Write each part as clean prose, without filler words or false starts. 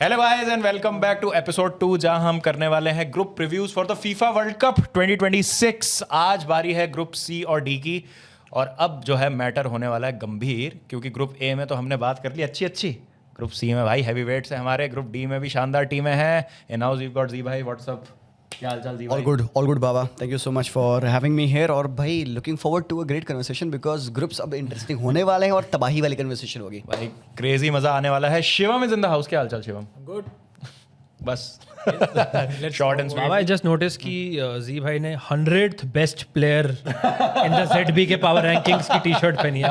Hello guys and welcome back to episode 2 जहां हम करने वाले हैं group previews for the FIFA World Cup 2026। आज बारी है ग्रुप सी और डी की और अब जो है मैटर होने वाला है गंभीर, क्योंकि ग्रुप ए में तो हमने बात कर ली अच्छी ग्रुप सी में भाई हैवी वेट्स है हमारे, ग्रुप डी में भी शानदार टीमें हैं। In house we got G भाई, व्हाट्सअप, क्या हाल चाल जी भाई? All good, Baba. Thank you so much for having me here. और भाई looking forward to a great conversation because groups अब interesting होने वाले हैं और तबाही वाली conversation होगी. भाई क्रेजी मजा आने वाला है। Shivam is in the house, क्या हाल चाल शिवम? Good. बस शॉर्ट एंड बाबा आई जस्ट नोटिस कि जी भाई ने 100th best player in the ZB के पावर रैंकिंग्स की टी-शर्ट पहनी है।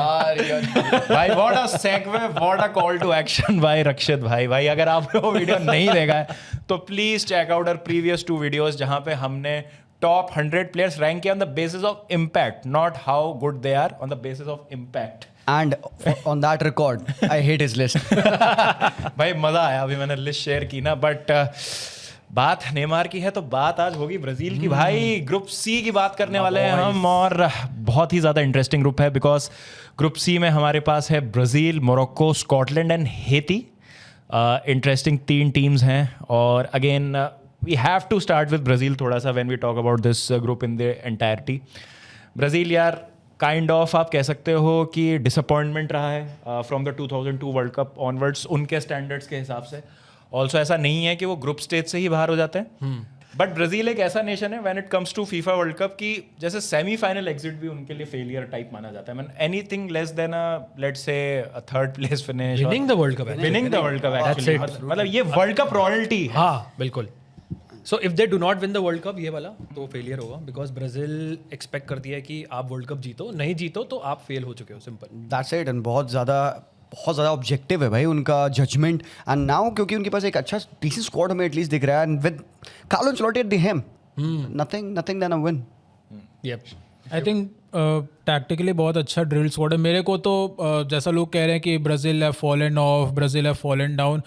भाई what a segue, what a call to action भाई रक्षित भाई अगर आपने वो वीडियो नहीं देखा है तो please check out our previous 2 videos जहां पे हमने टॉप 100 प्लेयर्स रैंक किया on the basis of impact, not how good they are, on the basis of impact. And on that record, I hate his list. भाई मजा आया, अभी मैंने list share की ना, बट बात नेमार की है तो बात आज होगी ब्राजील की। भाई ग्रुप सी की बात करने वाले हैं हम और बहुत ही ज़्यादा इंटरेस्टिंग ग्रुप है बिकॉज ग्रुप सी में हमारे पास है Brazil, Morocco, Scotland and Haiti. Interesting 3 teams हैं और again we have to start with Brazil थोड़ा सा when we talk about this group in the entirety. Brazil यार काइंड ऑफ आप कह सकते हो कि डिसअपॉइंटमेंट रहा है from the 2002 World Cup onwards उनके स्टैंडर्ड्स के हिसाब से। ऑल्सो ऐसा नहीं है कि वो ग्रुप स्टेज से ही बाहर हो जाते हैं, बट ब्राजील एक ऐसा नेशन है when it comes to FIFA World Cup की जैसे सेमीफाइनल एग्जिट भी उनके लिए फेलियर टाइप माना जाता है। Anything less than a let's say a third place finish, winning the world cup actually, मतलब ये वर्ल्ड कप रॉयल्टी है। हाँ बिल्कुल। So if they do not win the world cup ये वाला तो फेलियर होगा बिकॉज ब्राजील एक्सपेक्ट करती है कि आप वर्ल्ड कप जीतो, नहीं जीतो तो आप फेल हो चुके हो, सिंपल। That's it. And बहुत ज़्यादा ऑब्जेक्टिव है भाई उनका जजमेंट. एंड नाउ क्योंकि उनके पास एक अच्छा डिसेंट स्क्वाड हमें एटलीस्ट दिख रहा है and with Carlo Ancelotti at the helm, nothing than a win. Yup. I think tactically बहुत अच्छा ड्रिल स्क्वाड है। मेरे को तो जैसा लोग कह रहे हैं कि ब्राज़ील है फॉलन ऑफ, ब्राज़ील है fallen down,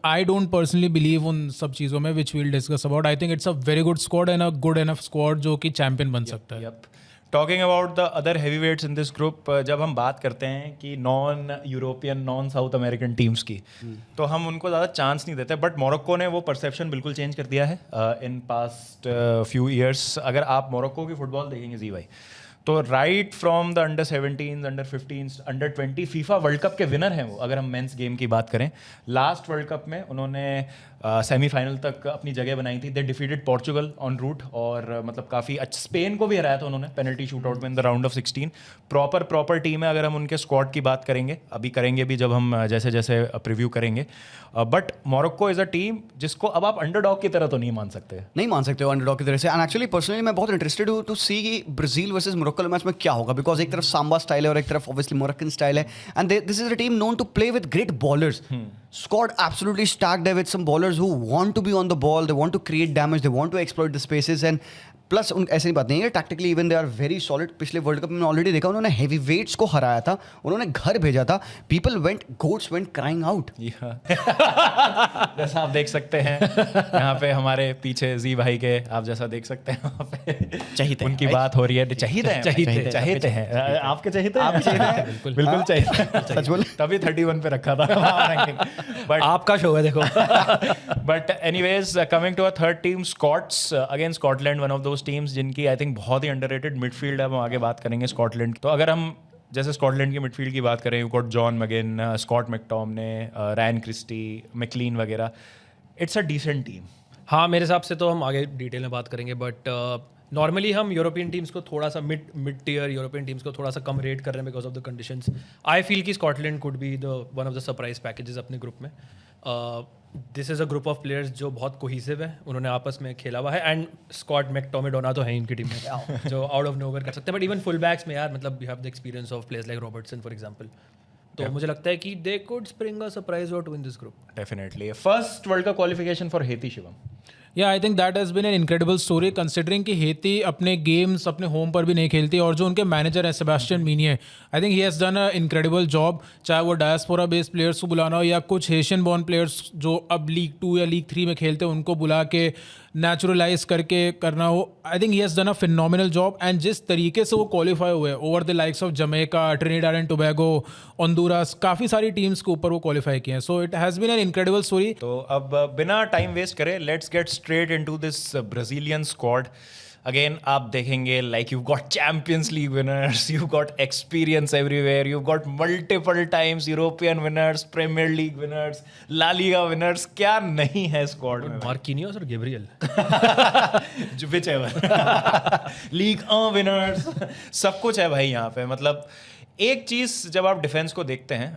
I don't personally believe उन सब चीज़ों में which we'll discuss about. I think it's a very good squad and a good enough squad जो कि चैंपियन बन सकता है. Talking about the other heavyweights in this group, जब हम बात करते हैं कि non European, non South American teams की, तो हम उनको ज़्यादा चांस नहीं देते, बट मोरक्को ने वो परसेप्शन बिल्कुल चेंज कर दिया है इन पास्ट फ्यू ईयर्स. अगर आप मोरक्को की फुटबॉल देखेंगे जी भाई, तो right from the under 17, under 15, under 20 FIFA World Cup के विनर हैं वो. अगर हम मेंस गेम की बात करें, लास्ट वर्ल्ड कप में उन्होंने सेमीफाइनल तक अपनी जगह बनाई थी. They defeated Portugal on route और मतलब काफ़ी अच्छा, स्पेन को भी हराया था उन्होंने पेनल्टी शूट आउट में in the round of 16. Proper team है. अगर हम उनके स्क्वाड की बात करेंगे, अभी करेंगे भी जब हम जैसे प्रीव्यू करेंगे, but Morocco is a team जिसको अब आप अंडरडॉग की तरह तो नहीं मान सकते हो अंडरडॉग की तरह से. एंड एक्चुअली पर्सनली मैं बहुत इंटरेस्टेड हूँ टू सी कि ब्राजील वर्सेस मोरक्को मैच में क्या होगा, बिकॉज एक तरफ सांबा स्टाइल है और एक तरफ ऑब्वियसली मोरक्कन स्टाइल है. And this is a team known to play with great ballers. Squad absolutely stacked there with some bowlers who want to be on the ball, they want to create damage, they want to exploit the spaces. And plus ऐसी बात नहीं है, tactically even they are very solid. पिछले World Cup में already देखा उन्होंने heavy weights को हराया था, उन्होंने घर भेजा था. Goats went crying out. जैसा आप देख सकते हैं यहाँ पे हमारे पीछे जी भाई के, आप जैसा देख सकते हैं वहाँ पे चाहिए उनकी बात हो रही है. चाहिए हैं आपके बिल्कुल चाहिए. सच बोले तभी 31 पे रखा था. बट आपका शो है देखो. But anyways coming to a third team, Scots. Again Scotland one of those teams जिनकी आई थिंक बहुत ही अंडररेटेड मिडफील्ड है. हम आगे बात करेंगे स्कॉटलैंड. तो अगर हम जैसे स्कॉटलैंड की मिडफील्ड की बात करें, you got John McGinn, Scott McTominay, Ryan Christie, McLean वगैरह. It's a decent team. हाँ मेरे हिसाब से तो हम आगे डिटेल में बात करेंगे, बट नॉर्मली हम यूरोपियन टीम्स को थोड़ा सा मिड टीयर यूरोपियन टीम्स को थोड़ा सा कम रेट कर रहे हैं because of the conditions. I feel कि Scotland could be the one of the surprise packages अपने ग्रुप में. This is a group of players जो बहुत कोहिसिव है, उन्होंने आपस में खेला हुआ है. एंड स्कॉट मैकटोमिडोना तो है इनकी टीम में जो आउट ऑफ नोवेयर कर सकते हैं. बट इवन फुल बैक्स में यार मतलब you have the experience of players like Robertson for example. तो मुझे लगता है कि they could spring a surprise और to win this group. Definitely. First world cup qualification for Haiti, Shivam. या I think that has been an incredible story considering कि Haiti अपने games अपने होम पर भी नहीं खेलती और जो उनके मैनेजर हैं सेबास्टियन मीनिए, I think he has done a incredible job, चाहे वो डायस्पोरा बेस्ड प्लेयर्स को बुलाना हो या कुछ एशियन बॉर्न प्लेयर्स जो अब लीग 2 या लीग 3 में खेलते हैं उनको बुला के नेचुरलाइज करके करना हो. I think he has done a phenomenal job and जिस तरीके से वो क्वालिफाई हुए over the likes of Jamaica, Trinidad and Tobago, Honduras, काफ़ी सारी टीम्स के ऊपर वो क्वालिफाई किए हैं. So it has been an incredible story. तो अब बिना टाइम वेस्ट करे let's get straight into this Brazilian squad. Again आप देखेंगे like you got champions league winners, you got experience everywhere, you got multiple times European winners, Premier League winners, La Liga winners, क्या नहीं है squad में. Marquinhos और Gabriel. Whichever league winners, सब कुछ है भाई यहाँ पे. मतलब एक चीज़ जब आप डिफेंस को देखते हैं,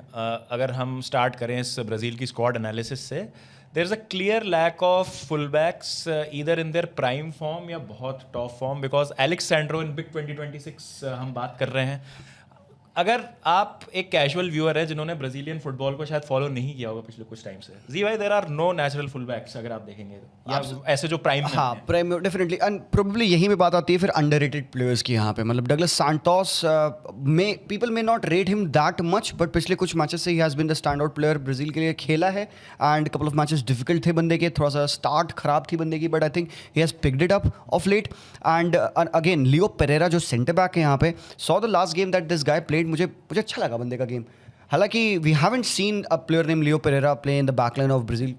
अगर हम स्टार्ट करें इस ब्राज़ील की स्क्वाड एनालिसिस से, there is a clear lack of full backs either in their prime form या बहुत top form, because Alexsandro in big 2026 हम बात कर रहे हैं. अगर आप एक कैजुअल व्यूअर है जिन्होंने ब्राजीलियन फुटबॉल को शायद फॉलो नहीं किया होगा पिछले कुछ टाइम से, जी भाई there are no natural full backs अगर आप देखेंगे तो, या ऐसे जो प्राइम. हाँ, प्राइम डेफिनेटली. एंड प्रोबेबली यही में बात आती है फिर अंडररेटेड प्लेयर्स की यहाँ पे. मतलब डगलस सांटोस में people may not rate him that much, but पिछले कुछ मैचेस से ही has been the stand out player. Brazil के लिए खेला है and couple of matches difficult थे बंदे के, थोड़ा सा स्टार्ट खराब थी बंदे की, but I think he has picked it up of late. And again Leo Pereira जो सेंटर बैक है यहाँ पे, saw the last game that this guy played, मुझे अच्छा लगा बंदे का गेम. हालांकि we haven't seen a player name Leo Pereira play in the backline of Brazil.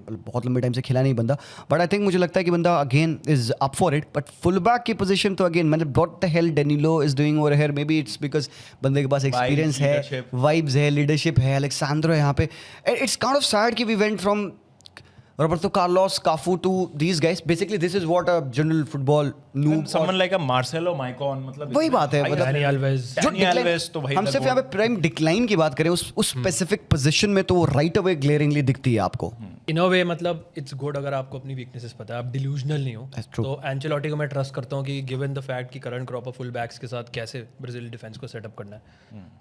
बहुत लंबे टाइम से खेला नहीं बंदा, बट आई थिंक मुझे लगता है कि बंदा again is up for it. But full back की पोजीशन तो अगेन मतलब what the hell Danilo is doing over here. Maybe it's because बंदे के पास एक्सपीरियंस है, वाइब्स है, लीडरशिप है. अलेक्सांद्रो है यहाँ पे. इट्स काइंड ऑफ सैड कि वी वेंट फ्रॉम Roberto Carlos, Cafu to these guys. Basically, this is what a general football noob. Someone like a Marcelo Maicon, मतलब वही बात है. मतलब Dani Alves. जो Dani Alves तो भाई हम सिर्फ यहाँ पे प्राइम डिक्लाइन की बात करें उस स्पेसिफिक पोजीशन में, तो वो राइट अवे ग्लेयरिंगली दिखती है आपको. इन अ वे मतलब इट्स गुड अगर आपको अपनी वीकनेसेस पता है, आप डिल्यूजनल नहीं हो. तो एंचेलोटी को मैं ट्रस्ट करता हूँ कि गिवन द फैक्ट कि current crop of full backs के साथ कैसे ब्राजील डिफेंस को सेटअप करना है,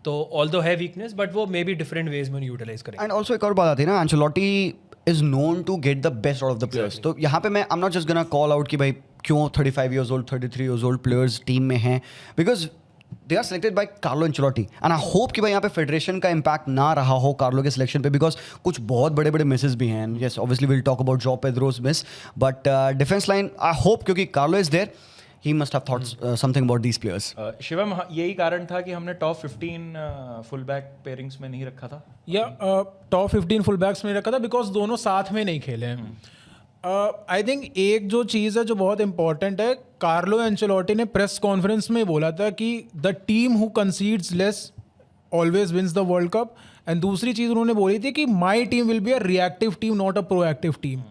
तो ऑल्दो है वीकनेस बट वो मे बी डिफरेंट वेज में यूटिलाइज करेंगे. एंड ऑल्सो एक और बात आती है ना, Ancelotti is known to get the best out of the players. तो यहाँ पे मैं I am not just gonna call out कि भाई क्यों 35 years old 33 years old players team में हैं, because they are selected by Carlo Ancelotti. And I hope कि भाई यहाँ पे फेडरेशन का इम्पैक्ट ना रहा हो कार्लो के सिलेक्शन पे, बिकॉज कुछ बहुत बड़े बड़े मिसेस भी हैं. Yes obviously we'll talk about Joao Pedro's miss, but defence line I hope, क्योंकि Carlo is there, he must have thought something about these players. Shivam, यही कारण था कि हमने टॉप 15 फुल बैक पेयरिंग्स में नहीं रखा था. या टॉप 15 फुल बैक्स में रखा था बिकॉज दोनों साथ में नहीं खेले हैं. आई थिंक एक जो चीज़ है जो बहुत इंपॉर्टेंट है, कार्लो एंचेलोटी ने प्रेस कॉन्फ्रेंस में बोला था कि the team who concedes less always wins the world cup. And दूसरी चीज़ उन्होंने बोली थी कि my team will be a reactive team not a proactive team.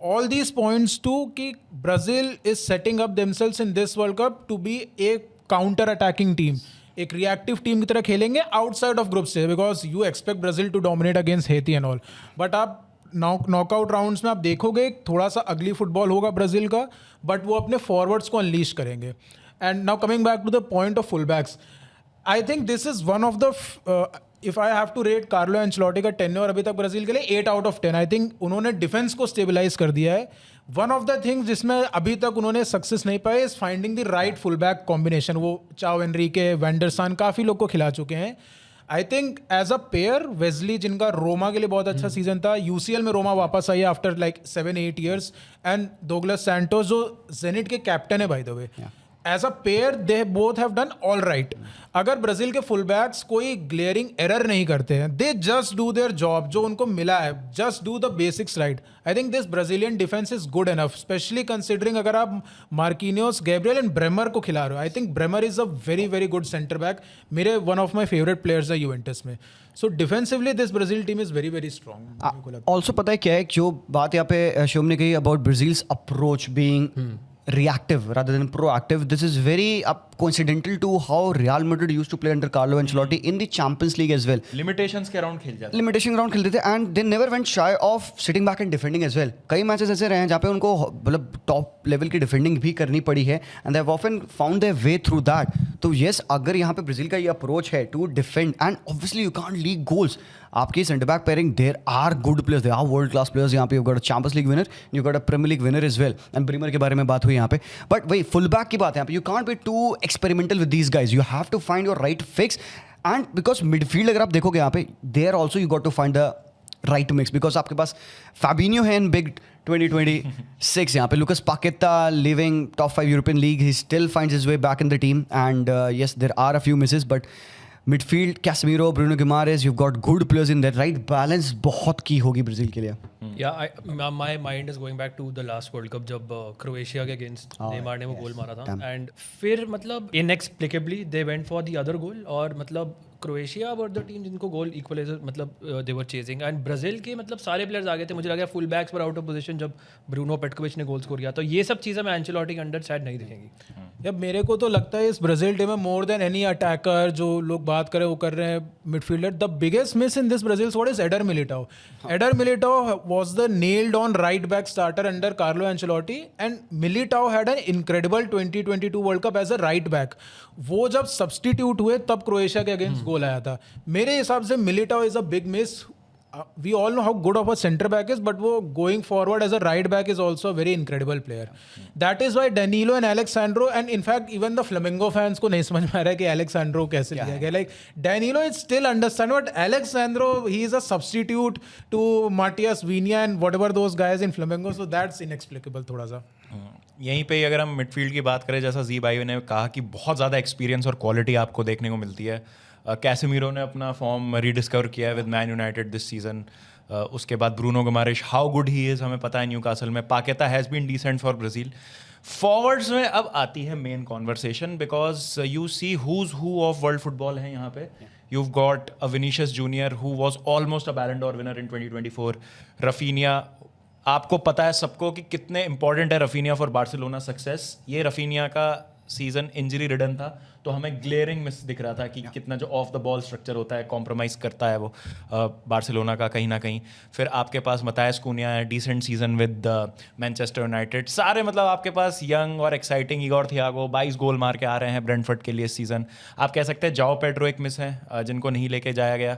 All these points to कि Brazil is setting up themselves in this World Cup to be a counter-attacking team. एक reactive team की तरह खेलेंगे outside of group stage because you expect Brazil to dominate against Haiti and all. But आप knockout rounds में आप देखोगे थोड़ा सा अगली फुटबॉल होगा ब्राज़ील का, बट वो अपने फॉरवर्ड्स को अनलीश करेंगे. And now coming back to the point of full backs, I think this is one of the, if I have to rate Carlo Ancelotti का टेन्योर अभी तक ब्राजील के लिए 8 out of 10. आई थिंक उन्होंने defence को stabilize कर दिया है. वन ऑफ द थिंग्स जिसमें अभी तक उन्होंने सक्सेस नहीं पाए is finding the right full back combination. वो चाओ एनरिके, वेंडरसन काफ़ी लोग को खिला चुके हैं. I think as a pair Wesley, जिनका रोमा के लिए बहुत अच्छा सीजन था, यूसीएल में रोमा वापस आई after like 7-8 years, and Douglas Santos जो जेनिट के कैप्टन है by the way, as a pair they both have done all right. अगर ब्राजील के फुल बैक्स कोई ग्लेयरिंग एरर नहीं करते हैं, they just do their job जो उनको मिला है, just do the basics right, I think this Brazilian defence is good enough, especially considering अगर आप मार्किनियोस, गैब्रियल एंड ब्रेमर को खिला रहे हो. I think Bremer is a very very good centre back, मेरे one of my favourite players है Juventus में. So defensively this Brazil team is very very strong. Also पता है क्या है, जो बात यहाँ पे शिवम ने कही about Brazil's approach being reactive rather than proactive, this is very coincidental to how Real Madrid used to play under Carlo Ancelotti in the Champions League as well. Limitations के अराउंड खेल जाते, लिमिटेशन राउंड खेलते थे, and they never went shy of sitting back and defending as well. कई matches ऐसे रहे हैं जहाँ पे उनको मतलब टॉप लेवल की डिफेंडिंग भी करनी पड़ी है, and they have often found their way through that. तो येस, अगर यहाँ पे ब्राजील का ये अप्रोच है to defend, and obviously you can't leak goals. आपकी centre back pairing, there are good players, there are world class players. यहाँ पे you got a champions league winner, you got a premier league winner as well. And Bremer के बारे में बात हुई यहाँ पे. बट वही फुल बैक की बात है यहाँ पे. You can't be too experimental with these guys. You have to find your right fix. And because midfield अगर आप देखोगे यहाँ पे, there also you got to find the right mix. Because आपके पास फैबिनियो है इन बिग 2026 यहाँ पे. Lucas Paqueta leaving top 5 European league, he still finds his way back in the team. And yes, there are a few misses, but midfield, Casemiro, Bruno Guimaraes, you've got good players in there. Right balance बहुत की होगी Brazil के लिए. Yeah, my mind is going back to the last World Cup जब Croatia के against Neymar ने वो गोल मारा था. एंड फिर मतलब inexplicably they went for the other goal. और मतलब क्रोएशिया वर द टीम जिनको गोल इक्वलाइजर मतलब दे वर चेजिंग. एंड ब्राजील के मतलब सारे प्लेयर्स आ गए थे. मुझे लगा फुल बैक्स पर आउट ऑफ पोजीशन जब ब्रूनो पेटकोविच ने गोल स्कोर किया. तो ये सब चीज़ें मैं एंचेलोटी के अंडर शायद नहीं दिखेंगी. यार मेरे को तो लगता है इस ब्राजील टीम में मोर देन एनी अटैकर जो लोग बात करें वो कर रहे हैं midfielder, the biggest miss in this Brazil squad is Eder Militao. Eder Militao was the nailed on right back starter under Carlo Ancelotti, and Militao had an incredible 2022 World Cup as a right back. वो जब substitute हुए तब Croatia के against गोल आया था. मेरे हिसाब से Militão is a big miss. We all know how good of a center back is, but वो going forward as a right back is also a very incredible player. That is why Danilo and Alexandro, and in fact even the Flamengo fans को नहीं समझ में आ रहा है कि Alexandro कैसे लिया गया. Like Danilo is still understand, but Alexandro he is a substitute to Matias Viña and whatever those guys in Flamengo, so that's inexplicable थोड़ा सा. यहीं पे अगर हम मिडफील्ड की बात करें, जैसा जी भाई ने कहा कि बहुत ज़्यादा एक्सपीरियंस और क्वालिटी आपको देखने को मिलती है. कैसेमीरो ने अपना फॉर्म रीडिस्कवर किया है with Man United this season. उसके बाद Bruno Guimaraes, how good he is हमें पता है न्यूकासल में. Paqueta has been decent for Brazil. Forwards में अब आती है main conversation, because you see who's who of world football है यहाँ पे. You've got a Vinicius Junior who was almost a Ballon d'Or winner in 2024. Rafinha, आपको पता है सबको कि कितने इंपॉर्टेंट है रफीनिया फॉर बार्सिलोना सक्सेस. ये रफीनिया का सीजन इंजरी रिडन था, तो हमें ग्लेयरिंग मिस दिख रहा था कि कितना जो ऑफ द बॉल स्ट्रक्चर होता है कॉम्प्रोमाइज़ करता है वो बार्सिलोना का कहीं ना कहीं. फिर आपके पास मतायस कुनिया है, decent season with Manchester United. सारे मतलब आपके पास यंग और एक्साइटिंग. इगोर थियागो 22 गोल मार के आ रहे हैं ब्रेंटफोर्ड के लिए इस सीज़न. आप कह सकते हैं जाओ पेड्रो एक मिस है जिनको नहीं लेके जाया गया.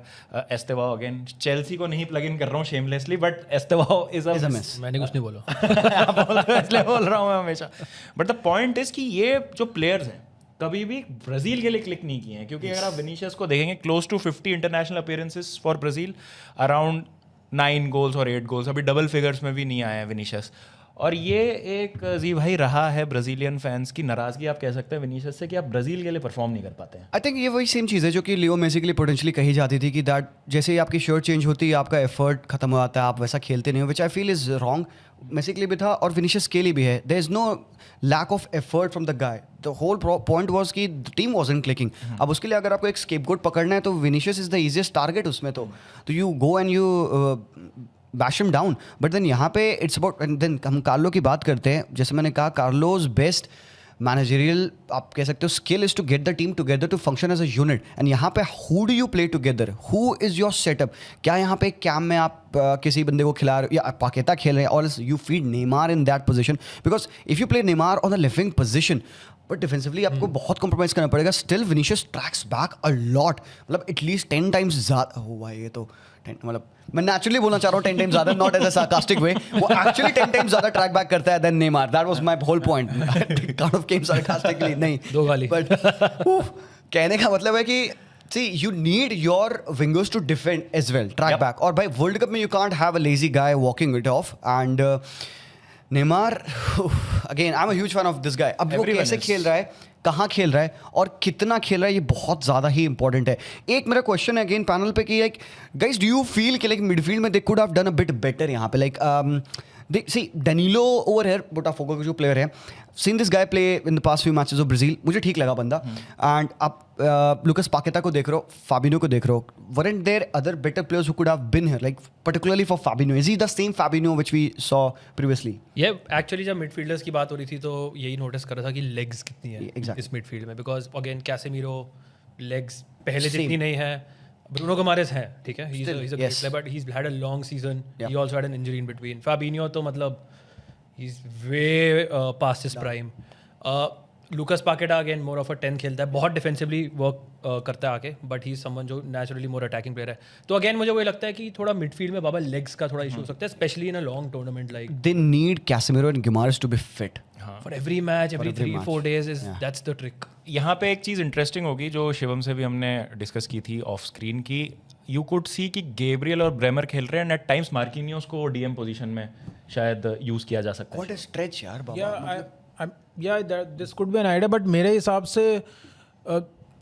एस्तेवाओ अगेन, चेल्सी को नहीं प्लग इन कर रहा हूँ shamelessly, but एस्तेवाओ is a miss. मैंने कुछ नहीं बोला. इसलिए बोल रहा हूँ मैं हमेशा. बट द पॉइंट इज कि ये जो प्लेयर्स हैं कभी भी ब्राज़ील के लिए क्लिक नहीं किए हैं, क्योंकि अगर आप विनीशियस को देखेंगे, close to 50 international appearances for Brazil, around 9 goals और 8 गोल्स. अभी डबल फिगर्स में भी नहीं आए हैं विनीशियस. और ये एक जी भाई रहा है ब्राज़ीलियन फैंस की नाराज़गी, आप कह सकते हैं विनीशियस से, कि आप ब्राज़ील के लिए परफॉर्म नहीं कर पाते हैं. आई थिंक ये वही सेम चीज़ है जो कि लियो मेसी के लिए पोटेंशियली कही जाती थी कि दैट जैसे ही आपकी शर्ट चेंज होती है आपका एफर्ट खत्म हो जाता है, आप वैसा खेलते नहीं हो, which I feel is wrong. Messi के लिए भी था और विनीशियस के लिए भी है. There is no lack of effort from the guy. The whole point was that the team wasn't clicking. अब उसके लिए अगर आपको एक स्केपगोट पकड़ना है तो Vinicius is the easiest target उसमें. तो you go and you bash him down. But then यहाँ पे इट्स अबाउट, एंड देन हम कार्लो की बात करते हैं. जैसे मैंने कहा, कार्लोज बेस्ट मैनेजरियल आप कह सकते हो skill is to get the team together to function as a unit. And यहाँ पे who do you play together, who is your setup. क्या यहाँ पे कैम में आप किसी बंदे को खिला रहे हो या पाकेता खेल रहे हैं, और you feed Neymar in that position, because if you play Neymar on the living position, but defensively आपको बहुत कॉम्प्रोमाइज़ करना पड़ेगा. Still Vinicius tracks back a lot, मतलब एटलीस्ट 10 टाइम्स ज़्यादा. हो भाई ये तो मतलब मैं नेचुरली बोलना चाह रहा हूँ 10 टाइम्स ज़्यादा, not as a sarcastic way. वो एक्चुअली 10 टाइम्स ज़्यादा ट्रैक बैक करता है then Neymar. That was my whole point. Kind of came sarcastically नहीं, दो गाली. बट कहने का मतलब है कि see you need your wingers to defend as well, track back. और भाई वर्ल्ड कप में you can't have a lazy guy walking it off. And Neymar, again I am a huge fan of this guy. अब वो कैसे खेल रहा है, कहाँ खेल रहा है और कितना खेल रहा है, ये बहुत ज़्यादा ही इंपॉर्टेंट है. एक मेरा क्वेश्चन है अगेन पैनल पे कि like guys, do you feel कि लाइक मिडफील्ड में they could have done a bit better यहाँ पे. Like see Danilo over here, Botafogo के जो प्लेयर है, seen this guy play in the past few matches of Brazil, मुझे ठीक लगा बंदा. एंड आप लुकास पाकेता को देख रहे हो, फाबिनो को देख रहे हो, weren't there other better players who could have been here, like particularly for Fabinho? Is he the same Fabinho which we saw previously? ये एक्चुअली जब मिडफील्डर्स की बात हो रही थी तो यही नोटिस कर रहा था कि लेग्स कितनी है Exactly. इस मिडफील्ड में, बिकॉज अगेन कैसेमीरो लेग्स पहले जितनी नहीं है. ब्रूनो गुमारेस है, ठीक है, he is a great player, but he has had a long season. He also had an injury in between. Fabinho तो मतलब he is way past his prime. Lucas Paqueta again more of a 10 खेलता है, बहुत defensively work करता है आके, but he is someone जो naturally more attacking player है. तो अगेन मुझे वही लगता है कि थोड़ा मिडफील्ड में बाबा लेग्स का थोड़ा इशू हो सकता है, specially in a long tournament like. They need Casemiro and Guimaraes to be fit. For every match, every 3-4 days is that's the trick. यहाँ पे एक चीज़ इंटरेस्टिंग होगी जो शिवम से भी हमने डिस्कस की थी ऑफ स्क्रीन की. यू कुड सी कि गैब्रियल और ब्रेमर खेल रहे हैं, एट टाइम्स मार्किनियोस को डीएम पोजीशन में शायद यूज़ किया जा सकता है. What a stretch यार बाबा. This could be an idea, but मेरे हिसाब से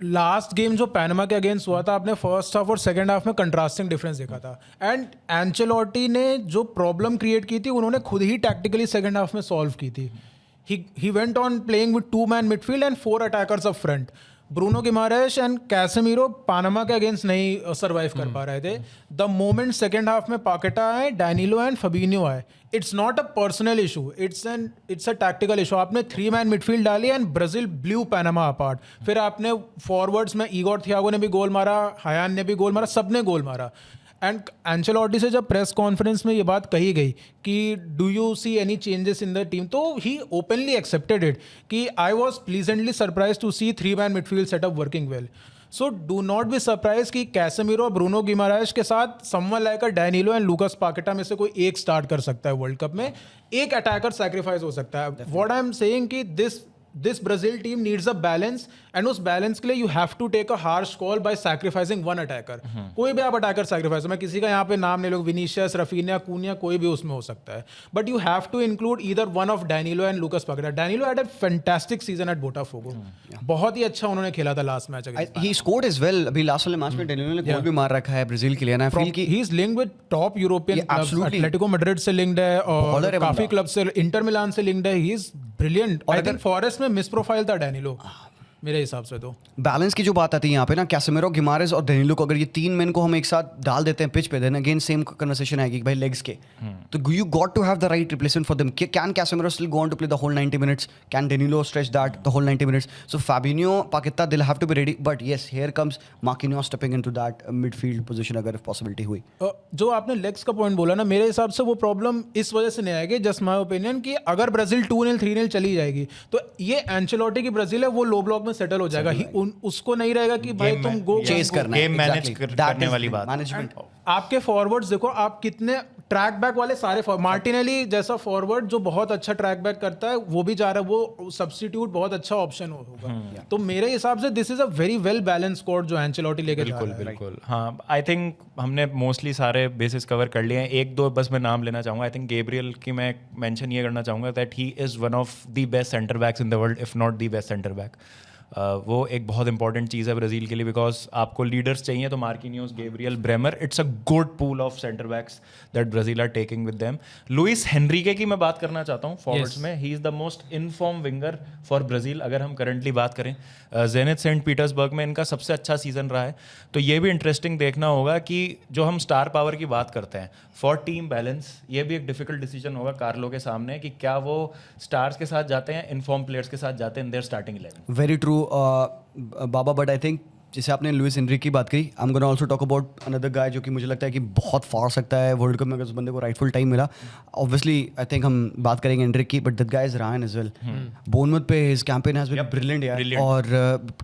लास्ट गेम जो पैनमा के अगेंस्ट हुआ था, आपने फर्स्ट हाफ और सेकंड हाफ में कंट्रास्टिंग डिफरेंस देखा था. एंड एंचेलोटी ने जो प्रॉब्लम क्रिएट की थी उन्होंने खुद ही टैक्टिकली सेकंड हाफ में सॉल्व की थी. he went on playing with 2-man midfield and 4 attackers up front. Bruno Guimaraes and Casemiro Panama के अगेंस्ट नहीं सर्वाइव कर पा रहे थे. द मोमेंट सेकेंड हाफ में पाकेटा आए, डैनिलो एंड फबीनियो आए, it's not a personal issue, it's a tactical issue. आपने 3-man मिडफील्ड डाली and Brazil blue Panama apart. फिर आपने फॉरवर्ड्स में ईगोर थियागो ने भी गोल मारा, हयान ने भी गोल मारा, सबने गोल मारा. एंड एंचेलोटी से जब प्रेस कॉन्फ्रेंस में ये बात कही गई कि do you see any changes in the team, तो ही ओपनली एक्सेप्टेड इट कि I was pleasantly surprise to see 3-man midfield setup working well. So do not be surprise कि कैसेमीरो और ब्रूनो गिमारायश के साथ someone like a Danilo and Lucas Paqueta में से कोई एक स्टार्ट कर सकता है वर्ल्ड कप में. एक अटैकर सैक्रिफाइस हो सकता है. व्हाट आई एम सेइंग कि this Brazil team needs a balance, and उस बैलेंस के लिए you have to take a harsh call by sacrificing one attacker. कोई भी आप अटैकर सैक्रिफाइस, मैं किसी का यहाँ पे नाम ले लो, विनीशियस, रफीनिया, कूनिया, कोई भी उसमें हो सकता है, but you have to include either one of Danilo and Lucas Paqueta. Danilo had a fantastic season at Botafogo. बहुत ही अच्छा उन्होंने खेला था last match against. He scored as well. अभी लास्ट वाले मैच में डेनिलो ने गोल भी मार रखा है ब्राजील के लिए ना. फील कि he is linked with top European clubs. Atletico Madrid से लिंक्ड है और काफी क्लब से, इंटर मिलान से लिंक्ड है. he is brilliant. I think forest में मिस प्रोफाइल था डैनिलो मेरे हिसाब से. तो बैलेंस की जो बात आती है यहाँ पे ना, कैसेमीरो, गिमारेस और डेनिलो को अगर ये 3 मेन को हम एक साथ डाल देते हैं पिच पे, देन अगेन सेम कन्वर्सेशन आएगी भाई लेग्स के. तो you got to have the right replacement for them. Can Casemiro still go on to play the whole 90 minutes? Can Danilo stretch that the whole 90 minutes? So Fabinho, Paqueta, they have to be ready. But yes, here comes Marquinhos stepping into that midfield position अगर possibility हुई. जो आपने legs का point बोला ना, मेरे हिसाब से वो प्रॉब्लम इस वजह से नहीं आएगी, जस्ट माय ओपिनियन, कि अगर ब्राजील 2-0 3-0 चली जाएगी तो ये एंचेलोटी की ब्राजील है, वो लो ब्लॉक में सेटल हो जाएगा. उसको नहीं रहेगा कि भाई तुम गो चेस करना, गेम मैनेज करने वाली बात. मैनेजमेंट. आपके फॉरवर्ड्स देखो, आप कितने ट्रैक बैक वाले सारे मार्टिनेली जैसा फॉरवर्ड जो बहुत अच्छा ट्रैक बैक करता है वो भी जा रहा है, वो सब्स्टिट्यूट बहुत अच्छा ऑप्शन होगा. तो मेरे हिसाब से this is a very well balance squad जो एंचेलोटी लेके जा रहा है. बिल्कुल. हाँ, आई थिंक हमने मोस्टली सारे बेसिस कवर कर लिए हैं. एक दो बस मैं नाम लेना चाहूँगा. आई थिंक गैब्रियल की मैं मेंशन ये करना चाहूँगा that he is one of the best centre backs in the world, if not the best centre back. वो एक बहुत इंपॉर्टेंट चीज़ है ब्राज़ील के लिए, बिकॉज आपको लीडर्स चाहिए. तो Marquinhos, Gabriel, Bremer, it's a good pool of centre backs that Brazil are taking with them. Luis Henrique की मैं बात करना चाहता हूँ फॉरवर्ड्स में. He is the most in form winger for Brazil. अगर हम करंटली बात करें, जेनिथ सेंट पीटर्सबर्ग में इनका सबसे अच्छा सीजन रहा है. तो ये भी इंटरेस्टिंग देखना होगा कि जो हम स्टार पावर की बात करते हैं फॉर टीम बैलेंस, ये भी एक डिफिकल्ट डिसीजन होगा कार्लो के सामने कि क्या वो स्टार्स के साथ जाते हैं, इनफॉर्म प्लेयर्स के साथ जाते हैं in their starting 11. Very true Baba. But I think जैसे आपने लुइस एनरिके की बात करी, I am gonna also talk about another guy जो कि मुझे लगता है कि बहुत फार सकता है वर्ल्ड कप में अगर उस बंदे को राइटफुल टाइम मिला. ऑब्वियसली आई थिंक हम बात करेंगे एनरिके की, but that guy is Rayan as well. Bournemouth पे his campaign has been brilliant यार. और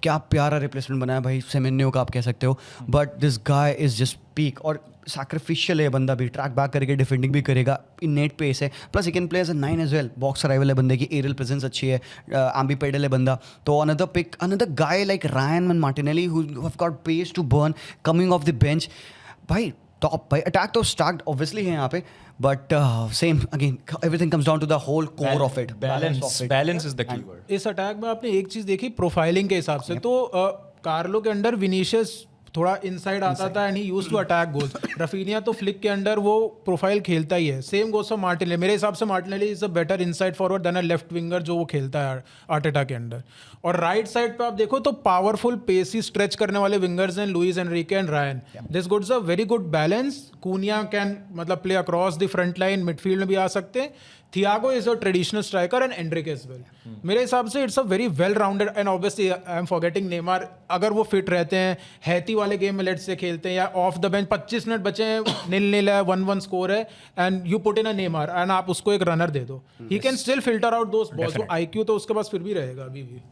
क्या प्यारा रिप्लेसमेंट बनाया भाई सेमेन्यो का, आप कह सकते हो. But this guy is just peak. और सैक्रिफिशियल है बंदा भी, ट्रैक बैक करके डिफेंडिंग भी करेगा, इननेट पेस है, plus he can play as a 9 as well. Box arrival है बंदे की, एरियल प्रेजेंस अच्छी है, एम्बीपेडल है बंदा. तो another pick, another guy like Rayan and Martinelli who have got pace to burn coming off the bench. भाई टॉप भाई. अटैक तो स्टार्ट ऑब्वियसली है यहाँ पे, but same again everything comes down to the whole core of it. Balance is the keyword. इस attack में आपने एक चीज देखी प्रोफाइलिंग के हिसाब से, तो कार्लो के अंडर विनीशियस थोड़ा इनसाइड आता था and he used to attack goals. Raphinha तो फ्लिक के अंडर वो प्रोफाइल खेलता ही है. Same goes for Martinelli. मेरे हिसाब से Martinelli is a better inside forward than a left winger जो वो खेलता है आर्टेटा के अंडर. और राइट साइड पे आप देखो तो पावरफुल पेसी स्ट्रेच करने वाले विंगर्स हैं Luis Henrique and Rayan. This goods a very good balance. Cunha can मतलब play across the front line, midfield में भी आ सकते हैं. Thiago is a traditional striker and Endrick as well. मेरे हिसाब से it's a very well rounded. And obviously I am forgetting Neymar. अगर वो फिट रहते हैं, हैती वाले गेम में लेट्स से खेलते हैं या ऑफ द बेंच 25 मिनट बचे हैं, 0-0 है, 1-1 स्कोर है and you put in a Neymar and आप उसको एक रनर दे दो, he can still filter out those balls. तो आईक्यू तो उसके पास फिर भी रहेगा अभी भी.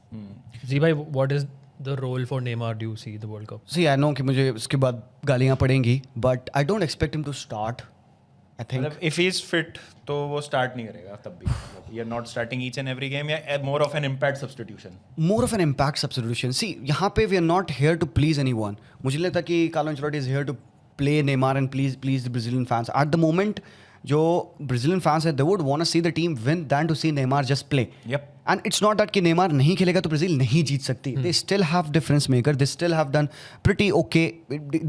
जी भाई, what is the role for Neymar do you see the world cup? See, I know कि मुझे उसके बाद गालियाँ पड़ेंगी, but I don't expect him to start. I think. मतलब इफ ही इज फिट तो वो स्टार्ट नहीं करेगा तब भी. You are not starting each and every game, या more of an impact substitution. More of an impact substitution. See, यहाँ पे we are not here to please anyone. मुझे नहीं लगता कि Carlo Ancelotti is here to play Neymar and please the Brazilian fans. At the moment, जो Brazilian fans है, they would want to see the team win than to see Neymar just play. Yep. And it's not that कि Neymar नहीं खेलेगा तो Brazil नहीं जीत सकती. They still have difference maker. They still have done pretty okay,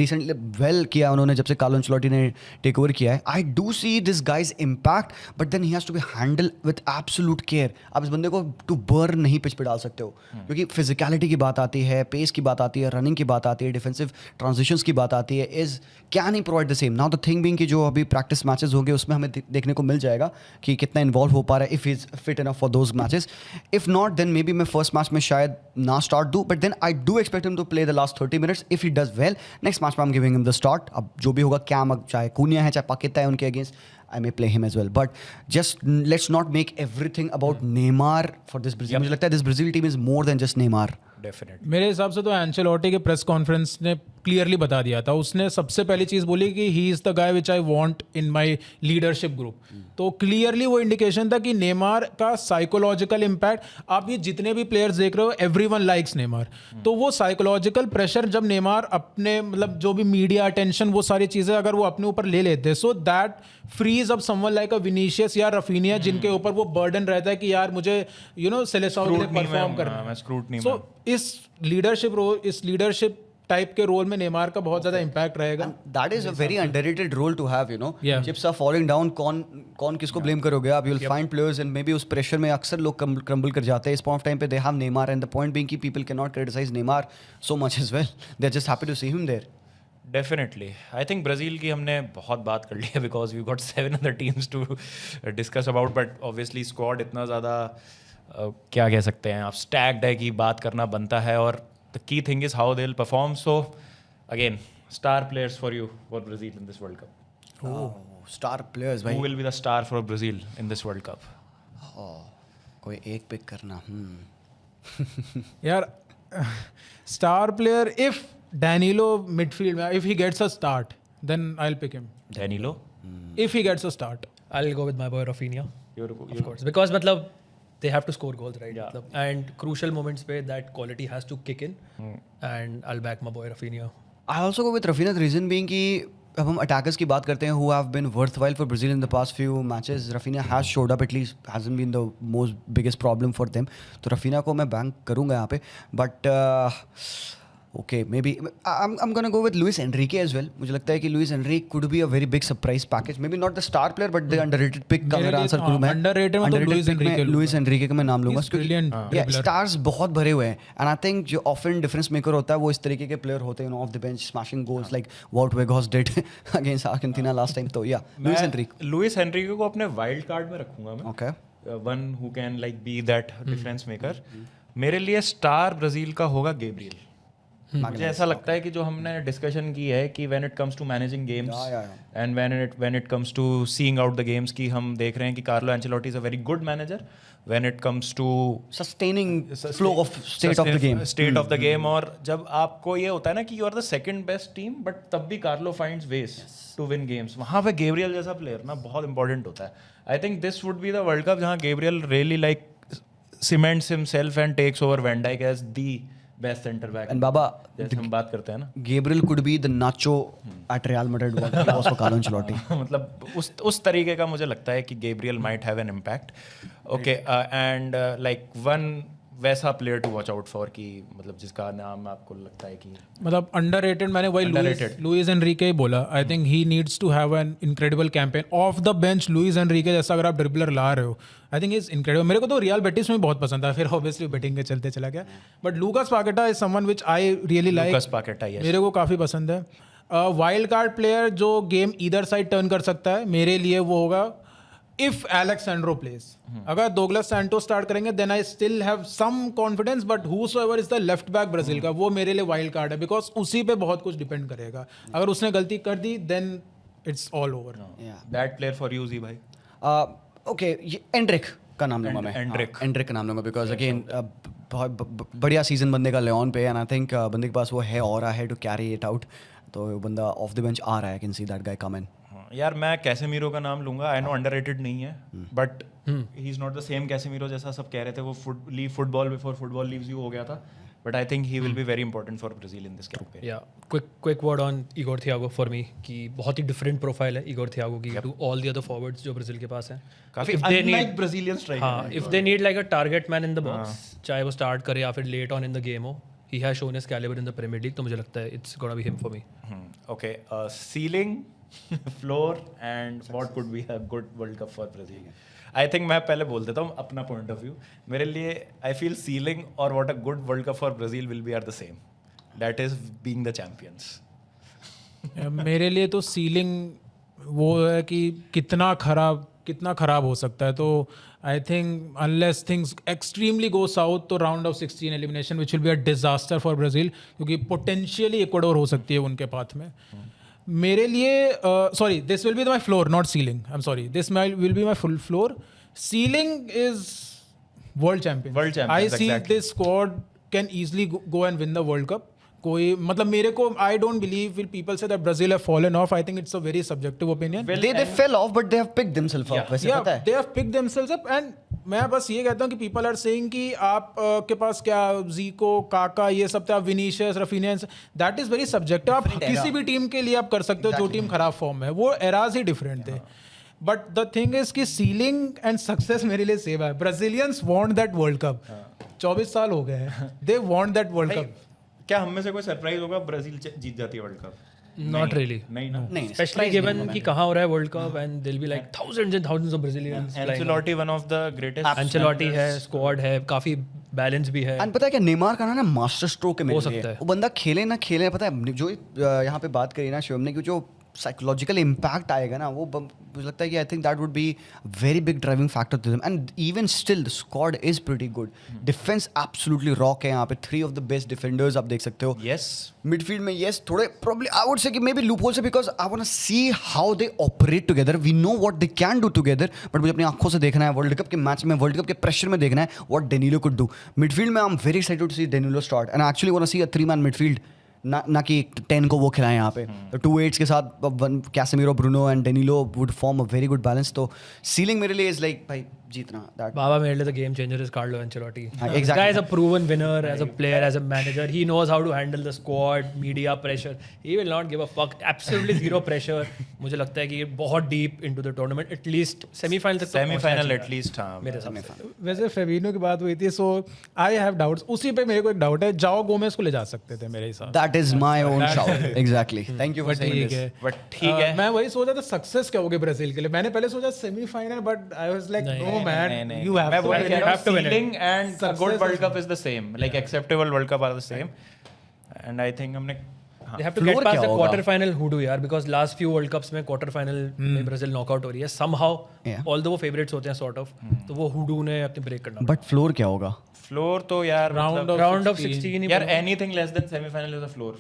decently well किया उन्होंने जब से कार्लो एंचेलोटी ने टेक ओवर किया है. I do see this guy's impact, but then he has to be handled with absolute care. आप इस बंदे को to burn नहीं पिच पे डाल सकते हो, क्योंकि फिजिकलिटी की बात आती है, पेस की बात आती है, रनिंग की बात आती है, डिफेंसिव ट्रांजिशंस की बात आती है. Is can he provide the same. Now the thing being कि जो अभी प्रैक्टिस मैचेस होंगे उसमें हमें देखने को मिल जाएगा कि कितना इन्वॉल्व हो पा रहा है, if he is fit enough for those matches. If not then maybe मैं फर्स्ट मैच में शायद ना स्टार्ट दूँ, but then I do expect him to play the last 30 minutes. If he does well, next match में I am giving him the start. अब जो भी होगा, क्या चाहे कूनिया है चाहे पाकिस्तान है उनके against, I may play him as well. But just let's not make everything about Neymar for this Brazil. मुझे लगता है this Brazil team is more than just Neymar. Definitely. मेरे हिसाब से तो एंचेलोटी के प्रेस कॉन्फ्रेंस ने क्लियरली बता दिया था. उसने सबसे पहली चीज़ बोली कि ही is the guy which I want in my leadership group. तो क्लियरली वो इंडिकेशन था कि नेमार का साइकोलॉजिकल इम्पैक्ट, आप ये जितने भी प्लेयर्स देख रहे हो, एवरीवन लाइक्स नेमार. तो वो साइकोलॉजिकल प्रेशर जब नेमार अपने मतलब जो भी मीडिया अटेंशन वो सारी चीज़ें अगर वो अपने ऊपर ले लेते, so that frees up someone like a Vinicius या रफीनिया, जिनके ऊपर वो बर्डन रहता है कि यार मुझे सेलेसाओ के लिए परफॉर्म करना है. सो इस लीडरशिप टाइप के रोल में नेमार का बहुत ज्यादा इम्पैक्ट रहेगा. That is a very underrated role to have, you know. Yeah. Chips are falling down, कौन किसको blame करोगे आप? You'll find players and maybe उस pressure में अक्सर लोग crumble कर जाते हैं. इस point of time पे they have Neymar, and the point being कि people cannot criticize Neymar so much as well. They're just happy to see him there. Definitely. I think Brazil की हमने बहुत बात कर ली है, because we got 7 other teams to discuss about. But obviously squad इतना ज़्यादा क्या कह सकते हैं आप, स्टैक्ड है कि बात करना बनता है. और the key thing is how they will perform. So again, star players for you for Brazil in this World Cup. Star players भाई. Who will be the star for Brazil in this World Cup? कोई एक pick करना. यार star player, if Danilo midfield में, if he gets a start then I will pick him. Danilo? If he gets a start I'll go with my boy Rafinha, You're- of course, because मतलब they have to score goals, right? मतलब, and crucial moments पे that quality has to kick in, and I'll back my boy Rafinha. I also go with Rafinha. The reason being कि अब हम attackers की बात करते हैं who have been worthwhile for Brazil in the past few matches. Rafinha has showed up, at least hasn't been the most biggest problem for them. तो Rafinha को मैं बैंक करूँगा यहाँ पे. But okay, maybe I'm gonna go with Luis Enrique as well. मुझे लगता है कि Luis Enrique could be a very big surprise package. Maybe not the star player, but the underrated pick का मेरा आंसर करूँ मैं. underrated में तो Luis Enrique लूँगा. Luis Enrique का मैं नाम लूँगा. He's brilliant dribbler. Stars बहुत भरे हुए हैं. And I think जो often difference maker होता है वो इस तरीके के player होते हैं, off the bench smashing goals like what Weghorst did against Argentina last time. तो yeah, Luis Enrique. Luis Enrique को अपने वाइल्ड कार्ड में रखूंगा मैं. Okay. One who can like be that difference maker. मेरे लिए स्टार ब्राजील का होगा गैब्रियल. मुझे ऐसा लगता है कि जो हमने डिस्कशन की है कि when it comes to managing games and when it comes to seeing out the games, की हम देख रहे हैं कि Carlo Ancelotti is a very good manager when it comes to Sustaining flow of state of the game. State of the game. और जब आपको ये होता है ना कि you are the second best team, but तब भी Carlo finds ways to win games, वहाँ पे गैब्रियल जैसा प्लेयर ना बहुत इंपॉर्टेंट होता है. I think this would be the world Cup जहाँ Gabriel really like cements himself and takes over van Dijk as the best centre back. And Baba, जैसे हम बात करते हैं ना, Gabriel could be the Nacho at Real Madrid was for Carlo Ancelotti. मतलब उस तरीके का मुझे लगता है कि Gabriel might have an impact. Okay, and like one वैसा player to watch out for कि मतलब जिसका नाम आपको लगता है कि मतलब अंडररेटेड, मैंने वही लुइस एनरिके ही बोला. I think he needs to have an incredible campaign off the bench. Luis Enrique जैसा अगर आप ड्रिबलर ला रहे हो, आई थिंक इज इनक्रेडिबल. मेरे को तो रियल बेटिस में बहुत पसंद था, फिर ऑब्वियसली बैटिंग के चलते चला गया. But Lucas Paqueta is someone which I really like. Lucas Paqueta, yes. मेरे को काफ़ी पसंद है. वाइल्ड कार्ड प्लेयर जो गेम ईदर साइड टर्न कर सकता है, मेरे लिए वो होगा if Alexandro plays. अगर Douglas Santos start करेंगे then I still have some confidence, but whosoever is the left back Brazil का वो मेरे लिए wild card है because उसी पे बहुत कुछ depend करेगा. अगर उसने गलती कर दी then it's all over. That player for you जी भाई. ओके ये एंड्रिक का नाम लूंगा मैं. एंड्रिक का नाम लूंगा बिकॉज अगेन बहुत बढ़िया सीजन बंदे का लियोन पे एंड आई थिंक बंदे के पास वो है और है टू कैरी इट आउट. तो बंदा ऑफ द बेंच आ रहा है. I can see that guy come in. यार मैं कैसेमीरो का नाम लूंगा. आई नो अंडररेटेड नहीं है but he is not the same Casemiro जैसा सब कह रहे थे. वो football before football leaves you हो गया था. But I think he will be very important for Brazil in this campaign. Yeah quick word on Igor Thiago for me कि बहुत ही डिफरेंट प्रोफाइल है इगोर थियागो की to all the other forwards जो Brazil के पास हैं. काफी अनलाइक ब्राजीलियन स्ट्राइकर. हाँ, if they need like a target man in the box, चाहे वो स्टार्ट करे या फिर late on in the game हो, he has shown his calibre in the Premier League. तो मुझे लगता है it's gonna be him for me. Okay, ceiling, floor, and what could be a good World Cup for Brazil? I think मैं पहले बोल देता हूँ अपना point of view. मेरे लिए I feel ceiling और what a good World Cup for Brazil will be are the same. That is being the champions. मेरे लिए तो सीलिंग वो है कि कितना खराब हो सकता है. तो I think unless things extremely go south तो round of 16 elimination which will be a disaster for Brazil क्योंकि पोटेंशियली इक्वाडोर हो सकती है उनके पाथ में. मेरे लिए sorry this will be my floor not ceiling. I am sorry this will be my full floor. Ceiling is world champion. I see this squad can easily go and win the world Cup. कोई मतलब मेरे को I don't believe will people say that Brazil have fallen of. I think it's a very subjective opinion. They fell off but they have picked themselves up. वैसे पता है. They have picked themselves up and मैं बस ये कहता हूँ कि people are saying कि आप के पास क्या जीको काका ये सब थे, आप Vinicius Raphinha, that is very subjective. आप किसी भी टीम के लिए आप कर सकते हो जो टीम खराब फॉर्म में है. वो एराज ही डिफरेंट थे. बट द थिंग इज कि सीलिंग एंड सक्सेस मेरे लिए सेम है. Brazilians want that world cup. 24 साल हो गए हैं. They want that world cup. क्या हम में से कोई सरप्राइज होगा ब्राजील जीत जाती है वर्ल्ड कप? Not really. नहीं ना. Especially given कि कहाँ हो रहा है World cup and there'll be like thousands and thousands of Brazilians. Ancelotti one of the greatest. Ancelotti है, स्क्वाड है, काफी बैलेंस भी है. एंड पता है क्या नेमार का ना मास्टर स्ट्रोक है मेरे लिए. सकता है. वो बंदा खेले ना खेले पता है जो यहाँ पे बात करी ना शिवम ने कि जो साइकोलॉजिकल इम्पैक्ट आएगा ना वो मुझे लगता है कि I think that would be very big driving factor to them. And even still the squad is pretty good. Defence absolutely rock है यहाँ पे. 3 ऑफ द बेस्ट डिफेंडर्स आप देख सकते हो. Yes. मिडफील्ड में यस थोड़े प्रॉब्लम आई वुड से कि may be loopholes because I want to see how they operate together. We know what they can do together but मुझे अपनी आंखों से देखना है वर्ल्ड कप के मैच में, वर्ल्ड कप के प्रेशर में देखना है what Danilo could do. Midfield में I am very excited to see Danilo start and actually want to C a 3-man midfield. ना कि 10 को वो खिलाएं यहाँ पे. तो 2-8s के साथ Casemiro, Bruno and Danilo would form a very good balance. तो सीलिंग मेरे लिए इज लाइक भाई जीतना. दैट बाबा मेरे लिए the game changer is Carlo Ancelotti. exactly. Guy is a proven winner as a player, as a manager. He knows how to handle the squad, media pressure. He will not give a fuck. Absolutely zero pressure. मुझे लगता है कि ये बहुत deep into the tournament. At least semi-final तक. Semi-final at least हाँ. मेरे हिसाब से. वैसे फेबिनो की बात हुई थी सो आई हैव डाउट्स. उसी पे मेरे को एक डाउट है. जाओ गोमेज को ले जा सकते थे मेरे हिसाब. That is my own shout. Exactly. Thank you for saying ठीक दिस. है. But ठीक है. मैं वही सोचा था सक्सेस क्या होगी ब्राजील के लिए. मैंने पहले सोचा semifinal but I was like no man you मैं हैव वही कह रहा have to हूँ. win it. Ceiling and a Success good is- World Cup is the same. Like acceptable World Cup are the same. And I think हमने They have to Floor get past क्या the होगा? quarter final hoodoo यार, because last few World Cups में quarter final में Brazil knockout हो रही है somehow. Yeah. Although वो favorites होते हैं sort of, तो वो hoodoo ने अपने ब्रेक करना. बट फ्लोर क्या होगा? फ्लोर तो यार राउंड Round ऑफ of 16 ही यार बना. Anything less than semifinal is a floor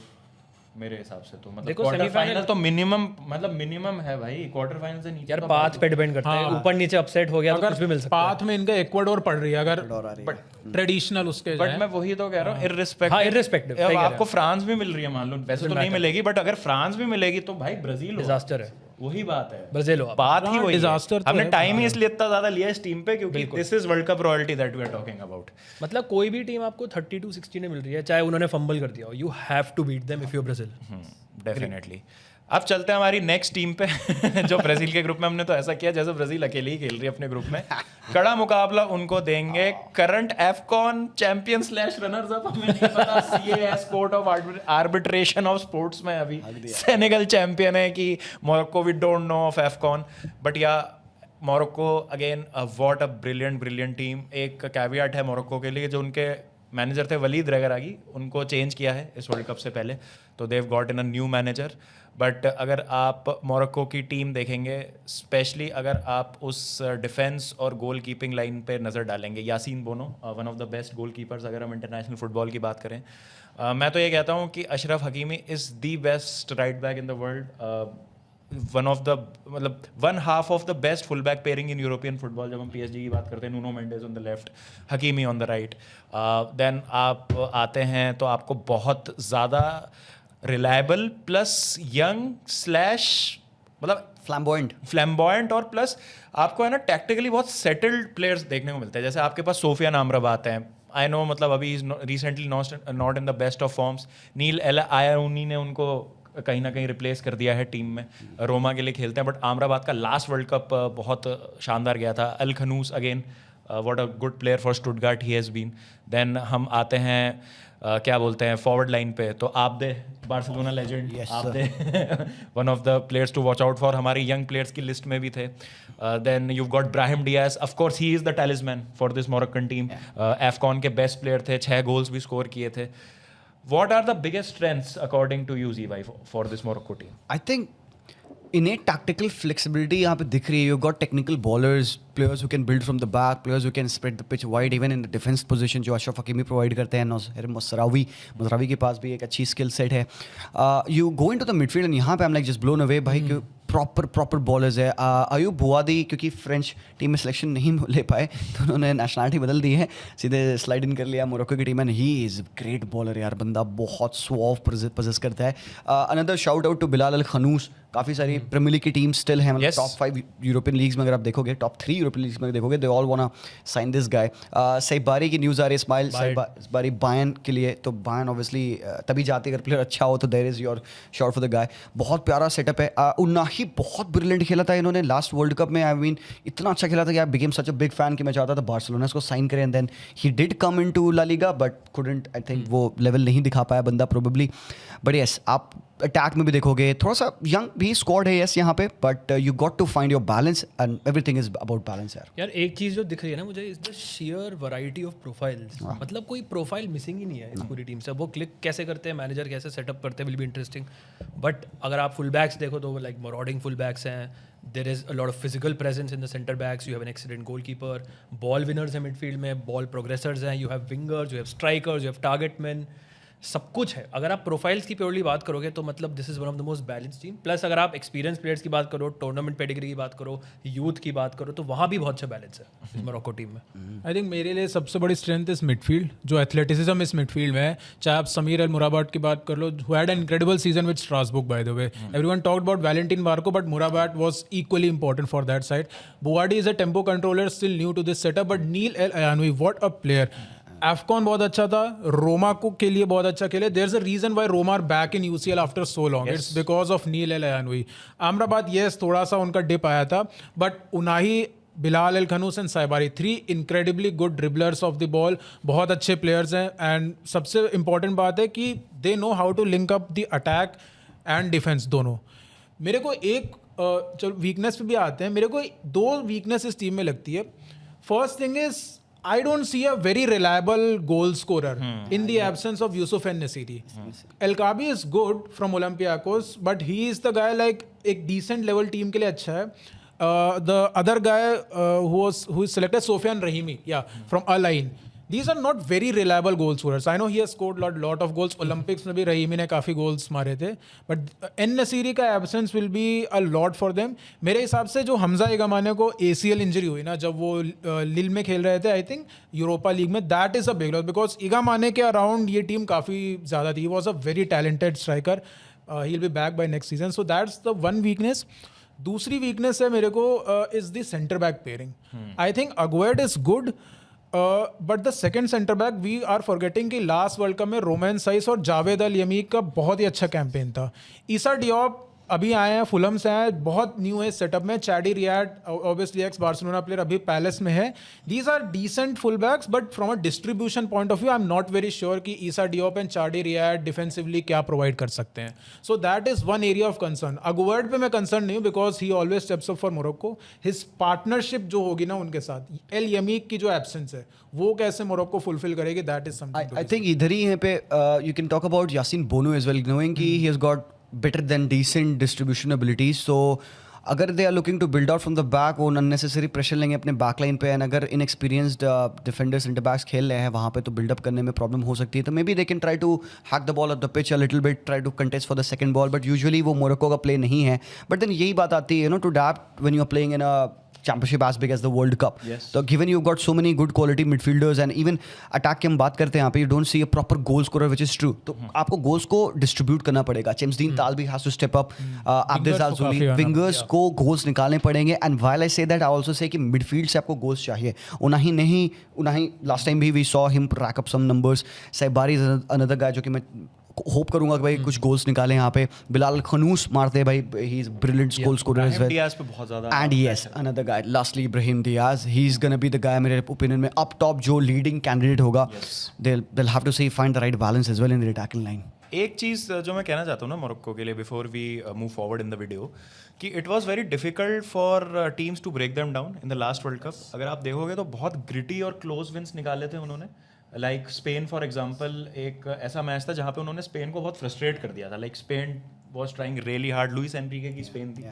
मेरे हिसाब से. तो मतलब देखो, क्वार्टर semi-final- फाइनल तो मिनिमम मतलब मिनिमम है भाई. क्वार्टर फाइनल से नीचे यार तो पाथ पे डिपेंड करता है. ऊपर नीचे अपसेट हो गया तो कुछ भी मिल सकता है. पाथ में इनका इक्वाडोर पड़ रही है अगर ट्रेडिशनल उसके बट मैं वही तो कह रहा हूँ इररिस्पेक्टिव. हाँ, irrespective, सही कह रहे आपको फ्रांस भी मिल रही है मान लो. वैसे तो नहीं मिलेगी बट अगर फ्रांस भी मिलेगी तो भाई ब्राजील हो. डिजास्टर है. वही बात है. ब्राजील हो आप. बात ही वही disaster है. तो हमने है. टाइम ही इसलिए इतना ज्यादा लिया इस टीम पे क्योंकि this is world cup royalty that we are talking about. मतलब कोई भी टीम आपको 32-16 में मिल रही है चाहे उन्होंने फंबल कर दिया हो, you have to beat them if you Brazil. Definitely. अब चलते हैं हमारी नेक्स्ट टीम पे जो ब्राजील के ग्रुप में. हमने तो ऐसा किया जैसे ब्राजील अकेले ही खेल रही है अपने ग्रुप में. कड़ा मुकाबला उनको देंगे current AFCON champion slash runners up. हमें नहीं पता CAS court of arbitration of sports में अभी सेनेगल चैंपियन है कि Morocco. We don't know of AFCON but yeah Morocco again what a brilliant team. एक कैवियट है मोरक्को के लिए जो उनके मैनेजर थे वलीद रेगरागी, उनको चेंज किया है इस वर्ल्ड कप से पहले, तो they've got in a new manager. But अगर आप मोरक्को की टीम देखेंगे, स्पेशली अगर आप उस डिफेंस और गोल कीपिंग लाइन पे नज़र डालेंगे, Yassine Bono one of the best goalkeepers अगर हम इंटरनेशनल फुटबॉल की बात करें. मैं तो ये कहता हूँ कि Achraf Hakimi is the best right back in the world. One of the मतलब one half of the best full back pairing in European football. जब हम PSG की बात करते हैं, Nuno Mendes on the left, Hakimi on the right. Then आप आते हैं तो आपको बहुत ज़्यादा रिलायबल प्लस यंग स्लैश मतलब फ्लैम्बॉयंट और प्लस आपको है ना टैक्टिकली बहुत सेटल्ड प्लेयर्स देखने को मिलते हैं. जैसे आपके पास सोफियान आमराबात हैं. आई नो मतलब अभी recently not in the best of forms. Neil El Aynaoui ने उनको कहीं ना कहीं रिप्लेस कर दिया है टीम में. रोमा के लिए खेलते हैं, बट आमराबाद का लास्ट वर्ल्ड कप बहुत शानदार गया था. El Khannouss again what a good player for Stuttgart he has been. Then हम आते हैं क्या बोलते हैं फॉरवर्ड लाइन पे, तो आप दे बार्सिलोना लेजेंड, आप the one of the players to watch out for. हमारी यंग प्लेयर्स की लिस्ट में भी थे. Then you got Brahim Diaz, of course he is the talisman for this Moroccan team. AFCON के बेस्ट प्लेयर थे, 6 goals भी score किए थे. What are the biggest strengths according to you, Zivai, for this Morocco team? I think innate tactical flexibility यहाँ पे दिख रही है. You've got technical ballers, players who can build from the back, players who can spread the pitch wide, even in the defense position जो Ashraf Hakimi provide करते हैं. नौसर मसरावी के पास भी एक अच्छी स्किल सेट है. You go into the midfield and यहाँ पे I'm like just blown away भाई कि प्रॉपर बॉलर्स है. अयूब बुआदी क्योंकि फ्रेंच टीम में सिलेक्शन नहीं ले पाए तो उन्होंने नेशनलिटी बदल दी है, सीधे स्लाइड इन कर लिया मोरक्को की टीम में. ही इज़ ग्रेट बॉलर यार, बंदा बहुत सुऑव पोजेस करता है. Another shout out to Bilal El Khannouss. काफ़ी सारी प्रीमियर लीग की टीम स्टिल है, मतलब टॉप 5 यूरोपियन लीग्स में अगर आप देखोगे, टॉप 3 यूरोपियन लीग्स में देखोगे, they all want to sign this guy. Saibari की न्यूज़ आ रही है, इस्माइल सैबारी बायन के लिए. तो बायन ऑब्वियसली तभी जाती है अगर प्लेयर अच्छा हो, तो there is your shot for the guy. बहुत प्यारा सेटअप है. उन्नाही बहुत ब्रिलियंट खेला था इन्होंने लास्ट वर्ल्ड कप में. आई मीन इतना अच्छा खेला था कि I became such a big fan कि मैं चाहता था बार्सिलोना इसको साइन करें. And then he did come into La Liga but couldn't, I think वो लेवल नहीं दिखा पाया बंदा प्रोबेबली. बट यस, आप अटैक में भी देखोगे थोड़ा सा यंग भी स्क्वाड है यस यहाँ पे, but you got to find your balance and everything is about balance. यार एक चीज़ जो दिख रही है ना मुझे, is the sheer variety of profiles. मतलब कोई प्रोफाइल मिसिंग ही नहीं है इस पूरी टीम से. वो क्लिक कैसे करते हैं, मैनेजर कैसे सेटअप करते हैं, विल बी इंटरेस्टिंग. बट अगर आप फुल बैक्स देखो तो लाइक मराउडिंग फुल बैक्स हैं. There is a lot of physical presence in the centre backs. You have an excellent goal keeper, ball winners हैं मिडफील्ड में, बॉल प्रोग्रेसर्स हैं, you have wingers, you have strikers, you have target man. सब कुछ है. अगर आप profiles की purely बात करोगे तो मतलब this is one of the most balance team. Plus अगर आप एक्सपीरियंस प्लेयर्स की बात करो, टूर्नामेंट पेडिग्री की बात करो, यूथ की बात करो, तो वहाँ भी बहुत अच्छा बैलेंस है इस मोरक्को टीम में. आई थिंक मेरे लिए सबसे बड़ी स्ट्रेंथ इस मिडफील्ड, जो एथलेटिसिज्म इस मिडफील्ड में है. चाहे आप समीर अल मुराबाट की बात कर लो, who had an incredible season with Strasbourg by the way. Everyone talked about Valentin Barco, but Mourabat was equally important for that side. Bouaddi is a tempo controller, still new to this setup, but Neil El Aynaoui, what a player. AFCON बहुत अच्छा था, रोमा को के लिए बहुत अच्छा खेले. There is a reason why Roma are back in UCL after so long. It's because of Neil El Aynaoui. Amrabat yes थोड़ा सा उनका डिप आया था, but Ounahi, Bilal El Khannouss and Saibari, 3 incredibly good dribblers off the ball, बहुत अच्छे players हैं. And सबसे important बात है कि they know how to link up the attack and defence दोनों. मेरे को एक चलो वीकनेस पे भी आते हैं. मेरे को 2 वीकनेस इस टीम में लगती है. First thing is I don't see a very reliable goal scorer in the absence of Yusuf En-Nesyri. El Kaabi is good from Olympiacos, but he is the guy like एक decent level team के लिए अच्छा है. The other guy who is selected, Sofian Rahimi, from Al Ain. These are not very reliable goal scorers. I know he has scored lot of goals. Olympics में भी रहीमी ने काफ़ी goals मारे थे, बट En-Nesyri का absence will be a lot for them. मेरे हिसाब से जो हमजा इगमाने को ACL इंजरी हुई ना जब वो लिल में खेल रहे थे, आई थिंक यूरोपा लीग में, that is a big loss because Igamane के अराउंड ये टीम काफ़ी ज़्यादा थी. Was a very talented striker. He will be back by next season. So that's the one weakness. दूसरी वीकनेस है मेरे को is the centre back pairing. I think Aguerd is good, but the second centre back we are forgetting कि last World Cup में Romain साइस और जावेद अल यमीक का बहुत ही अच्छा कैंपेन था. ईसा डियोप अभी आए हैं, फुलम से आए, बहुत न्यू है सेटअप में. Chadi Riad obviously ex Barcelona player, अभी पैलेस में है. These are decent full backs, but from a distribution point of view I am not very sure कि Issa Diop and Chadi Riad defensively क्या provide कर सकते हैं. So that is one area of concern. Aguerd पे मैं concern नहीं हूँ because he always steps up for Morocco. His partnership जो होगी ना उनके साथ, एल यमीक की जो एब्सेंस है वो कैसे मोरक्को फुलफिल करेगी, that is something. I think इधर ही यहाँ पे you can talk about Yassine Bono as well, knowing कि he has got better than decent distribution abilities. So अगर they are looking to build out from the back, वो unnecessary pressure लेंगे अपने backline पे, and अगर inexperienced defenders center backs खेल रहे हैं वहाँ पे तो build up करने में problem हो सकती है. तो maybe they can try to hack the ball at the pitch a little bit, try to contest for the second ball, but usually वो मोरक्को का play नहीं है. But then यही बात आती है, to adapt when you are playing in a championship as big as the World Cup. Yes. So given you've got so many good quality midfielders and even attack की हम बात करते हैं यहाँ पे, you don't see a proper goal scorer which is true. तो आपको goals को distribute करना पड़ेगा. James Dean Talbi has to step up. Abdel Wingers को Zazuli, काफी आना wingers को goals निकालने पड़ेंगे. And while I say that, I also say कि midfield से आपको goals चाहिए. Unahi last time भी we saw him rack up some numbers. Saibari is another guy जो कि मैं होप करूंगा कि भाई कुछ गोल्स निकालें यहाँ पे. बिलाल खनूस मारते हैं भाई, he is brilliant goal scorer as well. Diaz पे बहुत ज्यादा. And yes, another guy, lastly Ibrahim Diaz. He's gonna be the guy मेरे ओपिनियन में up top जो leading candidate होगा. They'll have to see find the right balance as well in the attacking line. एक चीज़ जो मैं कहना चाहता हूँ ना मोरक्को के लिए before we move forward in the video, कि it was very difficult for teams to break them down in the last World Cup. अगर आप देखोगे तो बहुत ग्रिटी और क्लोज विंस निकाले थे उन्होंने. लाइक स्पेन फॉर एग्जांपल, एक ऐसा मैच था जहाँ पे उन्होंने स्पेन को बहुत फ्रस्ट्रेट कर दिया था. Like Spain was trying really hard. Luis Enrique की स्पेन थी,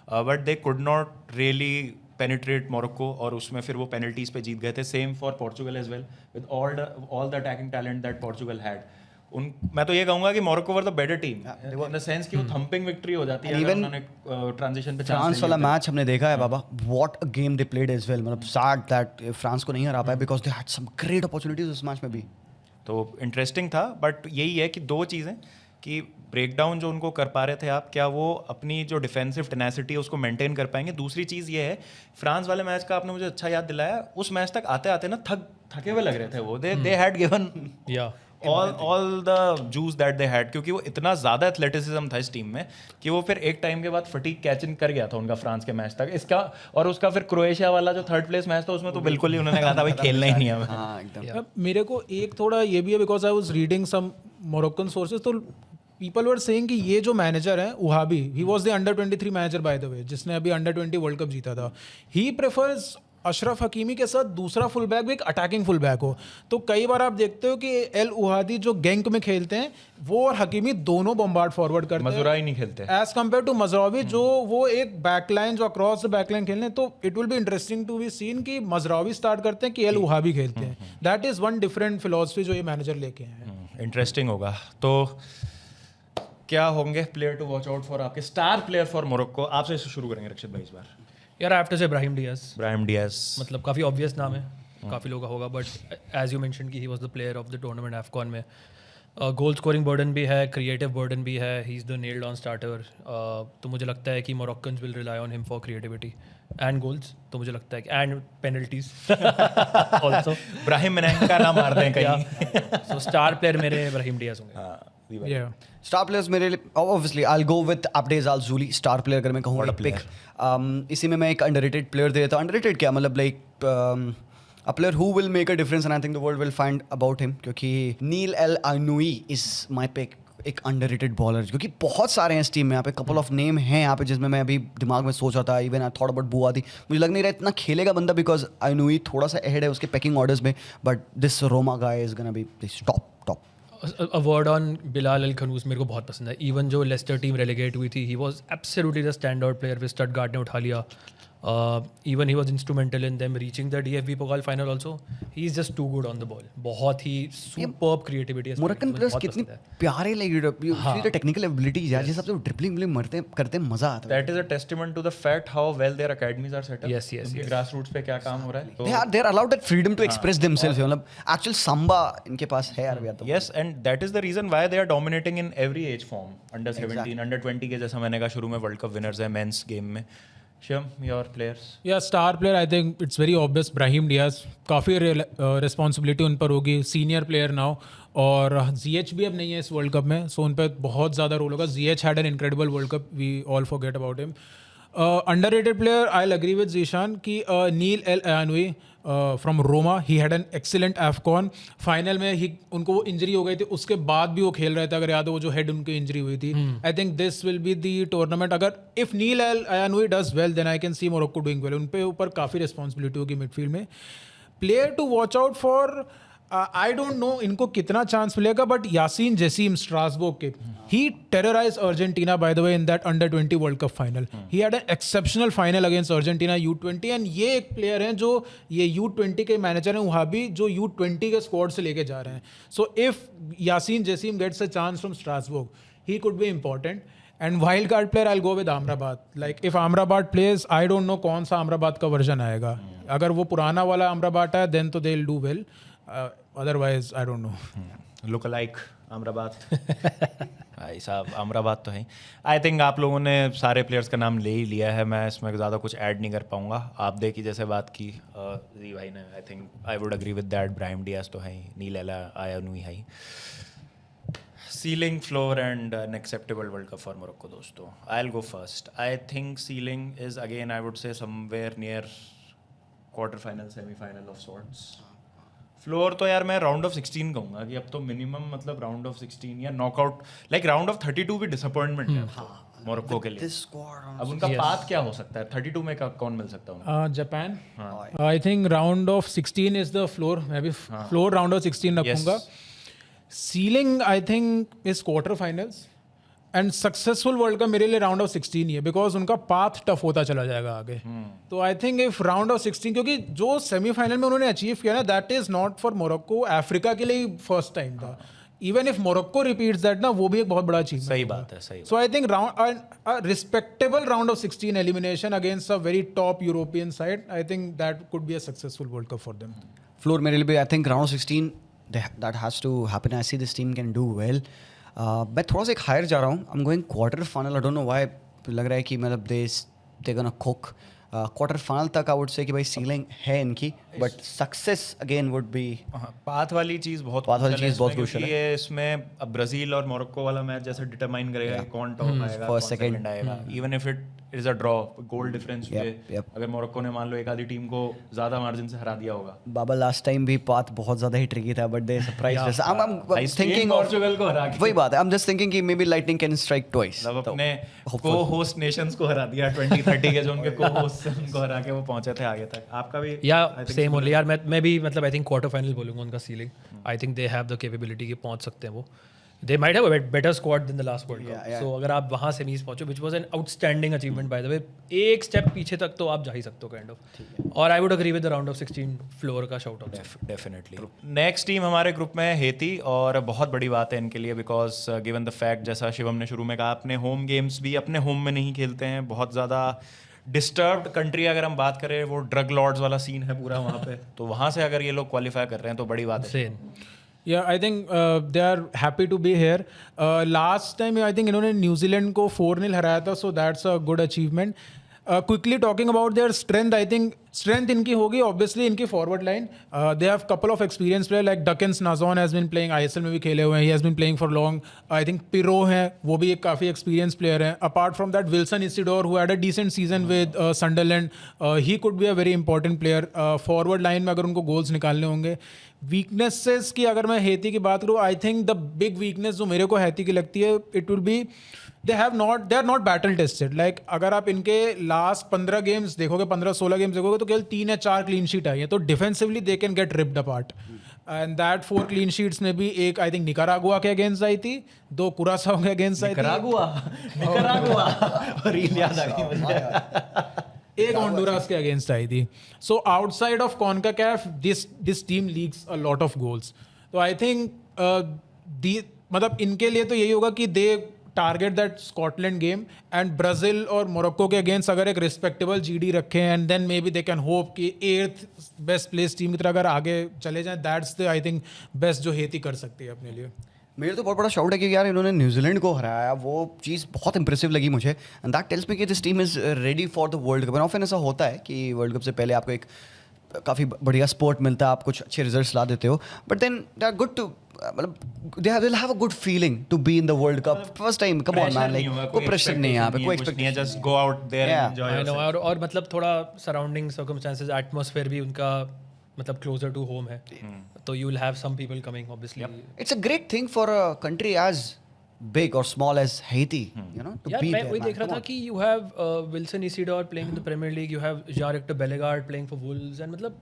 but they could not really penetrate Morocco, और उसमें फिर वो पेनल्टीज पे जीत गए थे. Same for Portugal as well with all the attacking talent that Portugal had. मैं तो ये कहूंगा कि Morocco were the better team in the sense कि वो थंपिंग विक्ट्री हो जाती है अगर उन्होंने ट्रांजिशन पे चांस. फ्रांस वाला मैच हमने देखा है बाबा, what a game they played as well. मतलब सैड दैट फ्रांस को नहीं हरा पाए because they had some great opportunities उस मैच में भी. तो इंटरेस्टिंग था. बट यही है कि दो चीज़ें, कि ब्रेकडाउन जो उनको कर पा रहे थे आप, क्या वो अपनी जो डिफेंसिव टेनेसिटी है उसको मेंटेन कर पाएंगे. दूसरी चीज़ ये है, फ्रांस वाले मैच का आपने मुझे अच्छा याद दिलाया. उस मैच तक आते आते ना थके हुए लग रहे थे वो. They had given all the juice that they had, क्योंकि वो इतना ज़्यादा एथलेटिसिज्म था इस टीम में कि वो फिर एक टाइम के बाद फटीक कैच इन कर गया था उनका फ्रांस के मैच तक. इसका और उसका फिर क्रोएशिया वाला जो थर्ड प्लेस मैच था उसमें तो बिल्कुल ही उन्होंने कहा था भाई खेलना ही नहीं है. हाँ एकदम. मेरे को एक थोड़ा ये भी है because I was reading some Moroccan sources, तो पीपल वर सेइंग कि ये जो मैनेजर है Ouahbi, he was the under 23 manager by the way, जिसने अभी अंडर 20 वर्ल्ड कप जीता था. ही प्रेफर्स अशरफ हकीमी के साथ दूसरा फुल बैक भी एक अटैकिंग फुल बैक हो. तो कई बार आप देखते हो कि एल उहादी जो गैंक में खेलते हैं वो और हकीमी दोनों बम्बार्ड फॉरवर्ड करते हैं. मजुराई नहीं खेलते एज कम्पेयर टू मजरावी जो वो एक बैकलाइन जो अक्रॉस द बैकलाइन खेलते हैं. तो it will be interesting to be seen कि मजरावी स्टार्ट करते हैं कि एल उहाबी खेलते हैं. That is one different philosophy जो ये मैनेजर लेके हैं. इंटरेस्टिंग होगा. तो क्या होंगे player to watch out for, आपके स्टार प्लेयर फॉर मोरक्को? आपसे शुरू करेंगे रक्षित भाई इस बार. यार I have to say Brahim Diaz. मतलब काफ़ी ऑब्वियस नाम है, काफ़ी लोगों का होगा, बट एज यू मेंशन कि he was the player of the tournament AFCON में. गोल स्कोरिंग बर्डन भी है, क्रिएटिव बर्डन भी है. He is the nailed on starter. तो मुझे लगता है कि Moroccans will rely on him for creativity and goals. तो मुझे लगता है कि एंड पेनल्टीज ऑल्सो. ब्राहिम मिनांग का नाम मार दें कहीं. सो स्टार प्लेयर मेरे ब्राहिम डियाज होंगे. Yeah. स्टार प्लेयर्स मेरे लिए obviously I will go with Abdel Ezzalzouli. Star player अगर मैं कहूँ पिक, इसी में मैं एक अंडररेटेड प्लेयर दे देता हूँ. अंडररेटेड क्या मतलब, like a player who will make a difference and I think the world will find about him, क्योंकि नील एल आनोई is my pick. एक अंडररेटेड बॉलर, क्योंकि बहुत सारे हैं इस टीम में. यहाँ पे कपल ऑफ नेम हैं यहाँ पे जिसमें मैं अभी दिमाग में सोच रहा था. Even I thought about Bouaddi. मुझे लग नहीं रहा इतना खेलेगा बंदा बिकॉज आनोई थोड़ा सा अहेड है उसके पैकिंग ऑर्डर्स में, but this Roma guy is gonna be top. A word on Bilal Al Khanous मेरे को बहुत पसंद है. इवन जो लेस्टर टीम रेलीगेट हुई थी, he was absolutely the stand out player. With Stuttgart ने उठा लिया. Even he was instrumental in them reaching the DFB Pokal final also. He is just too good on the ball. बहुत ही superb creativity है. Moroccan players कितने प्यारे लगे, the technical abilities यार, ये सब जो ड्रिबलिंग मरते करते मजा आता है. That is a testament to the fact how well their academies are set up. Yes. Grass roots पे क्या काम हो रहा है. they are allowed that freedom to express themselves. मतलब एक्चुअल संबा इनके पास है यार. तो Yes, and that is the reason why they are dominating in every age form. Under 17, under 20 के जैसा मैंने कहा शुरू में वर्ल्ड कप विनर्स है मेंस गेम में. Shivam, your players. या star player I think it's very obvious Brahim Diaz, काफ़ी रिस्पॉन्सिबिलिटी उन पर होगी, सीनियर प्लेयर नाउ, और जीएच भी अब नहीं है इस वर्ल्ड कप में, सो उन पर बहुत ज़्यादा रोल होगा. Ziyech had an incredible World Cup, we all forget about him. Underrated player, I agree with Zeeshan कि Neil El Aynaoui from Roma, he had an excellent AFCON. Final में उनको वो इंजरी हो गई थी, उसके बाद भी वो खेल रहे थे, अगर याद हो वो जो हेड उनकी इंजरी हुई थी. I think this will be the tournament. अगर if Neil El Aynaoui does well then I can see Morocco doing well. उन पे ऊपर काफ़ी रिस्पॉन्सिबिलिटी होगी मिडफील्ड में. Player to watch out for, I don't know इनको कितना चांस मिलेगा, बट यासीन जसीम स्ट्रासबर्ग के, he terrorised Argentina by the way in that under 20 World Cup final. He had an exceptional final against Argentina U20, and ये एक player हैं जो ये U20 के मैनेजर हैं वहाँ भी, जो U20 के स्क्वाड से लेके जा रहे हैं. So if Yassine Gessime gets a chance from Strasbourg, he could be important. And wild card player I go with Amrabat. Like if Amrabat plays, I don't know कौन सा आमराबाद का वर्जन आएगा. अगर वो पुराना वाला आमराबाद है देन तो they will do well, otherwise I don't no. Look like Amrabad. भाई साहब अमराबाद तो है. आई थिंक आप लोगों ने सारे प्लेयर्स का नाम ले ही लिया है, मैं इसमें ज़्यादा कुछ ऐड नहीं कर पाऊंगा. आप देखिए जैसे बात की जी भाई ने, I think I would agree with that. Brahim Diaz तो है ही, नील एल अयानवी है ही. Ceiling, floor and an acceptable World Cup for Morocco दोस्तों. I'll go first. I think ceiling is again I would say somewhere near quarter final, semi final of sorts. Floor तो यार मैं round of 16 कहूंगा कि अब तो minimum मतलब round of 16 या नॉकआउट, लाइक राउंड ऑफ 32 भी डिसअपॉइंटमेंट है मोरक्को के लिए. This squad, अब उनका पाथ क्या हो सकता है 32 में कौन मिल सकता है? Japan. I think round of 16 is the floor. मैं भी फ्लोर राउंड ऑफ 16 रखूंगा. Ceiling I think is quarter finals, and successful world cup मेरे लिए राउंड ऑफ 16 ही है, बिकॉज उनका पाथ टफ होता चला जाएगा आगे. तो I think if round of 16, क्योंकि जो सेमीफाइनल में उन्होंने अचीव किया ना, that is not for Morocco, Africa के लिए फर्स्ट टाइम था. Even if Morocco repeats that ना, वो भी एक बहुत बड़ा अचीवमेंट. सही बात है, सही. So I think round respectable round of 16 elimination against a very top European side, I think that could be a successful world cup for them. floor मेरे लिए भी, I think round of 16 that has to happen. I see this team can do well. मैं थोड़ा सा एक higher जा रहा हूँ. I'm going quarter final. I don't know why. लग रहा है कि मतलब they're gonna cook. Quarter final तक आई वुड से कि भाई सीलिंग है इनकी, but success again would be. Path वाली चीज़ बहुत क्रूशियल है. ये इसमें अब ब्राजील और मोरक्को वाला मैच जैसे डिटरमाइन करेगा कौन टॉप आएगा, कौन सेकंड आएगा. Even if it is a draw, goal difference पे अगर मोरक्को ने मान लो एक आधी टीम को ज्यादा मार्जिन से हरा दिया होगा. बाबा लास्ट टाइम भी पाथ बहुत ज्यादा ही ट्रिकी था, but they surprised. I am thinking Portugal को हरा के, वही बात है. आई एम जस्ट थिंकिंग कि may B lightning can strike twice. मतलब अपने को होस्ट नेशंस को हरा दिया 2030 के, जो उनके को होस्ट उनको हरा के वो पहुंचे थे आगे तक. आपका भी या सेम ओनली यार. मैं भी मतलब आई थिंक क्वार्टर फाइनल बोलूंगा उनका ceiling. I think they have the capability कि पहुंच सकते हैं वो. They might have a better squad than the last World Cup. So अगर आप वहाँ सेमीज पहुंचो, which was an outstanding achievement by the way, एक स्टेप पीछे तक तो आप जा ही सकते हो काइंड ऑफ. और I would agree with the round of 16 floor का shout out. Definitely. Next team हमारे ग्रुप में है हेती, और बहुत बड़ी बात है इनके लिए बिकॉज गिवन द फैक्ट जैसा शिवम ने शुरू में कहा, अपने होम गेम्स भी अपने होम में नहीं खेलते हैं. बहुत ज़्यादा डिस्टर्ब्ड कंट्री अगर हम बात करें, वो ड्रग लॉर्ड्स वाला सीन है पूरा वहाँ पे. तो वहाँ से अगर ये लोग क्वालिफाई कर रहे हैं तो बड़ी बात है. Yeah, I think they are happy to be here. Last time I think इन्होंने न्यूजीलैंड को 4-0 हराया था, so that's a good achievement. Quickly talking about their strength, I think strength इनकी होगी obviously इनकी forward line. They have couple of experienced players like Dukens Nazon has been playing, ISL में भी खेले हुए हैं, he has been playing for long. I think Pirro है, वो भी एक काफ़ी experienced player है. Apart from that, Wilson Isidore who had a decent season with Sunderland, he could be a very important player. Forward line में अगर उनको goals निकालने होंगे. वीकनेसेस की अगर मैं हेती की बात करूँ, I think the big weakness जो मेरे को हेती की लगती है, it will be they are not battle tested. Like अगर आप इनके लास्ट 15 गेम्स देखोगे, 15-16 गेम्स देखोगे, तो केवल 3 या 4 क्लीन शीट आई है. तो defensively they can gate ripped apart, and that 4 clean sheets में भी एक आई थिंक निकारागुआ के अगेंस्ट आई थी, 2 कुरासाओ के अगेंस्ट आई थी, एक होंडुरास के अगेंस्ट आई थी. So outside of CONCACAF this team leaks a lot of goals. तो आई थिंक मतलब इनके लिए तो यही होगा कि they target that Scotland game and Brazil और मोरक्को के अगेंस्ट अगर एक रिस्पेक्टेबल जीडी रखें, and then maybe they can hope कि 8th बेस्ट प्लेस टीम की तरह अगर आगे चले जाएं. That's the I think best जो हेती कर सकती है अपने लिए. मेरे तो बहुत बड़ा शाउट है कि यार इन्होंने न्यूजीलैंड को हराया, वो चीज़ बहुत इंप्रेसिव लगी मुझे, एंड दैट टेल्स मी कि this team is ready for the world cup. And often ऐसा होता है कि वर्ल्ड कप से पहले आपको एक काफ़ी बढ़िया स्पोर्ट मिलता है, आप कुछ अच्छे रिजल्ट्स ला देते हो, but then they are good too, मतलब they will have a good feeling to be in the world Cup first time. Come on man, like कोई प्रेशर नहीं है यहाँ पे, कोई एक्सपेक्ट नहीं है, just go out there Yeah. And enjoy I know, और मतलब थोड़ा सराउंडिंग सर्कमस्टेंसेस एटमॉस्फेयर भी उनका मतलब क्लोजर टू होम है, तो you will have some people coming obviously. It's a great thing for a country as big or small as Haiti, you know, to यार be मैं there. वही man. देख रहा Come था on. कि you have Wilson Isidor playing in the Premier League, you have Jean Ricner Bellegarde playing for Wolves, and मतलब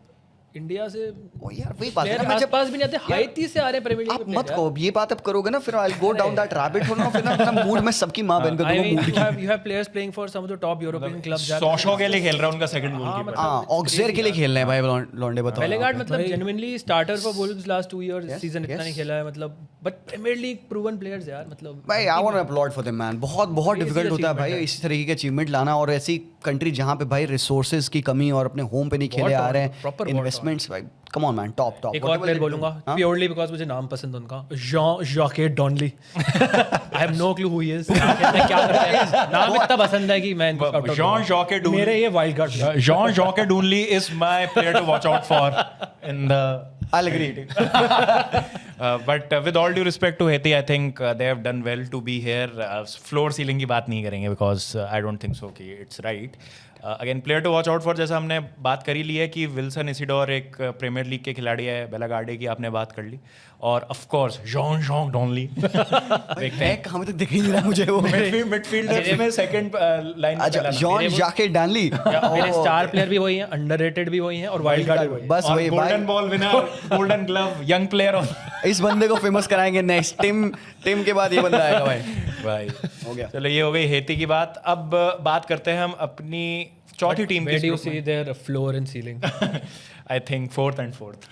India से ओ यार वही बात है प्लेयर ना, मैं जब आसपास भी नहीं आते, हाईती से आ रहे हैं प्रीमियर लीग आप में मत कहो, ये बात अब करोगे ना फिर I go down that rabbit hole ना, फिर ना मूड में सबकी मां बहन का I दूंगा mean, mood. you have players playing for some of the top European clubs. Socio के लिए खेल रहा है उनका सेकंड गोलकीपर। हां, ऑक्सेर के लिए खेल रहे हैं भाई लौंडे, बताओ। बेलेगार्ड मतलब genuinely starter for Wolves last 2 years, season इतना नहीं खेला है मतलब, but Premier League proven players यार मतलब। भाई I want to applaud for them man, बहुत बहुत डिफिकल्ट होता है भाई इस तरीके के अचीवमेंट लाना, और ऐसी कंट्री जहां पे भाई रिसोर्सेज की कमी और अपने होम पे नहीं खेले आ रहे proper हैं, इन्वेस्टमेंट्स भाई कम ऑन मैन, टॉप एक और प्लेयर बोलूंगा प्योरली बिकॉज मुझे नाम पसंद है उनका, John Donnelly. I have no clue who he is, क्या करता है, नाम इतना पसंद है कि मैं Jean-Jacques Dooney, मेरे ये wild card. Jean-Jacques Dooney is my player to watch out for in the. I'll agree. But with all due respect to Haiti, I think they have done well to be here. Floor ceiling की बात नहीं करेंगे because I don't think so कि it's right. Again player to watch out for, जैसा हमने बात करी ली है कि विल्सन इसीडोर एक प्रीमियर लीग के खिलाड़ी है, बेलागार्डे की आपने बात कर ली, और of course John Don Lee back हमें तो दिख ही नहीं रहा मुझे वो। मिडफील्डर में सेकंड लाइन। अच्छा, जॉन जाके डानली, मेरे स्टार प्लेयर भी वही हैं, अंडररेटेड भी वही हैं, और वाइल्ड कार्ड भी वही हैं। बस वही golden ball winner, golden glove, young player. इस बंदे को फेमस कराएंगे नेक्स्ट, टिम के बाद ये बंदा आएगा भाई। हो गया, चलो ये हो गई हेती की बात। अब बात करते हैं हम अपनी चौथी टीम Where do you की। see their floor and ceiling? I think fourth and fourth.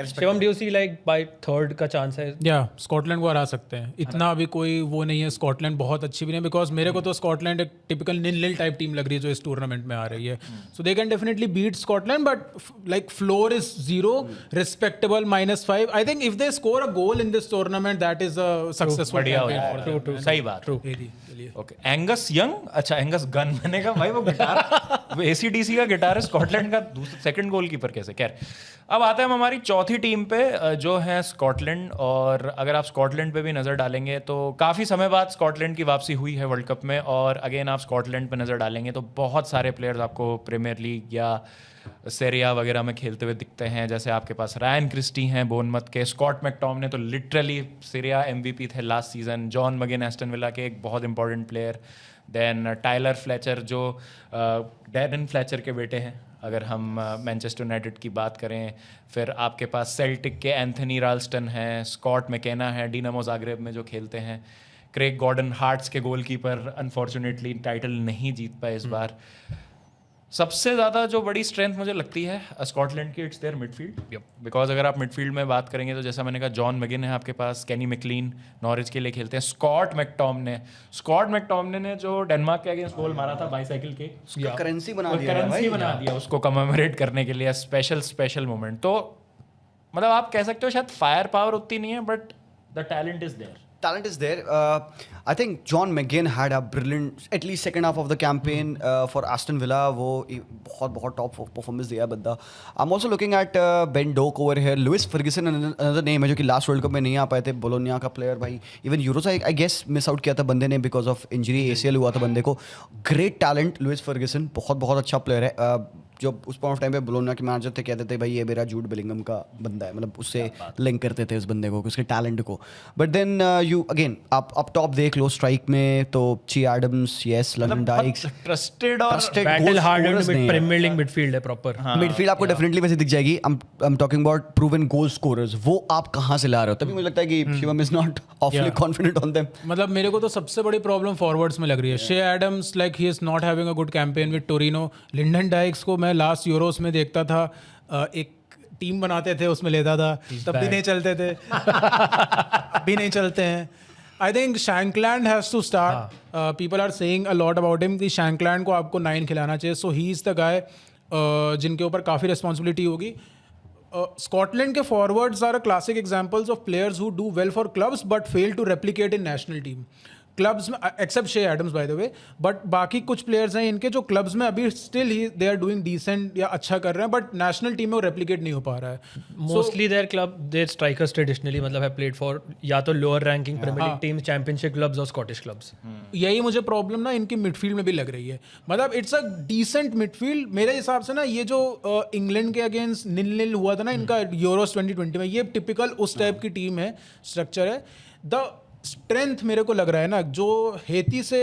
Shivam, do you see like by third का चांस है? या स्कॉटलैंड को हरा सकते हैं, इतना अभी कोई वो नहीं है, स्कॉटलैंड बहुत अच्छी भी नहीं, बिकॉज मेरे को तो स्कॉटलैंड एक टिपिकल निल टाइप टीम लग रही है जो इस टूर्नामेंट में आ रही है, so they can definitely beat Scotland, but like floor is 0, respectable -5। I think if they score a goal in this tournament that is a successful बढ़िया हो कैंपेन जाएगा। सही बात। चलिए। ओके, एंगस यंग, अच्छा एंगस गन, मैंने कहा भाई वो गिटार, वो ACDC का गिटार है, स्कॉटलैंड का सेकंड गोलकीपर कैसे। खैर, अब आते हैं हम हमारी चौथी टीम पे जो है स्कॉटलैंड। और अगर आप स्कॉटलैंड पे भी नज़र डालेंगे तो काफ़ी समय बाद स्कॉटलैंड की वापसी हुई है वर्ल्ड कप में, और अगेन आप स्कॉटलैंड पे नज़र डालेंगे तो बहुत सारे प्लेयर्स आपको प्रीमियर लीग या सेरिया वगैरह में खेलते हुए दिखते हैं। जैसे आपके पास रायन क्रिस्टी हैं बोर्नमथ के, स्कॉट मैकटॉमने तो लिटरली सीरिया MVP थे last season, John McGinn Aston Villa के एक बहुत important player, then Tyler Fletcher जो डैरन फ्लेचर के बेटे हैं अगर हम मैनचेस्टर यूनाइटेड की बात करें, फिर आपके पास सेल्टिक के एंथनी राल्स्टन हैं, स्कॉट मैकेना है डिनामो ज़ाग्रेब में जो खेलते हैं, क्रेग गॉर्डन हार्ट्स के गोलकीपर अनफॉर्चुनेटली टाइटल नहीं जीत पाए इस बार। सबसे ज़्यादा जो बड़ी स्ट्रेंथ मुझे लगती है स्कॉटलैंड की, इट्स देयर मिडफील्ड, बिकॉज अगर आप मिडफील्ड में बात करेंगे तो जैसा मैंने कहा जॉन मगिन है आपके पास, केनी मैकलीन नॉरिच के लिए खेलते हैं, स्कॉट मैकटॉमने ने जो डेनमार्क के अगेंस्ट गोल मारा था बाईसाइकिल के, करेंसी बना करेंसी बना दिया उसको कमेमोरेट करने के लिए, स्पेशल मोमेंट। तो मतलब आप कह सकते हो शायद फायर पावर उतनी नहीं है, but the talent is there. Talent is there. I think John McGinn had a brilliant, at least second half of the campaign for Aston Villa. वो बहुत top performance दिया बंदा. I'm also looking at Ben Doak over here. Lewis Ferguson another name है जो कि last World Cup में नहीं आ पाए थे, बोलोनिया का प्लेयर भाई. Even Euros I guess miss out किया था बंदे ने बिकॉज ऑफ इंजरी, ACL हुआ था बंदे को. ग्रेट टैलेंट लुइस फर्गसन, बहुत अच्छा प्लेयर है. जो उस पॉइंट ऑफ टाइम पे बोलोना के मैनेजर थे कहते थे भाई ये मेरा जूड बिलिंगम का बंदा है, मतलब उससे लिंक करते थे उस बंदे को, उसके टैलेंट को. बट देन यू अगेन आप टॉप देख लो स्ट्राइक में तो Che Adams, yes, Lyndon Dykes, trusted और battle hardened Premier League midfield है प्रॉपर. मिडफील्ड आपको डेफिनेटली वैसे दिख जाएगी. I am talking about proven goal scorers. वो आप कहाँ से ला रहे हो? तभी मुझे लगता है कि Shivam is not ऑफली confident on them. मतलब मेरे को तो सबसे बड़ी प्रॉब्लम फॉरवर्ड्स में लग रही है. Che Adams like he is not having a good campaign with Torino. Lyndon Dykes को मैं लास्ट यूरोस में देखता था, एक टीम बनाते थे उसमें लेता था, तब भी नहीं चलते थे. अभी नहीं चलते हैं. I think Shankland has to start. People are saying a lot about him कि शैंकलैंड को आपको 9 खिलाना चाहिए. सो ही इज़ द गाय जिनके ऊपर काफ़ी रिस्पॉन्सिबिलिटी होगी. Scotland के forwards are a classic examples of players who do well for clubs but fail to replicate in national team. Clubs में except Che Adams by the way, but बाकी कुछ players हैं इनके जो क्लब्स में अभी स्टिल ही दे आर डूइंग डिसेंट या अच्छा कर रहे हैं, बट नेशनल टीम में वो रेप्लिकेट नहीं हो पा रहा है. Mostly their club their strikers traditionally मतलब है प्लेड फॉर या तो lower ranking Premier League teams, championship clubs और स्कॉटिश क्लब्स. यही मुझे प्रॉब्लम ना इनकी मिडफील्ड में भी लग रही है. मतलब इट्स अ डिसेंट मिडफील्ड मेरे हिसाब से ना. ये जो इंग्लैंड के अगेंस्ट 0-0 हुआ था ना इनका यूरोस 2020 में, ये टिपिकल उस टाइप की टीम है, स्ट्रक्चर है. द स्ट्रेंथ मेरे को लग रहा है ना जो हेती से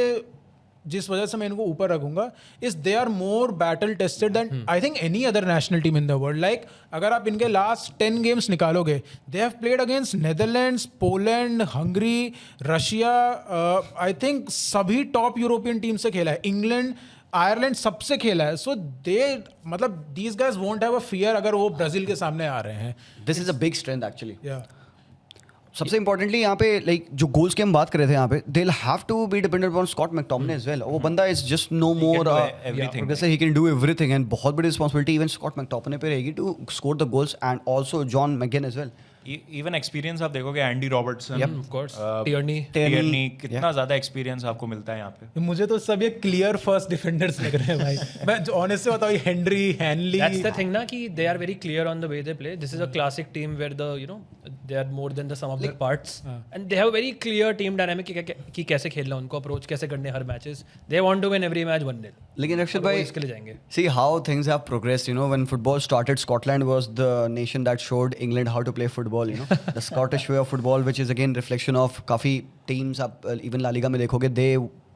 जिस वजह से मैं इनको ऊपर रखूंगा is they are more battle tested than I think any other national team in the world. Like अगर आप इनके लास्ट 10 गेम्स निकालोगे, they have played against Netherlands, Poland, Hungary, Russia, I think सभी टॉप यूरोपियन टीम से खेला है, England, Ireland सबसे खेला है. सो दे मतलब these guys won't have a fear अगर वो ब्राजील के सामने आ रहे हैं. This is a big strength actually. या सबसे इंपॉर्टेंटली यहाँ पे लाइक जो गोल्स की हम बात कर रहे थे यहाँ पे, they have to be dependent on Scott McTominay as well. वो बंदा is just no more everything. जैसे he can do everything, and बहुत बड़ी रिस्पॉन्सिबिलिटी इवन स्कॉट मैकटोमिने पे रहेगी to score the goals, and also John McGinn as well. Even experience आप देखोगे Andy Robertson, of course Tierney, Tierney, कितना ज्यादा experience आपको मिलता है यहाँ पे. मुझे तो सब ये क्लियर फर्स्ट डिफेंडर्स लग रहे हैं भाई. मैं ऑनेस्ट से बताऊं, Henry, Henle, That's the thing ना कि they are very clear on the way they play. This is a classic team where the they are more than the sum of their parts, and they have a very clear team dynamic कि कैसे खेलना उनको, approach कैसे करने हर matches. They want to win every match 1-0. लेकिन रक्षित और वो भाई इसके लिए जाएंगे. see how things have progressed, you know, when football started, Scotland was the nation that showed England how to play football, you know. The Scottish way of football, which is again reflection of काफी teams आप even La Liga में देखोगे, they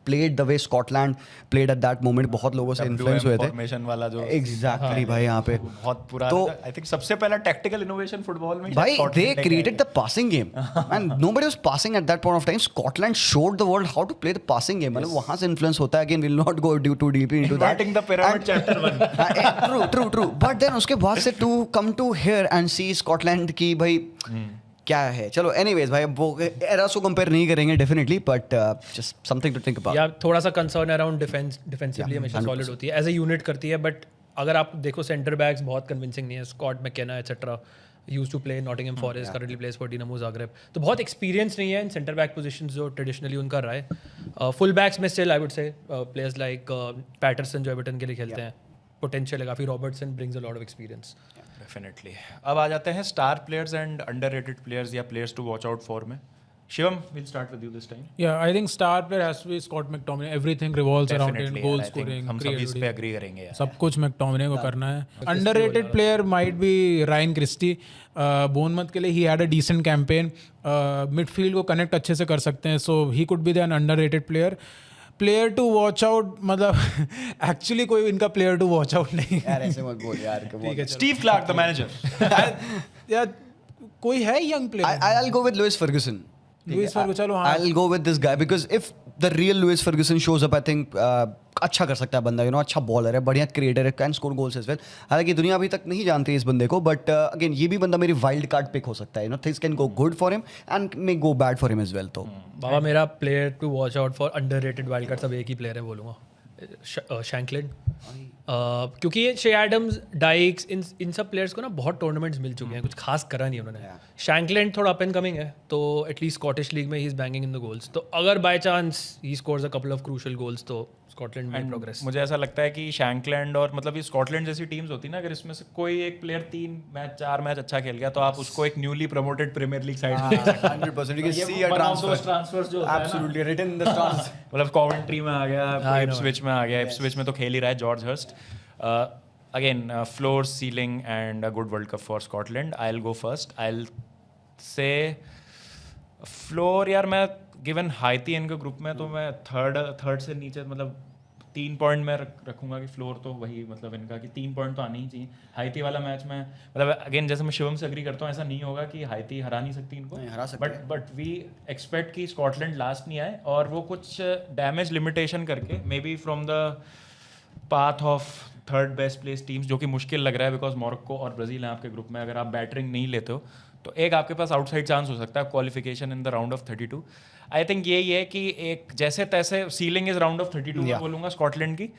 played the way Scotland played at that moment. बहुत लोगों से influence हुए थे. Formation वाला जो Exactly भाई यहाँ पे. बहुत पुराना तो आई थिंक सबसे पहला टैक्टिकल इनोवेशन फुटबॉल में भाई they created the passing game and nobody was passing at that point of time. Scotland showed the world how to play the passing game. मतलब वहाँ से influence होता है. Again we'll not go too deeply into that. Inverting the pyramid chapter 1. True. But then उसके बाद से to come to here and see Scotland की भाई क्या है. चलो anyways भाई वो एरास को कंपेयर नहीं करेंगे definitely, but just something to think about. या थोड़ा सा कंसर्न अराउंड डिफेंसिवली हमेशा सॉलिड होती है, एज ए यूनिट करती है. बट अगर आप देखो सेंटर बैक्स बहुत कन्विंसिंग नहीं है. Scott McKenna etcetera used to play Nottingham Forest, currently plays for Dinamo Zagreb. तो बहुत एक्सपीरियंस नहीं है इन सेंटर बैक पोजीशंस जो ट्रेडिशनली उनका रहा है. फुल बैक्स में still I would say players like Patterson जो एवर्टन के लिए खेलते हैं, पोटेंशियल है काफ़ी. Robertson brings a lot of experience. Definitely. अब आ जाते हैं star players and underrated players या players to watch out for में. Shivam, we'll start with you this time. Yeah, I think star player has to be Scott McTominay. Everything revolves around him. Definitely, Goal I think scoring, हम सब इस पे creativity. agree करेंगे यार. सब कुछ McTominay को करना है. Underrated player might be Ryan Christie. Bournemouth के लिए he had a decent campaign. Midfield को connect अच्छे से कर सकते हैं. So he could be an underrated player. Player to watch out मतलब एक्चुअली कोई इनका प्लेयर टू वॉच आउट नहीं यार ऐसे मत बोल यार. Steve Clark, the manager. यार कोई है young player. I'll go with Lewis Ferguson. Lewis Ferguson, चलो हाँ. I'll go with this guy because if the real Lewis Ferguson shows up, I think अच्छा कर सकता है बंदा. अच्छा बॉलर है, बढ़िया क्रिएटर है, can score goals as well. हालांकि दुनिया अभी तक नहीं जानती है इस बंदे को, बट अगेन ये भी बंदा मेरी वाइल्ड कार्ड पिक हो सकता है. Things can go good for him and may go bad for him as well. तो बाबा मेरा player to watch out for underrated wild card सब एक ही प्लेयर है बोलूँगा, शैंकलैंड. क्योंकि ये शे एडम्स, डाइक्स, इन सब प्लेयर्स को ना बहुत टूर्नामेंट्स मिल चुके हैं, कुछ खास करा नहीं उन्होंने. शैंकलैंड थोड़ा अप एंड कमिंग है, तो एटलीस्ट स्कॉटिश लीग में he is banging in the goals. तो अगर by chance he scores a couple of crucial goals तो स्कॉटलैंड में प्रोग्रेस. मुझे ऐसा लगता है कि शैंकलैंड और मतलब ये स्कॉटलैंड जैसी टीम्स होती है ना, अगर इसमें से कोई एक प्लेयर 3 मैच 4 मैच अच्छा खेल गया तो आप उसको एक newly promoted Premier League side में 100% you can see a transfer. Transfers जो होता है ना, Absolutely written in the stars. मतलब कॉवेंट्री में आ गया, इप्सविच में आ गया. इप्सविच में तो खेल ही रहा है George Hirst. Again floor, ceiling and a good World cup for Scotland. I will go first. I will say floor. यार मैं गिवन हाइती इनके ग्रुप में तो मैं थर्ड से नीचे मतलब 3 पॉइंट में रखूंगा कि फ्लोर तो वही मतलब इनका कि 3 पॉइंट तो आने ही चाहिए. हाइती वाला मैच में मतलब अगेन जैसे मैं शिवम से अग्री करता हूँ, ऐसा नहीं होगा कि हाइती हरा नहीं सकती इनको, नहीं, हरा सकते बट वी एक्सपेक्ट कि स्कॉटलैंड लास्ट नहीं आए और वो कुछ डैमेज लिमिटेशन करके may be from the path of third best place teams, जो कि मुश्किल लग रहा है बिकॉज मोरक्को और ब्राजील हैं आपके ग्रुप में. अगर आप बैटरिंग नहीं लेते हो तो एक आपके पास आउटसाइड चांस हो सकता है qualification in the round of 32. I think यही है कि एक जैसे तैसे सीलिंग इज राउंड ऑफ 32 मैं बोलूँगा स्कॉटलैंड की.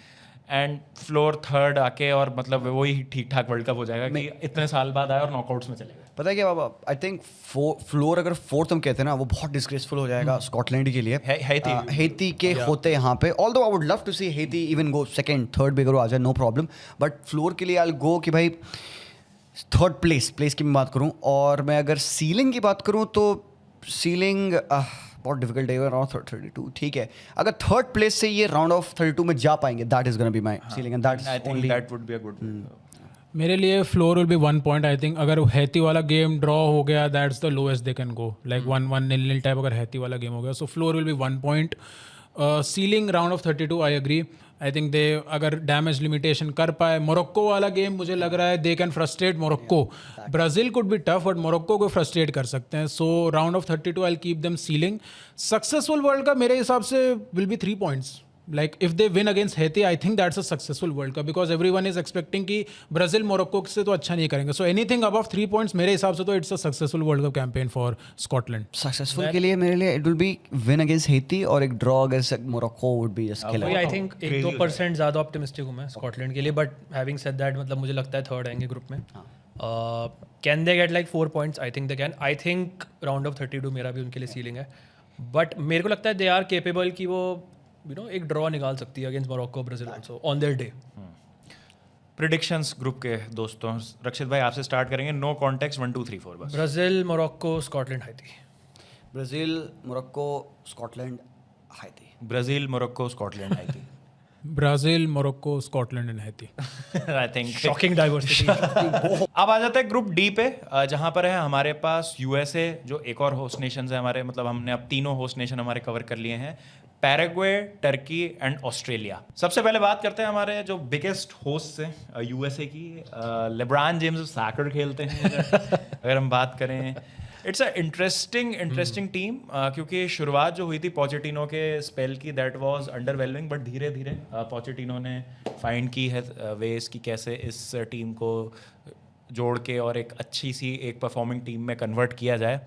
एंड फ्लोर थर्ड आके और मतलब वही ठीक ठाक वर्ल्ड कप हो जाएगा कि इतने साल बाद आए और नॉकआउट्स में चले गए। पता है क्या बाबा, आई थिंक फ्लोर अगर फोर्थ हम कहते हैं ना, वो बहुत डिस्ग्रेसफुल हो जाएगा स्कॉटलैंड के लिए। हेती के होते यहाँ पे, although I would love to see Haiti even go second third भी अगर वो आ जाए, नो प्रॉब्लम, बट फ्लोर के लिए आई विल गो कि भाई थर्ड प्लेस की मैं बात करूँ। और मैं अगर सीलिंग की बात करूँ तो सीलिंग बहुत डिफिकल्ट है, राउंड 32 ठीक है। अगर थर्ड प्लेस से ये राउंड ऑफ 32 में जा पाएंगे, that is gonna be my ceiling and that's only that would be a good. मेरे लिए floor will be 1 point. I think अगर हैती वाला गेम ड्रॉ हो गया, that's the lowest they can go, like 1-1 type अगर Haiti वाला game हो गया, so floor will be 1 point. Ceiling round of 32 I agree. I think they अगर damage limitation कर पाए, मोरक्को वाला गेम मुझे लग रहा है they can frustrate Morocco. Brazil could be tough but Morocco को फ्रस्ट्रेट कर सकते हैं। सो round of 32 I keep them ceiling. Successful world cup मेरे हिसाब से will be 3 points. Like if they win against Haiti, I think that's a successful World Cup because everyone is expecting कि Brazil Morocco से तो अच्छा नहीं करेंगे. So anything above 3 points मेरे हिसाब से तो it's a successful World Cup campaign for Scotland. Successful के लिए मेरे लिए it will be win against Haiti और एक draw against Morocco would be just killer. I think 1-2% ज़्यादा ऑप्टिमिस्टिक हूँ मैं स्कॉटलैंड के लिए, बट हैविंग सेड दैट मतलब मुझे लगता है थर्ड आएंगे ग्रुप में। Can they get like 4 points? I think they can. I think round of 32 मेरा भी उनके लिए सीलिंग है, बट मेरे को लगता है दे आर केपेबल कि वो एक ड्रॉ निकाल सकती है against Morocco Brazil also on their day. Predictions group के दोस्तों, रक्षित भाई आपसे स्टार्ट करेंगे। नो कॉन्टेक्स्ट 1 2 3 4 बस। Brazil, Morocco, Scotland, Haiti. Brazil, Morocco, Scotland, Haiti. Brazil, Morocco, Scotland, Haiti. Brazil, Morocco, Scotland and Haiti. I think shocking diversity. अब आ जाते हैं ग्रुप डी पे, जहां पर है हमारे पास यूएसए, जो एक और होस्ट नेशन है हमारे, मतलब हमने अब तीनों होस्ट नेशन हमारे कवर कर लिए हैं, पैराग्वे, टर्की एंड ऑस्ट्रेलिया। सबसे पहले बात करते हैं हमारे जो बिगेस्ट होस्ट हैं यूएसए की। लेब्रॉन जेम्स सैकर खेलते हैं अगर हम बात करें। इट्स अ इंटरेस्टिंग टीम, क्योंकि शुरुआत जो हुई थी पोचेटिनो के स्पेल की, दैट वाज अंडरवेलमिंग, बट धीरे धीरे पोचेटिनो ने फाइंड की है वेज कि कैसे इस टीम को जोड़ के और एक अच्छी सी एक परफॉर्मिंग टीम में कन्वर्ट किया जाए।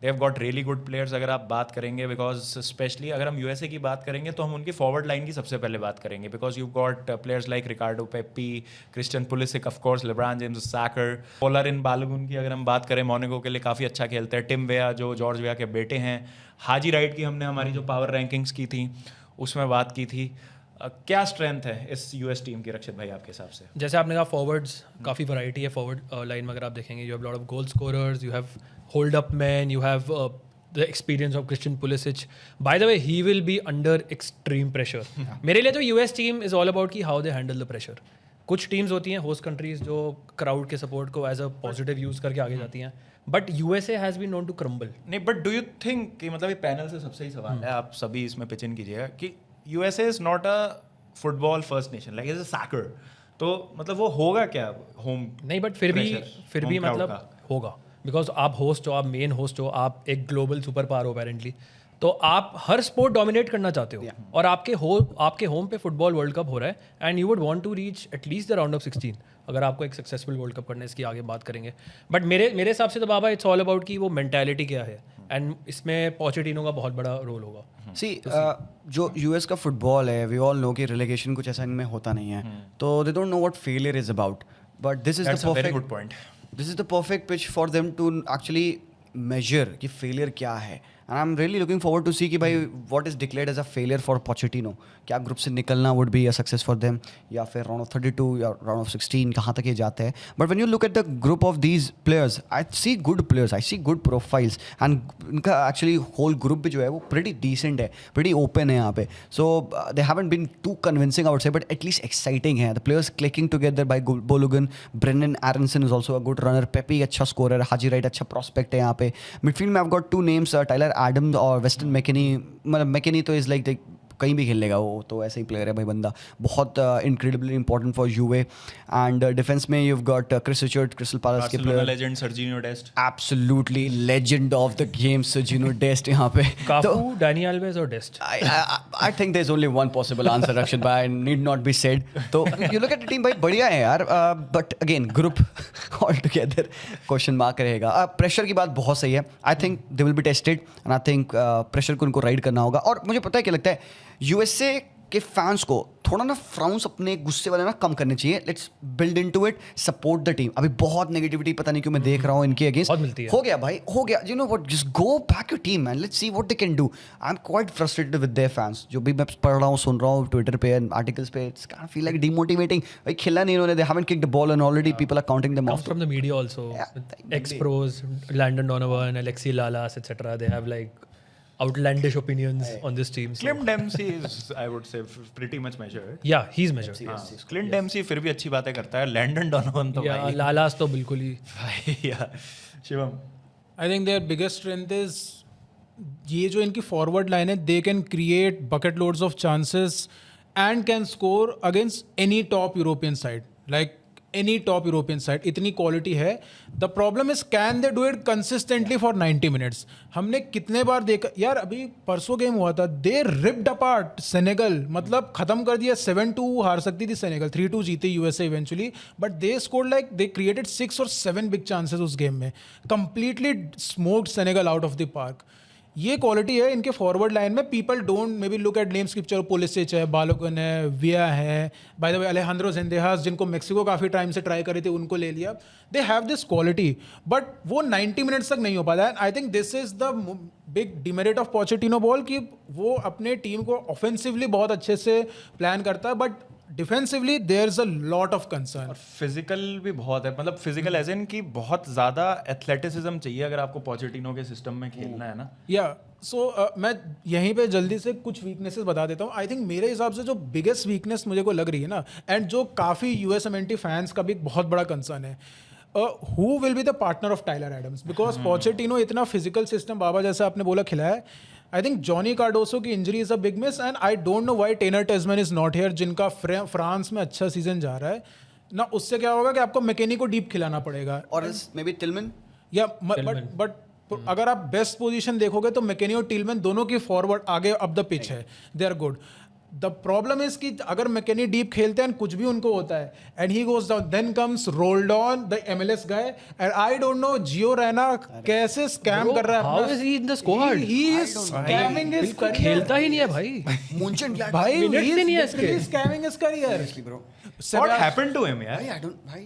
They have got really good players अगर आप बात करेंगे, बिकॉज स्पेशली अगर हम यूएसए की बात करेंगे तो हम उनकी फॉरवर्ड लाइन की सबसे पहले बात करेंगे, because you got players like Ricardo Pepi, Christian Pulisic, of course LeBron James soccer, Folarin Balogun की अगर हम बात करें, मोनाको के लिए काफ़ी अच्छा खेलते हैं, टिम वेया जो जॉर्ज वेया के बेटे हैं, हाजी राइट की हमने हमारी जो पावर रैंकिंग्स की थी उसमें बात की थी। क्या स्ट्रेंथ है इस यूएस टीम की रक्षित भाई आपके हिसाब से? जैसे आपने कहा फॉरवर्ड्स काफ़ी वैरायटी है फॉरवर्ड लाइन में। अगर आप देखेंगे you have lot of goal scorers, you have hold up man, you have the experience of Christian Pulisic. By the way he will be under extreme pressure. मेरे लिए तो US team is all about कि how they handle the pressure. कुछ teams होती हैं host countries जो crowd के support को एज अ पॉजिटिव यूज करके आगे जाती हैं, but USA has been known to crumble. नहीं, बट डू यू थिंक कि मतलब ये पैनल से सबसे ही सवाल है, आप सभी इसमें पिच इन कीजिएगा कि USA is not a football first nation, like is a soccer, तो मतलब वो होगा क्या होम? नहीं, बट फिर भी मतलब होगा, बिकॉज आप होस्ट हो, आप मेन होस्ट हो, आप एक ग्लोबल सुपर पावर हो अपेरेंटली, तो आप हर स्पोर्ट डोमिनेट करना चाहते हो और आपके होम पे फुटबॉल वर्ल्ड कप हो रहा है and you would want to reach at least the round of 16 अगर आपको एक सक्सेसफुल वर्ल्ड कप करना है। इसकी आगे बात करेंगे, बट मेरे हिसाब से तो बाबा इट्स ऑल अबाउट कि वो मेंटालिटी क्या है, एंड इसमें पोचेटिनो का बहुत बड़ा रोल होगा। सी जो यूएस का फुटबॉल है, वी ऑल नो कि रिलेगेशन कुछ ऐसा इनमें होता नहीं है, तो they don't know what failure is about, but this is the perfect good point. This is the perfect pitch for them to actually measure कि फेलियर क्या है। And I am really looking forward to see कि भाई what is declared as a failure for Pochettino. क्या group से निकलना would be a success for them, या फिर राउंड ऑफ 32 या राउंड ऑफ 16 कहाँ तक ये जाते हैं। But when you look at the group of these players, I see good players, I see good profiles, and इनका एक्चुअली होल ग्रुप भी जो है वो प्रीटी डिसेंट है, प्रीटी ओपन है यहाँ पे। So they haven't been too convincing I would say, but at least exciting है। The players clicking together by Balogun, Brenden Aaronson is also a good runner, Pepi अच्छा स्कोरर, हाजी राइट अच्छा prospect है यहाँ पे। Midfield में I have got 2 names, Tyler Adams और Weston McKennie. मतलब McKennie तो इज़ लाइक कहीं भी खेल लेगा वो, तो ऐसे ही प्लेयर है भाई बंदा, बहुत इनक्रेडिबली इंपॉर्टेंट फॉर यूवे। एंड डिफेंस में you have got Chris Richard, Crystal Palace के player, legend Sergino Dest, absolutely legend of the game Sergino Dest यहाँ पे। काफू, डैनी अल्वेज और डेस्ट। I think there's only one possible answer, Rakshit bhai, and need not be said. So you look at the team, भाई बढ़िया है यार, but again group altogether question mark रहेगा। Pressure की बात बहुत सही है। I think they will be tested and I think pressure को उनको राइड करना होगा। और मुझे पता है क्या लगता है, यूएसए के फैंस को थोड़ा ना फ्राउंस अपने गुस्से वाले ना कम करने चाहिए. Let's build into it, support the team. अभी बहुत नेगेटिविटी पता नहीं क्यों मैं देख रहा हूँ इनके अगेंस्ट. बहुत मिलती है. हो गया भाई, हो गया. You know what, just go back your team man. Let's see what they can do. I am quite frustrated with their fans. जो भी मैं पढ़ रहा हूँ, सुन रहा हूँ ट्विटर पे एंड आर्टिकल्स पे, it's kind of feel like demotivating. भाई खेला नहीं इन्होंने, they haven't kicked the ball and already people are counting them Come off. from the media also. Yeah. Ex-pros, Landon Donovan, Alexi Lalas, etc. They have like outlandish opinions on this team. So. Clint Dempsey is, I would say, pretty much measured. Yeah, he's measured. Clint Dempsey फिर भी अच्छी बातें करता है. Landon Donovan तो Yeah, भाई Lalas तो बिल्कुल ही. भाई या Shivam. I think their biggest strength is ये जो इनकी फॉरवर्ड लाइन है, they can create bucket loads of chances and can score against any top European side, like any top European side. इतनी क्वालिटी है. The problem is can they do it consistently for 90 minutes. हमने कितने बार देखा यार, अभी परसों game हुआ था, दे रिप्ड अपार्ट सेनेगल, मतलब खत्म कर दिया. 7-2 हार सकती थी सेनेगल, 3-2 जीते USA eventually, but they scored like they created 6 or 7 big chances उस गेम में. Completely smoked Senegal out of the park. ये क्वालिटी है इनके फॉरवर्ड लाइन में. People don't may be look at names की. चलो पुलिसिच है, बालोकन है, विया है, बाय द वे अलेहांद्रो ज़ेंदेहास जिनको मैक्सिको काफ़ी टाइम से ट्राई करे थे, उनको ले लिया. They have this quality, but वो 90 मिनट्स तक नहीं हो पाता है. I think this is the big demerit of Pochettino ball कि वो अपने टीम को ऑफेंसिवली बहुत अच्छे से प्लान करता है, but defensively there is a lot of concern. और फिजिकल भी बहुत है, मतलब फिजिकल एज इन कि बहुत ज़्यादा एथलेटिसिज्म चाहिए अगर आपको पोचेटिनो के सिस्टम में खेलना है ना. या सो मैं यहीं पे जल्दी से कुछ वीकनेसेस बता देता हूँ. आई थिंक मेरे हिसाब से जो बिगेस्ट वीकनेस मुझे को लग रही है ना, एंड जो काफ़ी यूएसएमएनटी फैंस का भी एक बहुत बड़ा कंसर्न है, who will be the partner of Tyler Adams. Because Pochettino इतना फिजिकल सिस्टम बाबा जैसा आपने बोला खिलाया है. आई थिंक जॉनी कार्डोसो की injury is a big miss, and I don't know why Tanner Tessmann is not here, जिनका France में अच्छा सीजन जा रहा है ना. उससे क्या होगा कि आपको मैकेनी को डीप खिलाना पड़ेगा. और मे बी टिलमैन. या बट अगर आप बेस्ट पोजीशन देखोगे तो मैकेनी और टिलमैन दोनों की फॉरवर्ड आगे अप द पिच है, they are good. The problem is कि अगर मैकेनी डीप खेलते हैं कुछ भी उनको होता है and he goes down, then comes Roldan the MLS guy, and I don't know Gio Reyna कैसे स्कैम कर रहा है. How is he in the squad? He is scamming his बिल्कुल career. खेलता ही नहीं है भाई. मुंचन भाई Minutes he ही is नहीं है इसके. literally scamming his career. bro. What happened to him यार? भाई I don't, भाई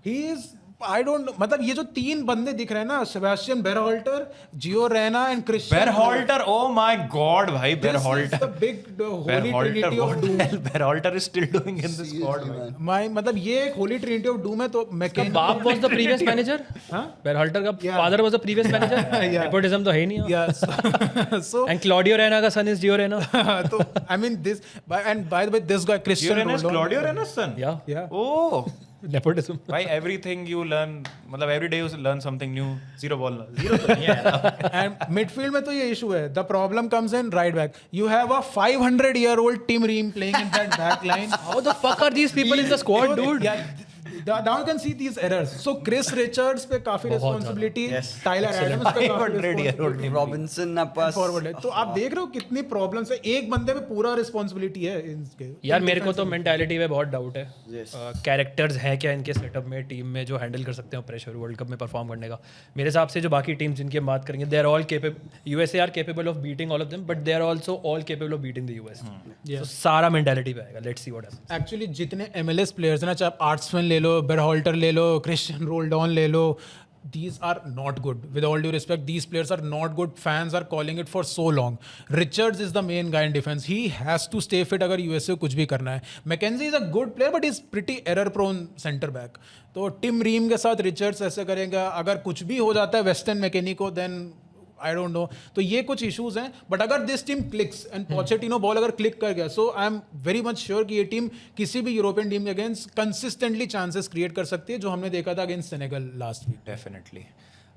He is, I don't know, मतलब ये जो 3 बंदे दिख रहे हैं ना, Sebastian Berhalter, Gio Reyna and Christian Berhalter, oh my god भाई, बेरहोल्टर. the big holy trinity of doom. बेरहोल्टर is still doing in the squad man. My मतलब ये एक होली ट्रिनिटी ऑफ डूम है. तो मैकेनी बाप was the previous manager. हाँ? बेरहाल्टर का Yeah. father was the previous manager. Yeah. Nepotism तो है ही नहीं. Yeah, so And Claudio Reyna का son is Gio Reyna. तो I mean this, and by the way this guy Christian Uranus, Roldan. Claudio Uranus son. Yeah. Oh. Nepotism. भाई everything you learn, मतलब every day you learn something new. Zero ball, zero तो नहीं है. And midfield में तो ये issue है. The problem comes in right back. You have a 500-year-old Tim Ream playing in that back line. How the fuck are these people in the squad, dude? Yeah, now you can see these errors. So Chris Richards पे काफी responsibility, Tyler Adams पे काफी 500-year-old responsibility. Robinson पास forward है. तो आप देख रहे हो कितनी प्रॉब्लम्स है. एक बंदे पे पूरा रिस्पॉन्सिबिलिटी है इनके. यार मेरे को तो मेंटालिटी में बहुत डाउट है. Yes. कैरेक्टर्स हैं क्या इनके सेटअप में, टीम में, जो हैंडल कर सकते हैं प्रेशर वर्ल्ड कप में परफॉर्म करने का. मेरे हिसाब से जो बाकी टीम्स जिनकी हम बात करेंगे, they are all capable. USA are capable of beating all of them, but they are also all capable of beating the US. तो सारा मेंटालिटी पे आएगा. Let's see what happens. Actually जितने MLS प्लेयर्स हैं ना, चाहे आप आर्ट्समैन ले लो, बेरहोल्टर ले लो, क्रिश्चियन रोल्डॉन ले लो, these are not good. With all due respect, these players are not good. Fans are calling it for so long. Richards is the main guy in defense. He has to stay fit अगर USA को कुछ भी करना है. Mackenzie is a good player but he's pretty error prone center back. तो Tim रीम के साथ Richards ऐसे करेगा. अगर कुछ भी हो जाता है वेस्टर्न मैकेनी को, then आई डोंट नो. तो ये कुछ इश्यूज हैं. बट अगर this team clicks and Pochettino ball अगर क्लिक कर गया, so I am very much sure कि ये टीम किसी भी यूरोपियन टीम के अगेंस्ट कंसिस्टेंटली चांसेस क्रिएट कर सकती है, जो हमने देखा था against Senegal last week. Definitely.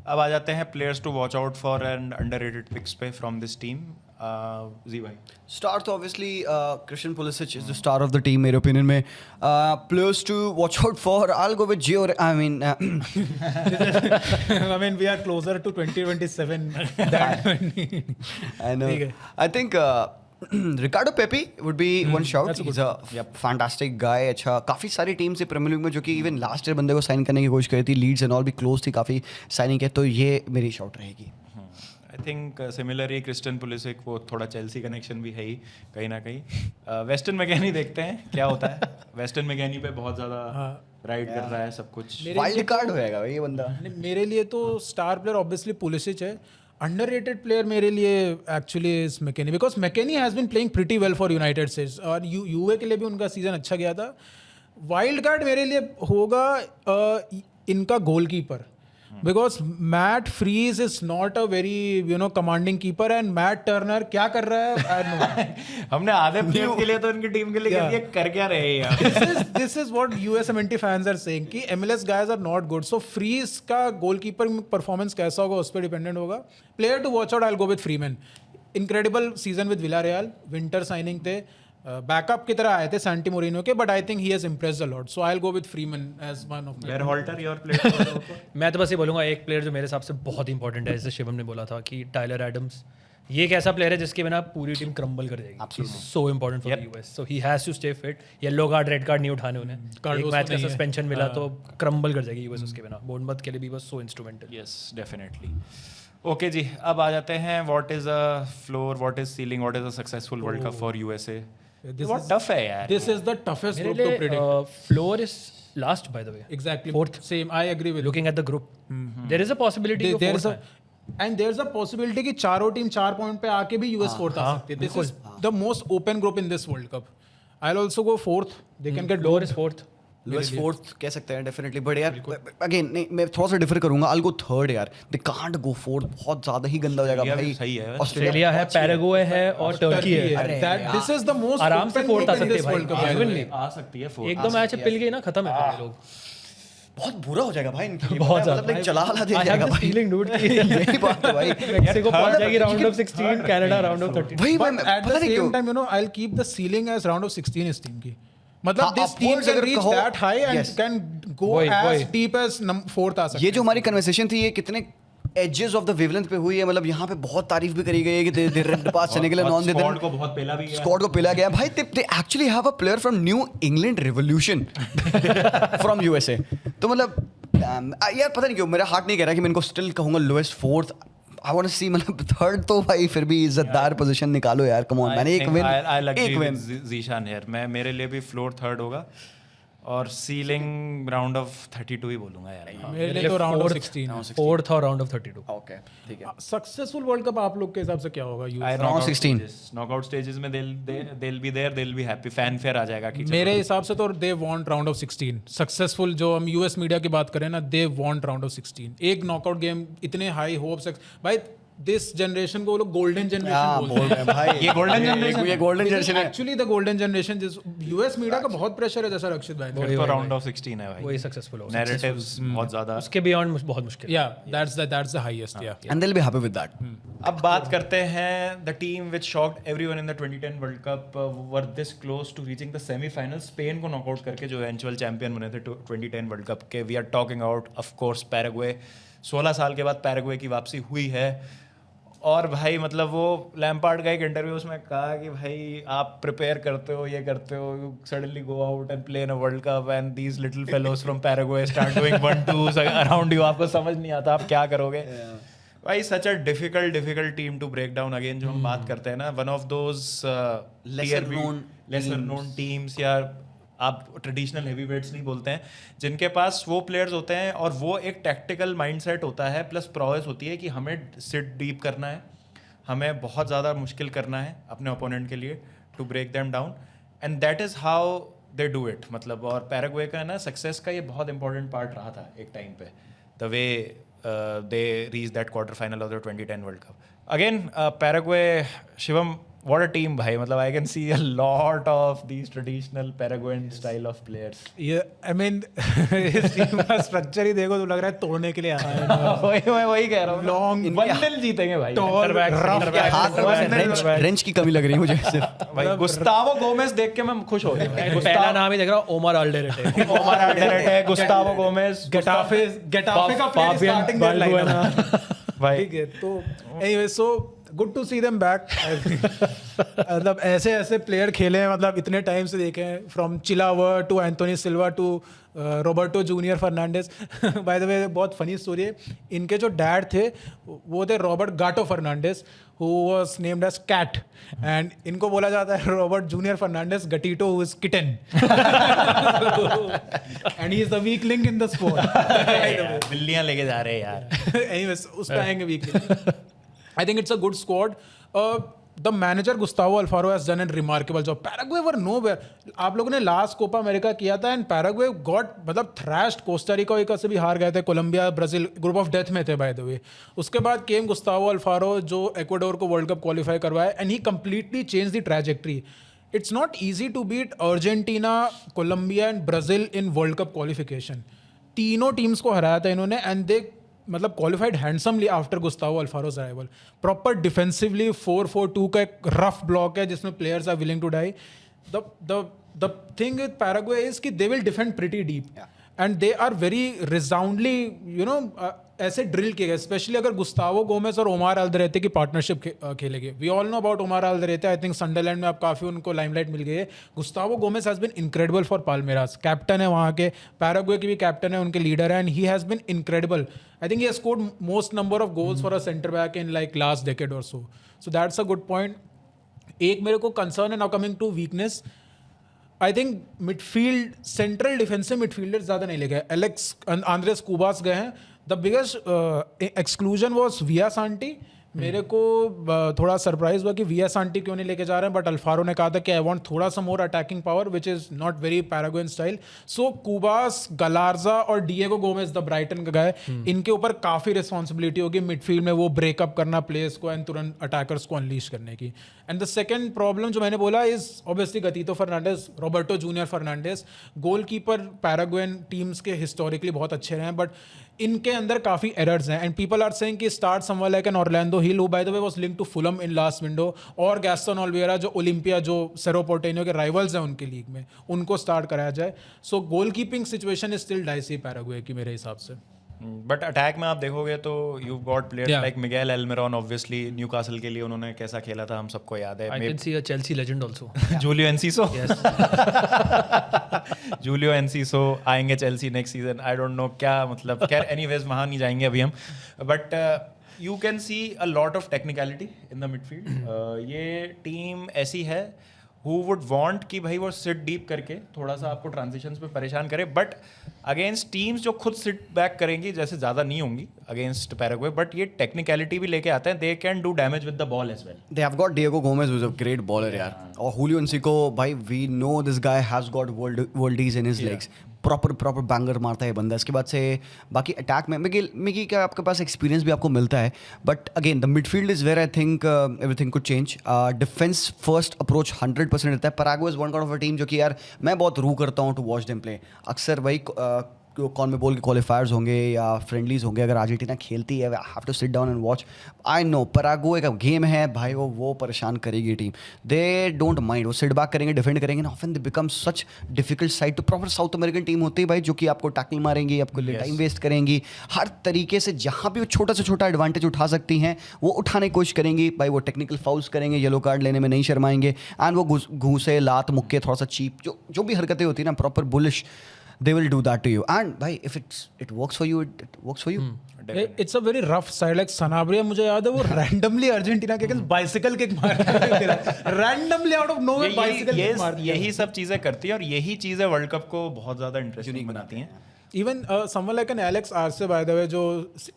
अब आ जाते हैं players to watch out for and underrated pics पे फ्रॉम दिस टीम. जी भाई. Star तो obviously Christian Pulisic is the star of the team मेरे opinion में. Players to watch out for, I'll go with Gio. I mean I mean we are closer to 2027 than I know. I think Ricardo Pepi would be one shout. That's a He's a fantastic guy. अच्छा काफ़ी सारी team से premiere league में, जो कि even last year बंदे को sign करने की कोशिश करी थी, लीड्स एंड ऑल भी क्लोज थी काफ़ी साइनिंग के, तो ये मेरी शॉट रहेगी. I think similarly Christian Pulisic, वो थोड़ा चेल्सी कनेक्शन भी है ही कहीं ना कहीं। वेस्टर्न मैकेनी देखते हैं क्या होता है। वेस्टर्न मैकेनी पे बहुत ज़्यादा राइड कर रहा है सब कुछ। वाइल्ड कार्ड होएगा भाई ये बंदा। नहीं, मेरे लिए तो स्टार प्लेयर ऑब्वियसली पुलिसिच है। अंडररेटेड प्लेयर मेरे लिए actually is McKennie, because McKennie has been playing pretty well for United States और यूए के लिए भी उनका सीजन अच्छा गया था। वाइल्ड कार्ड मेरे लिए होगा इनका goalkeeper, because Matt Freese is not a very commanding keeper and Matt Turner क्या कर रहा है I don't know. हमने आधे प्लेयर्स के लिए तो इनकी टीम के लिए कह दिया, कर क्या रहे हैं यार। this is what USMNT fans are saying कि MLS guys are not good. So Freeze का गोलकीपर परफॉर्मेंस कैसा होगा उस पर डिपेंडेंट होगा। Player to watch out, I will go with Freeman. Incredible season with Villarreal, winter signing थे, backup की तरह आए थे सैंटी मोरिनो के, but I think he has impressed a lot, so I will go with Freeman as one of where halter your player. मैं तो बस ये बोलूँगा एक प्लेयर जो मेरे हिसाब से बहुत इंपॉर्टेंट है, जैसे शिवम ने बोला था कि टाइलर एडम्स, ये एक ऐसा प्लेयर है जिसके बिना पूरी टीम क्रम्बल कर जाएगी। So important for US, so he has to stay fit. Yellow card red card नहीं उठाने उन्हें, एक मैच का सस्पेंशन मिला तो क्रम्बल कर जाएगी यूएस उसके बिना। बोर्नमथ के लिए भी बस so instrumental. Yes definitely. Okay जी, अब आ जाते हैं what is a floor, what is ceiling, what is a successful world cup for USA. बहुत टफ है यार। दिस इज द टफेस्ट मेरे ग्रुप टू लिए predict. Floor is last by the way, Exactly. Fourth. Same. I agree with you. Looking at the group there is a possibility There's a possibility कि चारों team 4 point पे आके भी US fourth आ सकती है। This is the most open group in this World cup. I will also go fourth. They can get floor is fourth. लुइस fourth कह सकते हैं डेफिनेटली, बट यार अगेन नहीं, मैं थोड़ा सा डिफर करूंगा। आई विल गो थर्ड यार, दे कांट गो फोर्थ, बहुत ज्यादा ही गंदा हो जाएगा Australia भाई। भी सही है। ऑस्ट्रेलिया है, पैराग्वे है और टर्की है। दिस इज द मोस्ट आराम से फोर्थ आ सकते हैं भाई, Genuinely आ सकती है fourth। एक दो मैच पिल गई ना, खत्म है फिर ये लोग। बहुत बुरा हो जाएगा भाई इनके लिए, बहुत मतलब ज्यादा। like जला ला दे I have जाएगा this भाई। feeling, dude, कि यही बात है भाई। मेक्सिको पहुंच जाएगी round of 16, Canada round of 32। भाई But मैं at पता the नहीं क्यों same time, I'll keep the ceiling as round of 16 इस टीम की। मतलब हाँ, this team upwards can अगर reach कहो- that high and Yes. can go वही, as वही। deep as fourth आ सकते ये जो हमारी कन्वर्सेशन थी, ये कितने एजेस ऑफ द वेवलेंथ पे हुई है। मतलब यहाँ पे बहुत तारीफ भी करी गई है कि दे रेड पास चलने के लिए नॉन दे स्क्वाड को बहुत पेला भी गया। स्क्वाड को पिला गया भाई। They actually have a player from new England revolution from USA. तो मतलब यार पता नहीं क्यों मेरा हार्ट नहीं कह रहा कि मैं इनको स्टिल कहूंगा lowest fourth. I want to see मतलब थर्ड तो भाई फिर भी इज्जतदार पोजीशन निकालो यार, कम ऑन। मैंने एक विन जीशान है। मैं मेरे लिए भी फ्लोर थर्ड होगा और सीलिंग राउंड ऑफ 32 ही बोलूंगा यार। हैं। मेरे लिए तो राउंड ऑफ 16। फोर्थ और राउंड ऑफ 32। ओके ठीक है। सक्सेसफुल वर्ल्ड कप आप लोग के हिसाब से क्या होगा? Round 16. नॉकआउट स्टेजेस में they'll be there, they'll be happy, fanfare आ जाएगा कि मेरे हिसाब से तो they want round of 16 successful. जो हम यूएस मीडिया की बात करें ना, दे वांट राउंड ऑफ 16। एक नॉकआउट गेम, इतने हाई होप्स भाई। दिस जनरेशन को वो लोग गोल्डन जनरेशन बोल रहे हैं भाई। ये golden generation ये गोल्डन जनरेशन है एक्चुअली द गोल्डन जनरेशन। जिस यूएस मीडिया का बहुत प्रेशर है, जैसा रक्षित भाई। फिर तो राउंड ऑफ 16 है भाई। वही सक्सेसफुल होगा। नैरेटिव्स बहुत ज्यादा। उसके बियॉन्ड बहुत मुश्किल। Yeah that's the highest. Yeah and they will be happy with that. अब बात करते हैं the team which shocked everyone in the 2010 World Cup were this close to reaching the semifinal, Spain को नॉकआउट करके जो eventual champion बने थे 2010 World Cup के। We are talking out of course Paraguay. 16 साल के बाद पैराग्वे की वापसी हुई है। और भाई मतलब वो लैम्पार्ड का एक इंटरव्यू उसमें कहा कि भाई आप प्रिपेयर करते हो, ये करते हो, suddenly go out and play in a world cup and these little fellows from Paraguay start doing 1-2 around you. आपको समझ नहीं आता आप क्या करोगे भाई। Such a difficult team to break down. Again जो हम बात करते हैं ना, one of those lesser known teams, या आप ट्रेडिशनल हेवी वेट्स नहीं बोलते हैं, जिनके पास वो प्लेयर्स होते हैं और वो एक टैक्टिकल माइंडसेट होता है प्लस प्रोसेस होती है कि हमें सिट डीप करना है, हमें बहुत ज़्यादा मुश्किल करना है अपने ओपोनेंट के लिए to break them down, and that is how they do it. मतलब और पैराग्वे का ना सक्सेस का ये बहुत इंपॉर्टेंट पार्ट रहा था एक टाइम पे, the way they reach that quarter final of the 2010 World cup. Again Paraguay, Shivam, what a team भाई। मतलब I can see a lot of these traditional Paraguayan style of players। ये I mean इस team का structure ही देखो तो लग रहा है तोड़ने के लिए आया है। मैं वही कह रहा हूँ। लॉन्ग बंडल जीतेंगे भाई। टॉल रेंज की कमी लग रही है मुझे सिर्फ। भाई गुस्तावो गोमेज देख के मैं खुश हो गया। पहला नाम ही देख रहा हूँ, Omar Alderete. Omar Alderete, Gustavo Gomez, Getafe का प्लेयर स्टार्टिंग भाई। ठीक है। तो anyway, so good to see them back. मतलब ऐसे ऐसे प्लेयर खेले हैं, मतलब इतने टाइम से देखे हैं, from Chilavert to Anthony Silva to Roberto junior Fernandez. By the way बहुत फनी स्टोरी है, इनके जो डैड थे वो थे Robert Gato Fernandez who was named as cat, and इनको बोला जाता है Robert junior Fernandez Gatito who is kitten. And he is the weak link in the sport. बिल्लियां लेके जा रहे हैं यार. Anyways, उस पे आएंगे weak link. I think it's a good squad. The manager Gustavo Alfaro has done a remarkable job. Paraguay were nowhere. आप लोगों ने लास्ट कोपा अमेरिका किया था एंड पैराग्वे गॉट मतलब थ्रैश्ड. कोस्टा रिका से भी हार गए थे, Colombia Brazil group of death में थे बाय द वे. उसके बाद केम गुस्तावो अल्फारो जो इक्वाडोर को वर्ल्ड कप क्वालिफाई करवाया and he completely change the trajectory. It's not easy to beat Argentina, Colombia and Brazil in World cup qualification. तीनों teams को हराया था इन्होंने एंड दे मतलब qualified handsomely after Gustavo अल्फारोज arrival. Proper defensively 4-4-2 का एक rough block है जिसमें players are willing to die. The thing with Paraguay is कि they will defend pretty deep and they are very resoundingly you know ऐसे drill किए गए. Specially अगर Gustavo Gomez और ओमार अल्दरेते की पार्टनरशिप खेलेंगे. We all know about Omar Alderete. I think Sunderland में अब काफ़ी उनको लाइमलाइट मिल गई है. Gustavo Gomez has been incredible for Palmeiras. Captain है वहाँ के, पैराग्वे की भी कैप्टन है, उनके लीडर है and he has been incredible. I think he has scored most number of goals for a centre back in like last decade और so. So that's a good point. एक मेरे को concern है now coming to weakness. I think midfield central defensive midfielder ज़्यादा नहीं ले गए. Alex Andres कुबास गए हैं. द बिगेस्ट एक्सक्लूजन वॉज विया सांटी. मेरे को थोड़ा सरप्राइज हुआ कि विया सांटी क्यों नहीं लेके जा रहे हैं, बट अल्फारो ने कहा था कि आई वांट थोड़ा सा more attacking power which is not very Paraguayan style. So Cubas, Galarza और डिएगो गोमेज द ब्राइटन का गाय, इनके ऊपर काफ़ी रिस्पॉन्सिबिलिटी होगी मिडफील्ड में वो ब्रेकअप करना प्लेयर्स को एंड तुरंत अटैकर्स को अनलीश करने की. एंड द सेकेंड प्रॉब्लम जो मैंने बोला is obviously Gatito Fernandez, Roberto junior Fernandez. Goalkeeper Paraguayan teams के हिस्टोरिकली बहुत अच्छे रहे हैं बट इनके अंदर काफ़ी एरर्स हैं एंड पीपल आर सेइंग कि start someone like an Orlando Hill who by the way was linked to Fulham in last window, और गैस्टन ओलिवेरा जो ओलंपिया जो सेरो पोर्टेनियो के राइवल्स हैं उनके लीग में, उनको स्टार्ट कराया जाए. So goal keeping situation is still dicey Paraguay की मेरे हिसाब से. बट अटैक में आप देखोगे तो you got players like Miguel Almiron. Obviously Newcastle के लिए उन्होंने कैसा खेला था हम सबको याद है. I can see a Chelsea legend also. Julio Enciso. Julio Enciso आएंगे Chelsea next season. I don't know क्या मतलब. खैर एनीवेज वहाँ नहीं जाएंगे अभी हम. But you can see a lot of technicality in the midfield. ये टीम ऐसी है who would want कि भाई वो सिट डीप करके थोड़ा सा आपको ट्रांजिशंस में परेशान करे. बट अगेंस्ट टीम्स जो खुद सिट बैक करेंगी, जैसे ज़्यादा नहीं होंगी अगेंस्ट पैराग्वे, बट ये टेक्निकलिटी भी लेके आते हैं. They can do damage with the ball as well. They have got Diego Gomez, who's a great bauler, यार. और Julio Enciso, भाई we know this guy has got worldies in his legs. Proper banger मारता है बंदा. इसके बाद से बाकी अटैक में मिगी का आपके पास एक्सपीरियंस भी आपको मिलता है. But again the midfield is where I think everything could change. Defence first approach 100% रहता है. Paraguay is one kind of a team जो कि यार मैं बहुत रू करता हूँ टू वॉच देम प्ले. अक्सर वही कौन में बोल के क्वालिफायर्स होंगे या फ्रेंडलीज होंगे, अगर अर्जेंटीना खेलती है, I have to sit down and watch. I know Paraguay का गेम है भाई, वो परेशान करेगी टीम. दे डोंट माइंड, वो सिट बैक करेंगे, डिफेंड करेंगे ना. Often they become such difficult side to. Proper South American team होती है भाई जो कि आपको टैकल मारेंगी, आपको टाइम वेस्ट करेंगी. हर तरीके से जहाँ भी वो छोटा से छोटा एडवांटेज उठा सकती हैं वो उठाने की कोशिश करेंगी भाई. वो टेक्निकल फाउल्स करेंगे, येलो कार्ड लेने में नहीं शर्माएंगे एंड वो घूसे लात मुक्के थोड़ा सा चीप जो भी हरकतें होती है ना, proper bullish, they will do that to you. And bhai, if it works for you, it works for you. It's a very rough side. Like Sanabria, मुझे याद है वो randomly अर्जेंटीना के अगेंस्ट बाइसिकल किक मार दिया. Randomly out of nowhere bicycle kick मार दिया. यही सब चीज़ें करती है और यही चीज़ें वर्ल्ड कप को बहुत ज़्यादा इंटरेस्टिंग बनाती हैं. Even someone like an Alex Arce, by the way, जो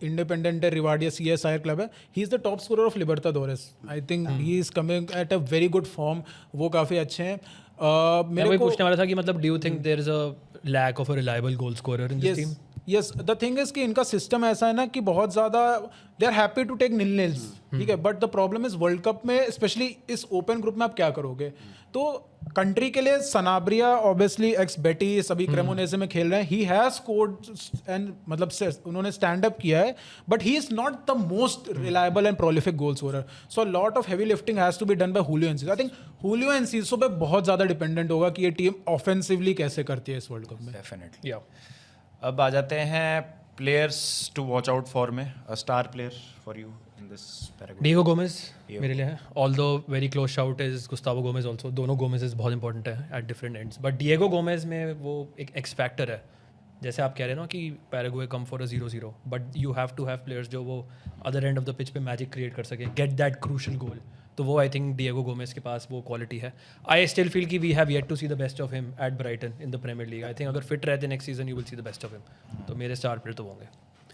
independent Rivardia CSI club है, he is the top scorer of Libertadores. I think he is coming at a very good form. वो काफ़ी अच्छे हैं. मैं वही पूछने वाला था कि मतलब do you think there is a lack of a reliable goal scorer in this team? Yes, the thing is कि इनका सिस्टम ऐसा है ना कि बहुत ज़्यादा they are happy to take nils, ठीक है. But the problem is world Cup में स्पेशली इस ओपन ग्रुप में आप क्या करोगे. तो कंट्री के लिए सनाब्रिया ऑब्वियसली एक्स बेटी सभी क्रेमोनेजे में खेल रहे हैं. ही हैज स्कोर्ड एंड मतलब उन्होंने स्टैंड अप किया है, but he is not the most reliable and prolific goal scorer. So lot of heavy lifting has to be done by Julio Enciso. I think Julio Enciso पे बहुत ज़्यादा dependent होगा कि ये टीम ऑफेंसिवली कैसे करती है इस वर्ल्ड कप में. डेफिनेटली. अब आ जाते हैं players to watch out for में. Star player for you in this Paraguay? Diego Gomez मेरे लिए है, although very close shout is Gustavo Gomez also. दोनों गोमेज बहुत इंपॉर्टेंट है at different ends, but Diego Gomez में वो एक एक्स फैक्टर है. जैसे आप कह रहे हो ना कि Paraguay come for a 0-0, but you have to have players जो वो other end of the pitch पे मैजिक क्रिएट कर सके, गेट दैट क्रूशल गोल. तो वो आई थिंक डिएगो गोमेज के पास वो क्वालिटी है. आई स्टिल फील कि we have yet to see the best of him at Brighton in the Premier League. I think अगर फिट रहते next season you will see the best of him. तो मेरे star player तो होंगे.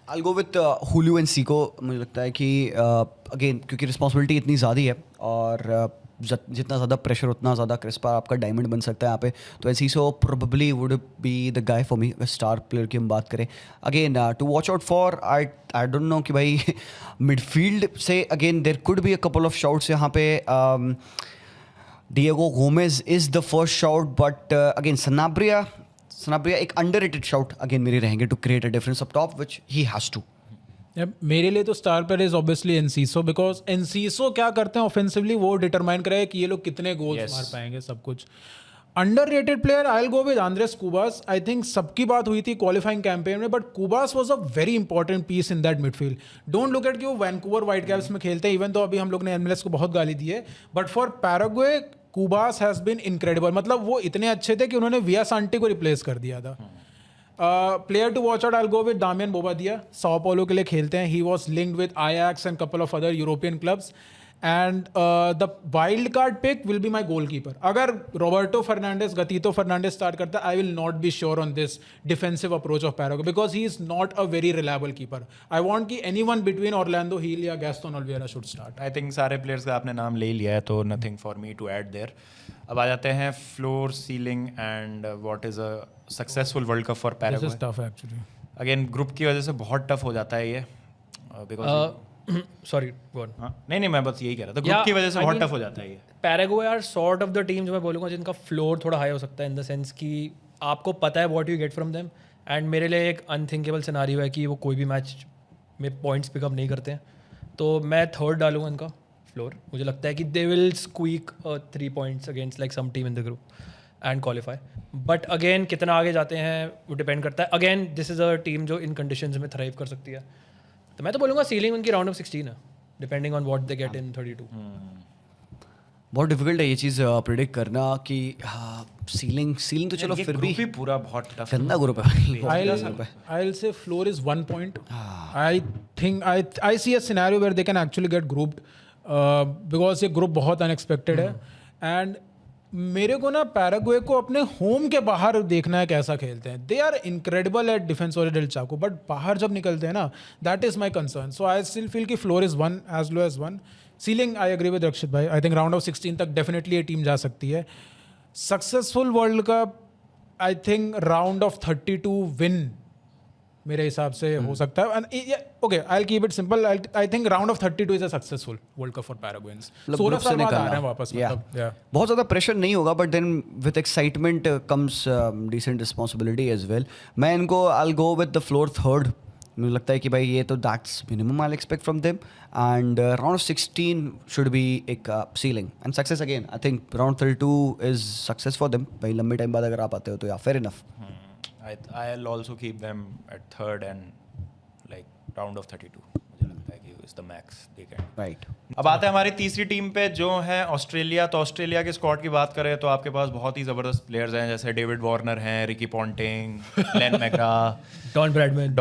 I'll go with Julio and Zico. मुझे लगता है कि अगेन क्योंकि रिस्पॉन्सिबिलिटी इतनी ज़्यादा है और जितना ज़्यादा प्रेशर उतना ज़्यादा क्रिस्पा आपका डायमंड बन सकता है यहाँ पे. तो Enciso probably would be the guy for me. अगर स्टार प्लेयर की हम बात करें again to watch out for, I don't know कि भाई मिडफील्ड से again there could be a couple of shots यहाँ पे. Diego Gomez is the first shout, but again Sanabria एक underrated shout again मेरे रहेंगे to create a difference up top, which he has to. मेरे लिए तो star player is obviously Enciso, because Enciso क्या करते हैं ऑफेंसिवली वो डिटरमाइन करेगा कि ये लोग कितने गोल्स मार पाएंगे सब कुछ. Underrated player I will go with Andres Cubas. I think सबकी बात हुई थी क्वालिफाइंग कैंपेन में, but Cubas was a very important piece in that midfield. Don't look at कि वो वैंकूवर व्हाइट कैप्स में खेलते हैं, इवन तो अभी हम लोग ने एमएलएस को बहुत गाली दी है, but for Paraguay Cubas has been incredible. मतलब वो इतने अच्छे थे कि उन्होंने विया सांटी को रिप्लेस कर दिया था. Player to watch out I will go with Damian Bobadilla. Sao Paulo के लिए खेलते हैं. He was linked with Ajax and couple of other European clubs. And the wild card pick will be my goalkeeper. अगर Roberto Fernandez Gatito Fernandez start करता है, I will not be sure on this defensive approach of Paraguay because he is not a very reliable keeper. I want कि any one between Orlando Gill या Gaston Olveira should start. I think सारे players का आपने नाम ले ही लिया है, तो nothing for me to add there. अब आ जाते हैं floor, ceiling and what is a successful world cup for Paraguay. This is tough actually. Again group की वजह से बहुत टफ हो जाता है ये, बिकॉज सॉरी गो ऑन. नहीं मैं बस यही कह रहा था, ग्रुप Yeah, की वजह से I बहुत mean, टफ हो जाता है ये. Paraguay are sort of the team जो मैं बोलूँगा जिनका फ्लोर थोड़ा हाई हो सकता है, इन द सेंस कि आपको पता है what you get from them. And मेरे लिए एक अनथिंकेबल सिनारियो है कि वो कोई भी मैच में पॉइंट्स पिकअप नहीं करते हैं. तो मैं थर्ड डालूंगा इनका फ्लोर. मुझे लगता है कि they will squeak 3 points against like some team in the group and qualify. But again कितना आगे जाते हैं वो डिपेंड करता है. Again this is a team जो इन कंडीशंस में थ्राइव कर सकती है. तो मैं तो बोलूँगा सीलिंग उनकी राउंड ऑफ 16 है, depending on what they get in 32. बहुत डिफिकल्ट है ये चीज़ प्रिडिक्ट करना कि सीलिंग तो चलो ये फिर group भी ही पूरा बहुत टफ गंदा ग्रुप है भाई. बहुत गंदा group है. I'll say floor is 1 point. I think I see a scenario where they can actually get grouped because ये ग्रुप बहुत अनएक्सपेक्टेड है. एंड मेरे को ना पैराग्वे को अपने होम के बाहर देखना है कैसा खेलते हैं. They are incredible at defence और डेल चाको, बट बाहर जब निकलते हैं ना, that is my concern. So I still feel कि floor is 1 as low as 1. Ceiling I agree with Rakshit भाई. आई थिंक राउंड ऑफ 16 तक डेफिनेटली ये टीम जा सकती है. Successful world cup I think round of 32 win मेरे हिसाब से हो सकता है. Okay I will keep it simple. I think round of 32 is a successful world cup for Paraguayans. 16 साल बाद आ रहे हैं वापस. मतलब बहुत ज़्यादा प्रेशर नहीं होगा, but then with excitement comes decent responsibility as well. मैं इनको I will go with the floor third. मुझे लगता है कि भाई ये तो that's minimum I expect from them. And round of 16 should be एक ceiling and success. Again I think round 32 is success for them. भाई लंबे टाइम बाद अगर आप आते हो तो या fair enough. I'll also keep them at third and like round of 32. मुझे लगता है कि is the max they can. Right. अब आते हैं हमारी तीसरी टीम पे जो है ऑस्ट्रेलिया. तो ऑस्ट्रेलिया के स्क्वाड की बात करें तो आपके पास बहुत ही ज़बरदस्त प्लेयर्स हैं, जैसे डेविड वार्नर हैं, Ricky Ponting, Glenn McGrath, Don Bradman.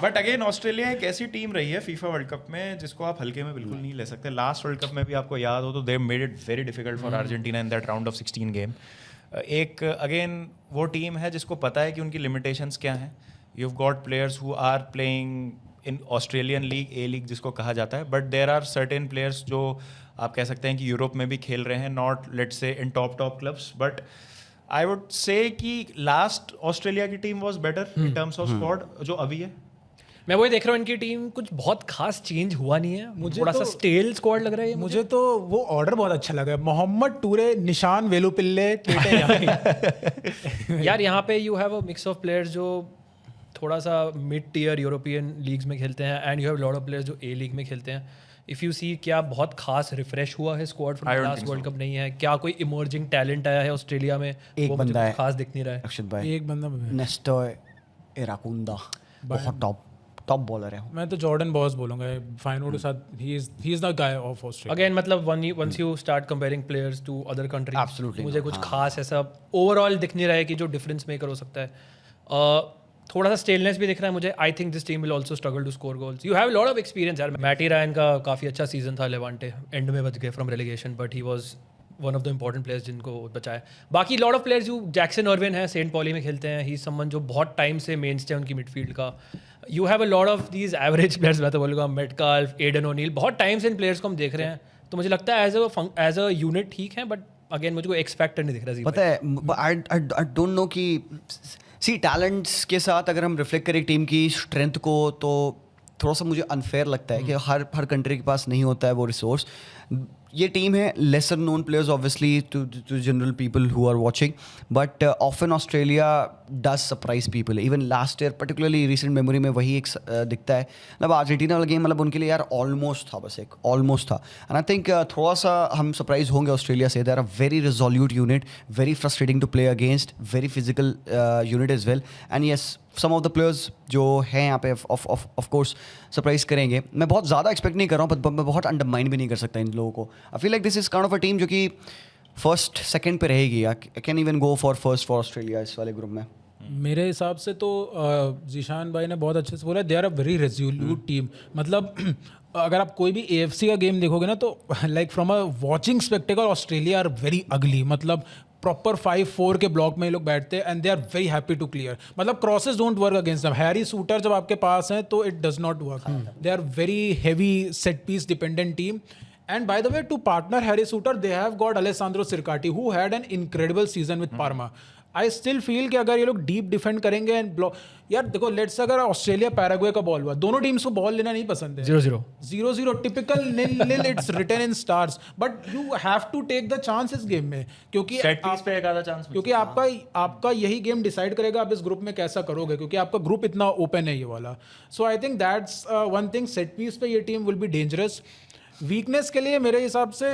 But again Australia एक ऐसी टीम रही है फीफा वर्ल्ड कप में जिसको आप हल्के में बिल्कुल नहीं ले सकते. लास्ट वर्ल्ड कप में भी आपको याद हो तो they made it very difficult for Argentina in that round of 16 game. एक अगेन वो टीम है जिसको पता है कि उनकी लिमिटेशंस क्या हैं. You have got players who are playing in Australian league, A league जिसको कहा जाता है, but there are certain players जो आप कह सकते हैं कि यूरोप में भी खेल रहे हैं, not let's say in top clubs. But I would say कि लास्ट ऑस्ट्रेलिया की team was better in terms of squad जो अभी है. मैं वही देख रहा हूँ, इनकी टीम कुछ बहुत खास चेंज हुआ नहीं है. मुझे थोड़ा सा स्टेल स्क्वाड लग रहा है मुझे तो वो ऑर्डर बहुत अच्छा लगा. मोहम्मद टूरे, निशान वेलुपिल्ले, यार यहाँ पे you have a mix of players जो थोड़ा सा मिड टीयर यूरोपियन लीग्स में खेलते हैं, and you have lot of players जो ए लीग में खेलते हैं. इफ़ यू सी क्या बहुत खास रिफ्रेश हुआ है squad from last World cup नहीं है. क्या कोई इमर्जिंग टैलेंट आया है ऑस्ट्रेलिया में? एक वो बंदा मुझे है खास दिख नहीं रहा है. अक्षित भाई, एक बंदा नेस्टर इराकुंडा, बहुत टॉप टॉप बॉलर है. मैं तो जॉर्डन बॉस बोलूंगा फाइनवुड के साथ. ही is the guy of Australia. Again मतलब once you start comparing players to other countries, Absolutely मुझे no, कुछ खास ऐसा ओवरऑल दिख नहीं रहा है कि जो डिफरेंस मेकर हो सकता है. थोड़ा सा स्टेलनेस भी दिख रहा है मुझे. I think this team will also struggle to score goals. You have lot of experience यार. मैटी रायन का काफ़ी अच्छा सीजन था लेवांटे, एंड में बच गए from relegation, but he was one of the important players जिनको बचाया. बाकी लॉट ऑफ प्लेयर्स जो जैक्सन ऑर्विन है, सेंट पॉली में खेलते हैं. ही समवन जो बहुत टाइम से मेन स्टे उनकी मिडफील्ड का. You have a lot of these average players. मैं तो बोलूँगा मेटकाल्फ, एडन ओनील, बहुत टाइम से इन प्लेयर्स को हम देख रहे हैं. तो मुझे लगता है एज अ यूनिट ठीक है, बट अगेन मुझे कोई एक्स फैक्टर नहीं दिख रहा. पता है, आई डोंट नो कि सी टैलेंट्स के साथ अगर हम रिफ्लेक्ट करें टीम की स्ट्रेंथ को, तो थोड़ा सा मुझे अनफेयर लगता है कि हर कंट्री के पास नहीं होता है वो रिसोर्स. ये टीम है lesser known players obviously to general people who are watching, but often Australia does surprise people. Even last year particularly recent memory में वही एक दिखता है. मतलब अर्जेंटीना वाला गेम मतलब उनके लिए यार ऑलमोस्ट था, बस एक ऑलमोस्ट था. एंड आई थिंक थोड़ा सा हम सरप्राइज होंगे ऑस्ट्रेलिया से. They are a very resolute unit, very frustrating to play against, very physical unit as well. And yes, some of the players जो हैं यहाँ पे ऑफ कोर्स सरप्राइज करेंगे. मैं बहुत ज़्यादा एक्सपेक्ट नहीं कर रहा हूँ, पर मैं बहुत अंडरमाइन भी नहीं कर सकता इन लोगों को. I feel like this is kind of a team जो कि फर्स्ट सेकंड पे रहेगी. I can even go for first for Australia इस वाले ग्रुप में. मेरे हिसाब से तो जीशान भाई ने बहुत अच्छे से बोला. They are a very resolute team. मतलब अगर आप कोई भी AFC का गेम देखोगे ना, तो like from a watching spectacle Australia are very ugly. मतलब प्रॉपर 5-4 के ब्लॉक में ये लोग बैठते हैं and they are very happy to clear. मतलब crosses don't work against them. Harry Souttar जब आपके पास हैं तो it does not work. They are very heavy set piece dependent team. And by the way, to partner Harry Suter, they have got Alessandro Sircati, who had an incredible season with Parma. I still feel कि अगर ये लोग deep defend करेंगे and block, यार देखो let's अगर Australia Paraguay का ball हुआ, दोनों टीम्स को बॉल लेना नहीं पसंद है. 0-0 typical nil it's written in stars. But you have to take the chance this game में, क्योंकि सेट पीस पे एक आधा चांस, क्योंकि आपका यही गेम डिसाइड करेगा आप इस ग्रुप में कैसा करोगे, क्योंकि आपका ग्रुप इतना ओपन है ये वाला. So I think that's one thing. Set piece पे ये team will be dangerous. Weakness के लिए मेरे हिसाब से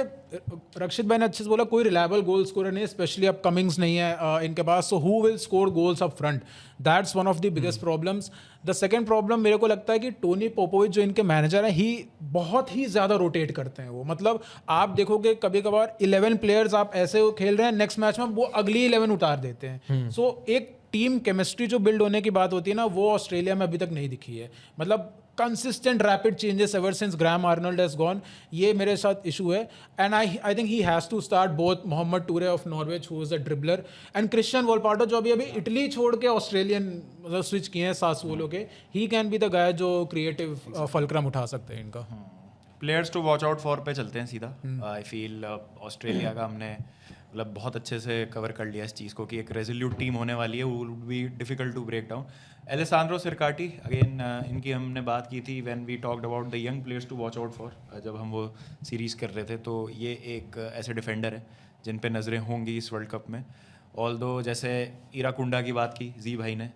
रक्षित भाई ने अच्छे से बोला, कोई रिलायबल गोल स्कोरर नहीं, स्पेशली अब कमिंग्स नहीं है इनके पास. So who will score goals up front, that's one of the biggest problems. The second problem मेरे को लगता है कि टोनी पोपोविच जो इनके मैनेजर हैं, ही बहुत ही ज़्यादा रोटेट करते हैं वो. मतलब आप देखोगे कभी कभार 11 प्लेयर्स आप ऐसे खेल रहे हैं, नेक्स्ट मैच में वो अगली 11 उतार देते हैं. सो एक टीम केमिस्ट्री जो बिल्ड होने की बात होती है ना, वो ऑस्ट्रेलिया में अभी तक नहीं दिखी है. मतलब consistent rapid changes ever since Graham Arnold has gone. ये मेरे साथ इशू है. And I think he has to start both Mohamed Toure of Norwich, who is a dribbler, and Christian Volpato जो अभी इटली छोड़ के ऑस्ट्रेलियन मतलब switch किए हैं सासवोलो के. He can be the guy जो क्रिएटिव फलक्रम उठा सकते हैं इनका. Players to watch out for पे चलते हैं सीधा. आई फील ऑस्ट्रेलिया का हमने मतलब बहुत अच्छे से कवर कर लिया इस चीज़ को कि एक रेजोल्यूट टीम होने वाली है, वो would be difficult to break down. Alessandro Circati again, इनकी हमने बात की थी when we talked about the young players to watch out for, जब हम वो सीरीज़ कर रहे थे. तो ये एक ऐसे डिफेंडर है जिन पे नज़रें होंगी इस वर्ल्ड कप में. ऑल्दो जैसे इराकुंडा की बात की जी भाई ने,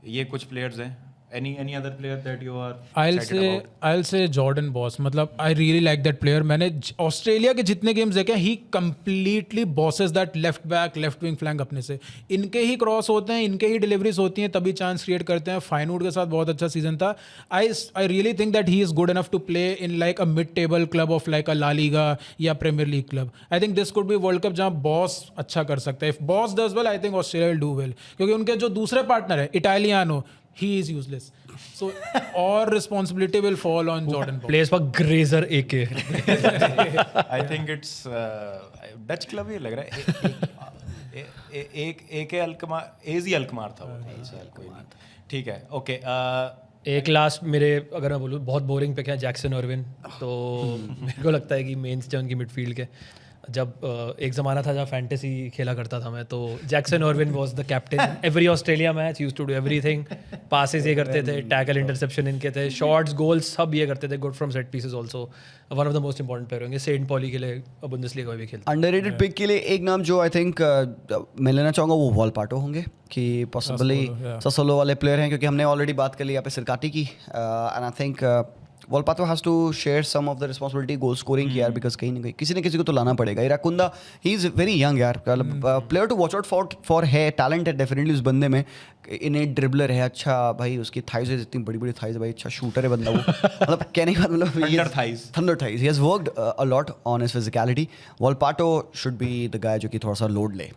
ये कुछ प्लेयर्स हैं. any other player that you are excited about? I'll say Jordan Boss. मतलब I really like that player. मैंने ऑस्ट्रेलिया के जितने गेम्स देखे हैं, he completely bosses that left back, left wing flank अपने से. इनके ही क्रॉस होते हैं, इनके ही डिलीवरीज होती हैं, तभी चांस क्रिएट करते हैं. फाइनवुड के साथ बहुत अच्छा सीजन था. I really think that he is good enough to play in like a mid-table club of like a La Liga या Premier League club. I think this could be World Cup जहाँ Boss अच्छा कर सकता है. If Boss does well, I think Australia will do well. क्योंकि उनके जो दूसरे पार्टनर है Italiano, he is useless. So all responsibility will fall on Jordan Boss. Plays for Grazer AK. I think it's Dutch club ही लग रहा है. एक अल्कमार, एजी अल्कमार था वो. कोई नहीं, ठीक है, ओके. एक लास्ट मेरे अगर मैं बोलूँ बहुत बोरिंग पिक है जैक्सन ऑर्विन. तो मेरे को लगता है कि मेन स्टे उनकी मिडफील्ड के. जब एक ज़माना था जब फैंटेसी खेला करता था मैं, तो Jackson Irvine was the captain. Every Australia match used to do everything. Passes ये करते थे, टैकल इंटरसेप्शन इनके थे, शॉट्स गोल्स सब ये करते थे. Good from set pieces also. One of the most important player होंगे सेंट पॉली के लिए, बुंदेसलीगा में भी खेलते. अंडररेटेड पिक के लिए एक नाम जो आई थिंक मैं लेना चाहूँगा वो वॉलपाटो होंगे, कि पॉसिबली ससोलो वाले प्लेयर हैं, क्योंकि हमने ऑलरेडी बात कर ली यहाँ पे सिरकाटी की. And I think Volpato has to share some of the responsibility goal scoring की यार, because कहीं ना कहीं किसी न किसी को तो लाना पड़ेगा. इराकुंदा, he is very young यार, player to watch out for है, talent है definitely उस बंदे में, innate dribbler है, अच्छा भाई उसकी thighs इतनी बड़ी बड़ी thighs है भाई, अच्छा shooter है बंदा वो, मतलब कहने का मतलब thunder thighs. He has worked a lot on his physicality. Volpato should be the guy जो कि थोड़ा सा load ले.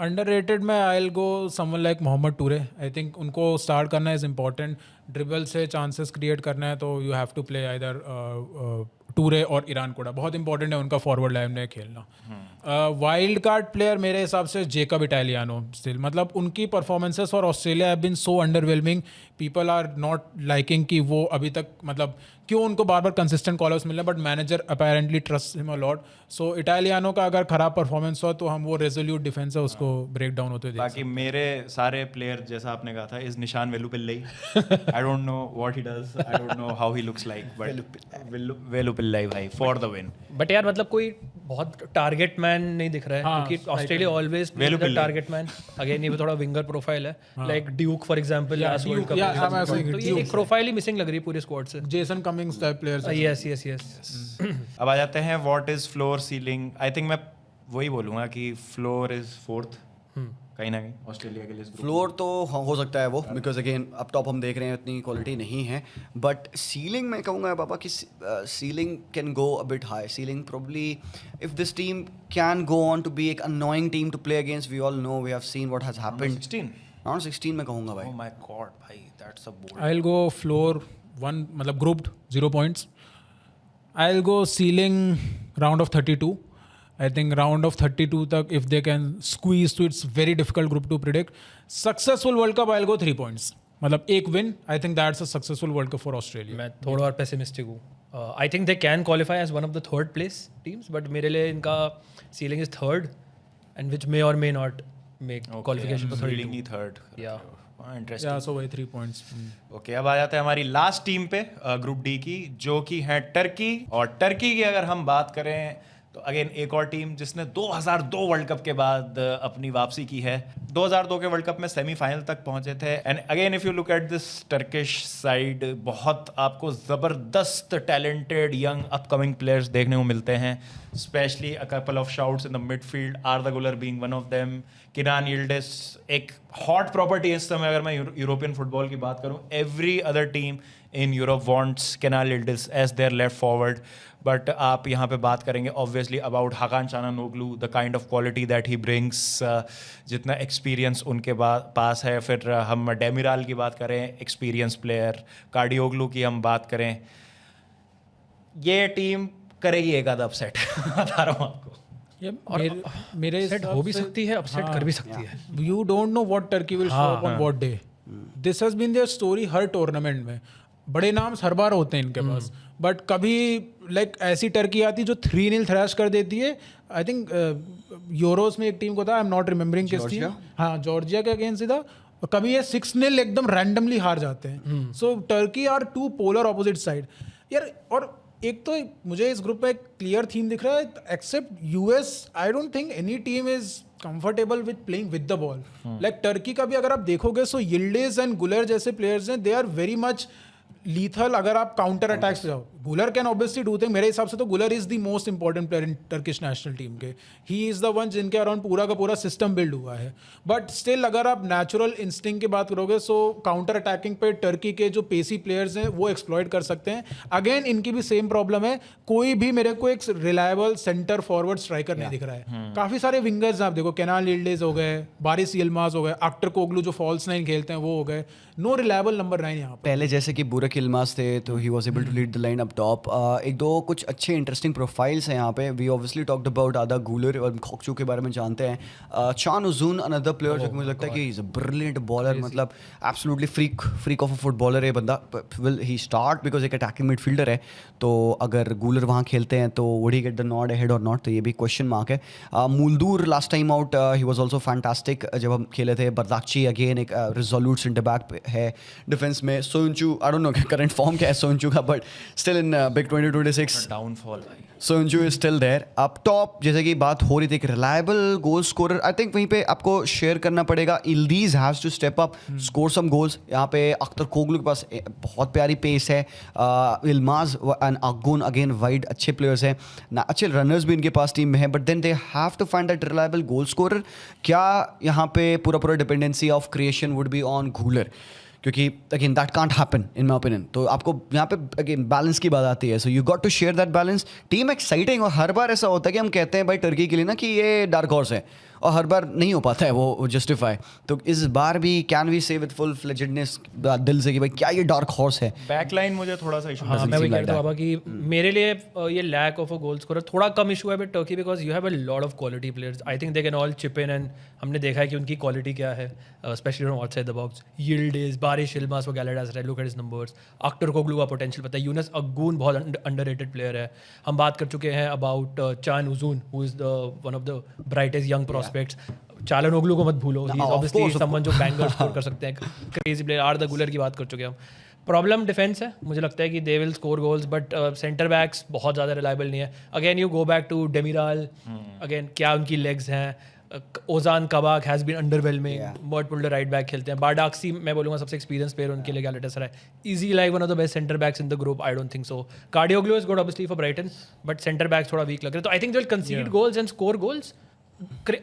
अंडररेटेड में I will go someone like Mohammed Toure. I think उनको स्टार्ट करना इज इम्पॉर्टेंट. ड्रिबल से चांसेस क्रिएट करना है तो you have to play either Toure और ईरान कोड़ा. बहुत इंपॉर्टेंट है उनका फॉरवर्ड लाइन में खेलना. वाइल्ड कार्ड प्लेयर मेरे हिसाब से जेकब इटालियानो स्टिल. मतलब उनकी performances for Australia have been so underwhelming. People are not liking कि वो अभी तक मतलब क्यों उनको बार बार कंसिस्टेंट कॉल आउट्स मिल रहे हैं, but manager apparently trust him a lot. So Italiano का अगर खराब परफॉर्मेंस हो तो हम वो रेजोल्यूट डिफेंस है उसको ब्रेक डाउन होते देख. बाकी मेरे सारे प्लेयर जैसा आपने कहा था is Nishan Velupillay. I don't know what he does, I don't know how he looks like, but Velupillay भाई फॉर द विन. बट यार मतलब कोई बहुत टारगेट मैन नहीं दिख रहा है, क्योंकि Australia always target man. Again ये थोड़ा विंगर प्रोफाइल है, like Duke for example last World cup. तो ये एक प्रोफाइल ही मिसिंग लग रही है पूरे स्क्वाड से. Jason Cummings type players. Yes. अब आ जाते हैं what is floor ceiling. I think मैं वही बोलूंगा कि फ्लोर इज फोर्थ कहीं ना कहीं ऑस्ट्रेलिया के लिए. फ्लोर तो हो सकता है वो, बिकॉज अगेन अप टॉप हम देख रहे हैं इतनी क्वालिटी नहीं है, बट सीलिंग मैं कहूँगा पापा कि ceiling can go a bit high. Ceiling probably if this team can go on to be एक annoying team to play against. We all know, we have seen what has happened. 16 मैं कहूँगा भाई. Oh my god भाई, that's a bold. I will go floor 1 मतलब grouped 0 points. I will go ceiling round of 32. I think round of 32 तक if they can squeeze to, it's very difficult group to predict. Successful World Cup I'll go 3 points. मतलब एक win, I think that's a successful World Cup for Australia. मैं थोड़ा और pessimistic हूँ. I think they can qualify as one of the third place teams, but मेरे लिए इनका ceiling is third, and which may or may not make qualification for Ceiling he third. Yeah. Interesting. Yeah, so वही 3 points. Okay, अब आ जाते हैं हमारी last team पे ग्रुप डी की, जो कि है टर्की. और टर्की की अगर हम बात करें तो अगेन एक और टीम जिसने 2002 वर्ल्ड कप के बाद अपनी वापसी की है. 2002 के वर्ल्ड कप में सेमीफाइनल तक पहुंचे थे. And again if you look at this Turkish side, बहुत आपको ज़बरदस्त टैलेंटेड यंग अपकमिंग प्लेयर्स देखने को मिलते हैं. Specially a couple of shouts in the midfield, आर्दा गुलर बीइंग वन ऑफ देम. किरान यिल्डिज एक हॉट प्रॉपर्टी इस समय अगर मैं यूरोपियन फुटबॉल की बात करूं. Every other team in Europe wants Kenan Yildiz as their left forward. But आप यहाँ पे बात करेंगे obviously about Hakan Calhanoglu, the kind of quality that he brings, जितना एक्सपीरियंस उनके पास है. फिर हम डेमिराल की बात करें, एक्सपीरियंस प्लेयर. कार्डियोग्लू की हम बात करें, ये टीम करेगी एक आधा अपसेट. बता रहा हूँ आपको. मेरे सेट हो भी सकती है, अपसेट कर भी सकती है. You don't know what Turkey will show up on what day. This has been their story her tournament में. बड़े नाम हर बार होते हैं इनके पास, बट कभी लाइक ऐसी टर्की आती जो 3-0 थ्रैश कर देती है. आई थिंक यूरोस में एक टीम को था, आई एम नॉट रिमेम्बरिंग किस थी. हाँ, जॉर्जिया के अगेंस्ट था. कभी ये 6-0 एकदम रैंडमली हार जाते हैं. So Turkey are two polar opposite side यार. और एक तो मुझे इस ग्रुप में एक क्लियर थीम दिख रहा है, except US I don't think any team is comfortable with playing with the ball. Like Turkey का भी अगर आप देखोगे सो यिल्डिज एंड गुलर जैसे प्लेयर्स हैं, they are very much lethal अगर आप काउंटर अटैक्स पे जाओ. गुलर कैन ऑब्वियसली डू थिंग. मेरे हिसाब से तो गुलर is the most important player in Turkish national team के. ही इज द वन जिनके अराउंड पूरा का पूरा सिस्टम बिल्ड हुआ है. बट स्टिल अगर आप नेचुरल इंस्टिंक्ट की बात करोगे सो काउंटर अटैकिंग पे टर्की के जो पेसी प्लेयर्स हैं वो एक्सप्लॉइट कर सकते हैं. अगेन इनकी भी सेम प्रॉब्लम है, कोई भी मेरे को एक रिलायबल सेंटर फॉरवर्ड स्ट्राइकर नहीं दिख रहा है. काफी सारे विंगर्स आप देखो, केनान यिल्डिज हो गए, बारिस यिल्माज हो गए, अख्तर कोगलू जो फॉल्स 9 खेलते हैं वो हो गए. नो रिलायबल नंबर 9 यहाँ पे. पहले जैसे कि बुरक यिल्माज थे तो he was able to lead the line up top. एक दो कुछ अच्छे इंटरेस्टिंग प्रोफाइल्स हैं यहाँ पे. वी ऑब्वियसली टॉक्ड अबाउट आदा गुलर और खोकचू के बारे में जानते हैं. चान उजून अनदर प्लेयर जो मुझे लगता है कि इज अ ब्रिलियंट बॉलर, मतलब absolutely freak of a footballer है बंदा. विल ही स्टार्ट बिकॉज एक अटैकिंग मिडफील्डर है, तो अगर गुलर वहाँ खेलते हैं तो would he get the nod ahead और नॉट, तो ये भी क्वेश्चन मार्क है. Muldur last time out he was also fantastic जब हम खेले थे. बर्दाची अगेन एक रिजोल्यूट सेंटर बैक है डिफेंस में. Soyuncu I don't no current form क्या है सोयनचू का, but still still in Big 2026. Downfall भाई. Soyuncu is still there. Up top, जैसे कि बात हो रही थी, एक reliable goal scorer. I think वहीं पे आपको शेयर करना पड़ेगा. Ildiz has to step up, score some goals. यहाँ पे अख्तर कोगलू के पास बहुत प्यारी पेस है. Ilmaz and Akgun again wide अच्छे players हैं. अच्छे runners भी इनके पास टीम में है. But then they have to find that reliable goal scorer. क्या यहाँ पे पूरा dependency of creation would be on Guler? क्योंकि again that can't happen in my opinion. तो आपको यहाँ पे अगेन बैलेंस की बात आती है. So you got to share that balance. Team exciting, और हर बार ऐसा होता है कि हम कहते हैं भाई टर्की के लिए ना कि ये डार्क हॉर्स है, और हर बार नहीं हो पाता है वो जस्टिफाई. तो इस बार भी कैन वी से विद फुल फ्लेजेडनेस दिल से कि भाई क्या ये डार्क हॉर्स है. बैकलाइन मुझे थोड़ा सा इशू. हाँ, मैं वही कह रहा था बाबा कि मेरे लिए ये lack of a goal scorer थोड़ा कम इशू है with Turkey, because you have a lot of quality players. I think they can all chip in, and हमने देखा है कि उनकी क्वालिटी क्या है, especially from outside the box. Yildiz, Baris Yilmaz for Galatasaray, look at his numbers. Akturkoglu का potential पता है. यूनस अग्गून बहुत अंडररेटेड प्लेयर है. हम बात कर चुके हैं about Can Uzun, who is the one of the brightest young prospects. Calhanoglu को मत भूलो, ही इज ऑब्वियसली समवन जो बैंगर स्कोर कर सकते हैं. Crazy player. आर्दा गुलर की बात कर चुके हैं हम. प्रॉब्लम डिफेंस है. मुझे लगता है कि they will score goals, but centre backs बहुत ज़्यादा रिलायबल नहीं है. Again you go back to Demiral. Again क्या उनकी लेग्स हैं. Ozan Kabak has been underwhelming. बॉट पुल्डर राइट बैक खेलते हैं. बारडाक्सी मैं बोलूँगा सबसे एक्सपीरियंस प्लेयर उनके लिए Galatasaray. Is he like one of the best centre backs in the group. I don't think so. Kadioglu is good obviously for Brighton, but centre backs थोड़ा weak लग रहे हैं. तो I think they will concede goals and score goals.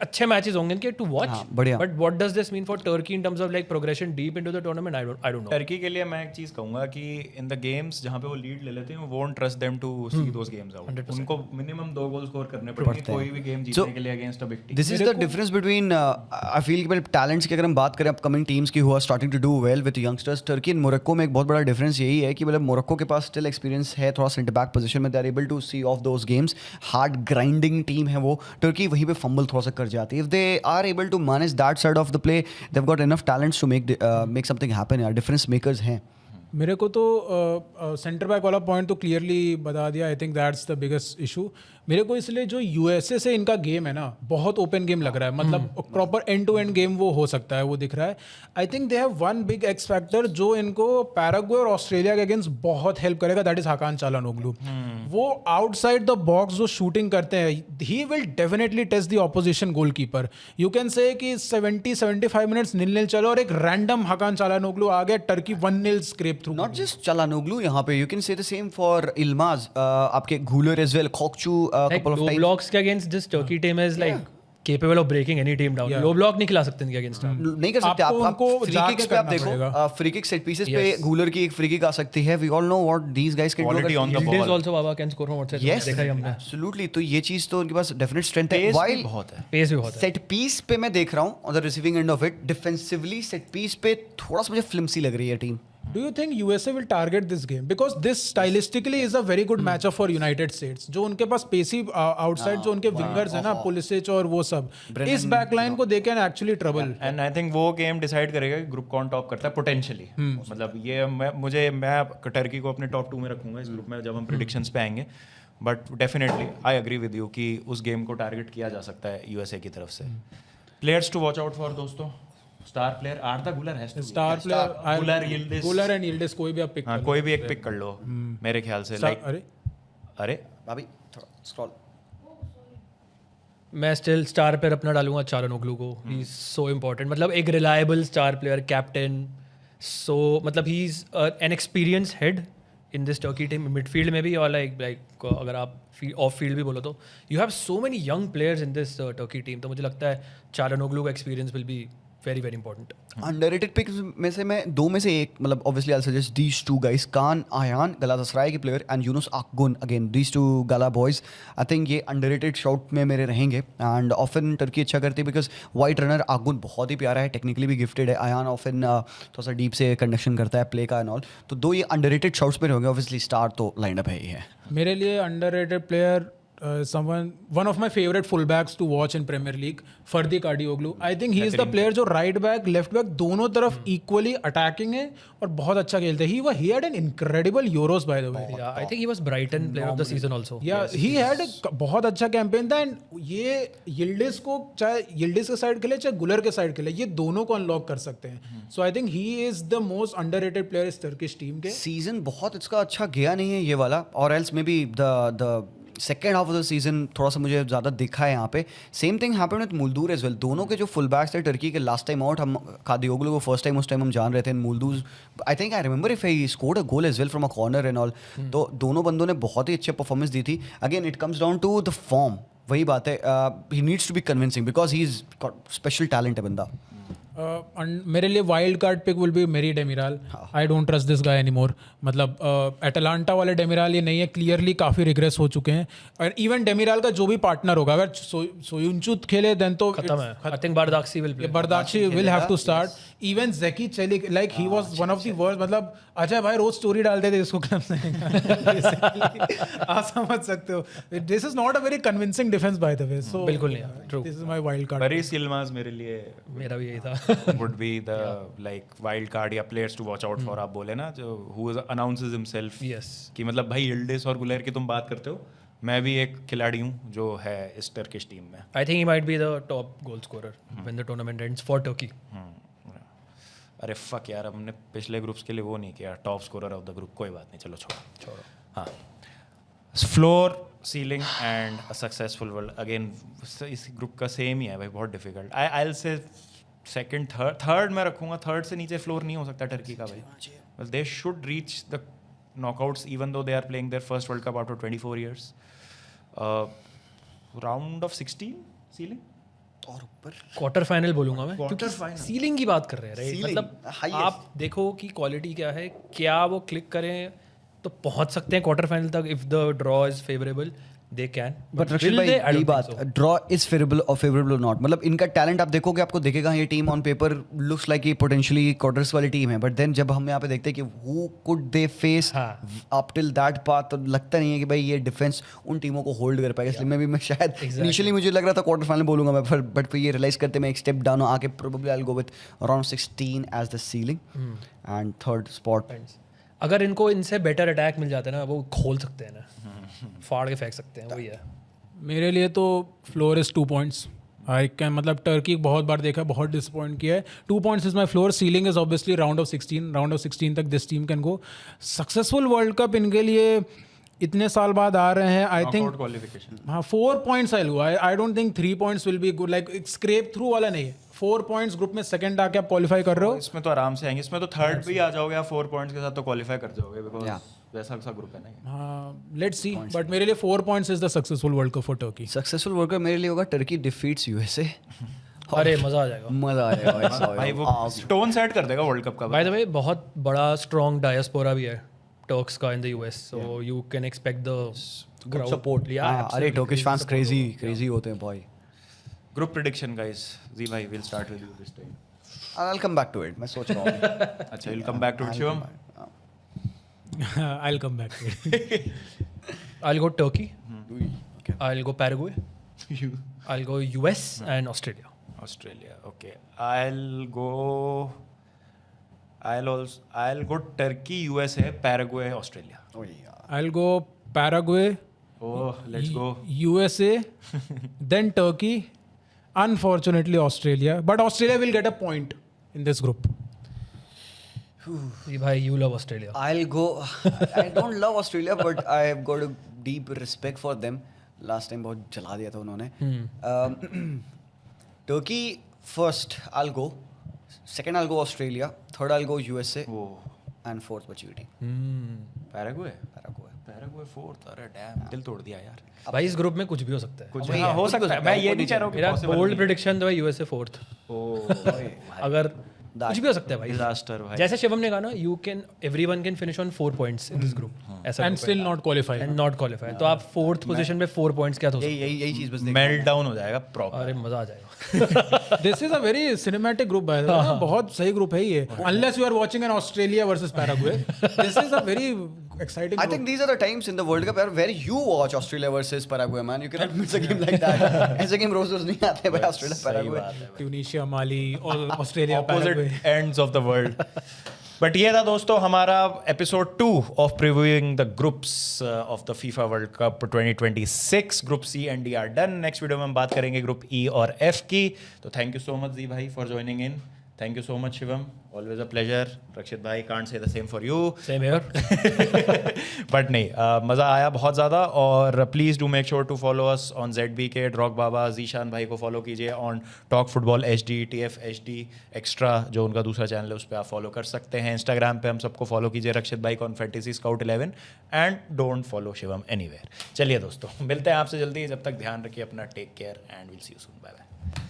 अच्छे matches होंगे इनके to watch. बढ़िया. But what does this mean for Turkey in terms of like progression deep into the tournament? I don't no. Turkey के लिए मैं एक चीज कहूंगा कि इन द गेम्स जहां पे वो लीड ले लेते हैं, वो won't trust them to see those games out. उनको मिनिमम 2 गोल स्कोर करने पड़ेंगे कोई भी गेम जीतने के लिए against a big team. This is the difference between I feel कि टैलेंट्स की अगर हम बात करें अपकमिंग टीम्स की who are starting to do well with youngsters. Turkey and Morocco में एक बहुत बड़ा डिफरेंस यही है कि मतलब मोरक्को के पास स्टिल एक्सपीरियंस है थोड़ा सेंटर बैक पोजीशन में. They are able to see off those games. Hard grinding team है वो. टर्की वहीं पे फंबल थोड़ा सा कर जाती है. If they are able to manage that side of the play, they've got enough talents to make something happen. यार difference makers हैं. मेरे को तो सेंटर बैक वाला पॉइंट तो क्लियरली बता दिया. आई think that's the biggest issue. मेरे को इसलिए जो यूएसए से इनका गेम है ना, बहुत ओपन गेम लग रहा है. मतलब proper end to end game वो हो सकता है, वो दिख रहा है. I think they have one big X factor जो इनको पैराग्वे और ऑस्ट्रेलिया के अगेंस्ट बहुत हेल्प करेगा. That is Hakan Calhanoglu. वो आउटसाइड द बॉक्स जो शूटिंग करते हैं, he will definitely test the opposition goalkeeper. You can say कि 70-75 मिनट्स 0-0 चलो और एक रैंडम हाकान चालानोग्लू आ गया, Turkey 1-0 scrap through. Not just चालानोग्लू, यहाँ पे you can say the same for Ilmaz, आपके Guler as well, Kokchu couple of low times. blocks के against this Turkey team is like capable of breaking any team down. Low block नहीं खिला सकते इनके against. नहीं कर सकते आप. उनको फ्री जाके किक्स पे आप करना देखो, पड़ेगा. फ्री किक सेट पीसेस पे गूलर की एक फ्री किक आ सकती है. We all know what these guys can do. Quality on the Yildiz ball. also Baba can score from outside. Yes, देखा ही हमने. absolutely. तो ये चीज तो उनके पास डेफिनेट स्ट्रेंथ है. पेस भी While बहुत है. Pace भी बहुत है. सेट पीस पे मैं देख रहा हूँ on the receiving end of it, defensively set piece पे थोड़ा सा मुझे फ्लिम्सी लग रही है team. Do you think USA will target this game? Because this stylistically is a very good matchup for United States. जो उनके पास पेसी आउटसाइड जो उनके विंगर्स है ना, पुलिसिच और वो सब, इस बैकलाइन को they can actually trouble. And I think वो गेम डिसाइड करेगा कि ग्रुप कौन टॉप करता है पोटेंशियली. मतलब ये मैं टर्की को अपने टॉप 2 में रखूंगा इस ग्रुप में जब हम प्रेडिक्शंस पे आएंगे. But definitely I agree with you कि उस गेम को टारगेट किया जा सकता है यूएसए की तरफ से. Players to watch out for दोस्तों. स्टार प्लेयर आर्दा गुलर है. स्टार प्लेयर गुलर, यिल्डिज, गुलर एंड यिल्डिज कोई भी आप पिक हाँ, कोई भी एक पिक कर लो मेरे ख्याल से. लाइक अरे अभी थोड़ा स्क्रॉल. मैं स्टिल स्टार प्लेयर अपना डालूंगा चालानोग्लू को. He is so important. मतलब एक रिलायबल स्टार प्लेयर, कैप्टन. सो मतलब he is an experience head in this Turkey team, midfield में भी. और लाइक अगर आप ऑफ फील्ड भी बोलो तो you have so many young players in this Turkey team. तो मुझे लगता है चालानोग्लू का experience will be very very important. Underrated picks में से मैं 2 में से एक, मतलब obviously I suggest these 2 guys. Kaan Ayhan Galatasaray के player and Yunus Akgun, again these 2 Gala boys. I think ये अंडररेटेड शॉट में मेरे रहेंगे. एंड ऑफन टर्की अच्छा करती है बिकॉज वाइट रनर आकगुन बहुत ही प्यारा है, टेक्निकली भी गिफ्टेड है. आयान ऑफन थोड़ा सा डीप से कंडक्शन करता है प्ले का एंड ऑल. तो 2 ये अंडररेटेड शॉट्स पे रहेंगे. ऑब्वियसली स्टार तो लाइन अप है ही है. मेरे लिए underrated player one of my favorite fullbacks to watch in Premier League, Ferdi Kadioglu. I think he is the player जो right back, left back दोनों तरफ equally attacking है और बहुत अच्छा खेलते हैं. He had an incredible Euros by the way. Yeah, I think he was Brighton player of the season also. Yeah, he had a बहुत अच्छा कैंपेन था एंड ये यिल्डिज को चाहे यिल्डिज के साइड खेले चाहे गुलर के साइड खेले ये दोनों को अनलॉक कर सकते हैं. So I think he is the most underrated player इस टर्किश टीम के. सीजन बहुत इसका अच्छा गया नहीं है ये वाला, और else may be the second half of the season थोड़ा सा मुझे ज़्यादा दिखा है यहाँ पे. Same thing happened with Muldur as well. दोनों के जो फुल बैक्स थे टर्की के लास्ट टाइम आउट, हम कादियोग्लू को फर्स्ट टाइम उस टाइम हम जान रहे थे. Muldur I think I remember if he scored a goal as well from a corner and all. तो दोनों बंदों ने बहुत ही अच्छे परफॉर्मेंस दी थी. Again it comes down to the form. वही बात है, he needs to be convincing because he is special talent है बंदा. मेरे लिए wild card pick will be मेरी Demiral. I don't trust this guy anymore. मतलब एटलांटा वाले डेमिराल ये नहीं है, क्लियरली काफ़ी रिग्रेस हो चुके हैं. और इवन डेमिराल का जो भी पार्टनर होगा, अगर सोयुंचु खेले देन तो खत्म है. I think Bardakci will play. Bardakci will have to start. Even Zeki Celik like he was one of the worst. मतलब अजय भाई रोज स्टोरी डालते थे इसको क्लब से. आप समझ सकते हो. This is not a very convincing defence by the way. So बिल्कुल नहीं. True. This is my wild card. Baris Yilmaz मेरे लिए मेरा भी यही था. would be the like wild card या players to watch out for. आप बोले ना जो who announces himself Yes. कि मतलब भाई यिल्डिज और गुलेर की तुम बात करते हो, मैं भी एक खिलाड़ी हूँ जो है इस टर्किश टीम में. I think he might be the top goal scorer when the tournament ends for Turkey. अरे फक यार, हमने पिछले ग्रुप्स के लिए वो नहीं किया top scorer of the group. कोई बात नहीं, चलो छोड़ो. हाँ, floor ceiling and a successful world. Again इस ग्रुप का सेम ही है भाई, बहुत डिफिकल्ट. आई विल से सेकंड थर्ड मैं रखूंगा. थर्ड से नीचे फ्लोर नहीं हो सकता टर्की का भाई. They should reach the knockouts even though they are playing their first world Cup after 24 years. Round of 16 ceiling और ऊपर क्वार्टर फाइनल बोलूंगा मैं, क्योंकि सीलिंग की बात कर रहे हैं राइट. Ceiling, मतलब highest. आप देखो कि क्वालिटी क्या है, क्या वो क्लिक करें तो पहुंच सकते हैं क्वार्टर फाइनल तक if the draw is favourable. They can. But Rashid भाई यही बात, ड्रॉ इज फेवरेबल और फेवरेबल और नॉट. मतलब इनका टैलेंट आप देखोगे, आपको दिखेगा ये team on paper looks like ये पोटेंशियली क्वार्टर्स वाली टीम है. बट देन जब हम यहाँ पे देखते हैं कि who could they face up till that path, तो लगता नहीं है कि भाई ये डिफेंस उन टीमों को होल्ड कर पाएगा. इसलिए मैं शायद इनिशियली मुझे लग रहा था क्वार्टर फाइनल बोलूंगा मैं, बट फिर ये रियलाइज करते मैं एक स्टेप डाउन आके probably I will go with around 16 as the ceiling and third spot. अगर इनको इनसे बेटर अटैक मिल जाता है ना, वो खोल सकते हैं ना, फाड़ के फेंक सकते हैं. वही है मेरे लिए तो floor is 2 points. I can मतलब टर्की बहुत बार देखा, बहुत डिसअपॉइंट किया है. 2 points is my floor. Ceiling is obviously round of 16 तक this team can go. Successful world Cup इनके लिए इतने साल बाद आ रहे हैं. I think qualification. हाँ 4 points आई हुआ. I don't think 3 points will be good. Like scrape through वाला नहीं है. 4 points ग्रुप में सेकंड आके आप क्वालिफाई कर रहे हो. इसमें तो आराम से आएंगे. इसमें तो थर्ड भी आ जाओगे आप 4 points के साथ तो क्वालिफाई कर जाओगे, बिकॉज वैसा सा ग्रुप है ना. हाँ लेट्स सी. बट मेरे लिए 4 points is the successful world cup for Turkey. Successful world cup मेरे लिए होगा टर्की डिफीट्स यूएसए. अरे मजा आ जाएगा. मजा आएगा भाई वो स्टोन सेट कर देगा वर्ल्ड कप का. बाय द वे बहुत बड़ा स्ट्रॉन्ग डायस्पोरा भी है टर्क्स का in the US, so you can expect the good support. अरे टर्किश फैंस क्रेजी होते हैं बॉय. Group prediction guys. जी भाई will start with you this time. I will come back to it. मैं सोच रहा हूं. अच्छा, will come back to Shivam. I'll come back to it. I'll go Turkey. I'll go Paraguay. I'll go US and Australia. Australia. Okay. I'll go Turkey, USA, Paraguay, Australia. I'll go Paraguay, Oh, let's go. USA, then Turkey. Unfortunately, Australia. But Australia will get a point in this group. जी भाई, you love Australia. I'll go. I don't love Australia, but I've got a deep respect for them. Last time बहुत जला दिया था उन्होंने. Turkey first. I'll go. Second, I'll go Australia. Third, I'll go USA. Oh, And fourth बची हुई team. Paraguay. Paraguay. Fourth. अरे damn, दिल तोड़ दिया यार. भाई इस ग्रुप में कुछ भी हो सकता है. कुछ हाँ, हो सकता है. मैं ये नहीं कह रहा हूँ कि मेरा possible बोल्ड नहीं. प्रेडिक्शन तो USA 4th. Oh, अगर कुछ भी हो सकता है भाई. disaster भाई. जैसे शिवम ने कहा ना, everyone can finish on 4 points in this group. ऐसा And still not qualify. and not qualify. तो आप 4th पोजीशन पे 4 points क्या तो यही चीज बस Meltdown हो जाएगा proper. अरे मजा आ जाएगा. This is a very cinematic group by the way. बहुत सही group है ये. Unless you are watching an Australia versus Paraguay. This is a very exciting. I think these are the times in the World Cup where you watch Australia versus Paraguay, man. You cannot miss a game like that. ऐसे game रोज नहीं आते भाई Australia Paraguay. Tunisia, Mali, और Australia, Paraguay. opposite ends of the world. But ये था दोस्तों हमारा episode 2 of previewing the groups of the FIFA World Cup 2026. Group C and D are done. Next video में हम बात करेंगे ग्रुप ई और एफ की. तो थैंक यू सो मच जी भाई for joining in. Thank you so much Shivam. Always a pleasure. Rakshit भाई can't say the same for you. Same here. But नहीं मज़ा आया बहुत ज़्यादा. और please do make sure to follow us on ZBK, ड्रॉग बाबा. जीशान भाई को फॉलो कीजिए on talk football HD, TF HD extra जो उनका दूसरा चैनल है उस पर आप फॉलो कर सकते हैं. इंस्टाग्राम पे हम सबको फॉलो कीजिए रक्षित भाई को on fantasy scout 11 and don't follow Shivam anywhere. चलिए दोस्तों मिलते हैं आपसे जल्दी. जब तक ध्यान रखिए अपना. Take care and will see you soon. Bye bye.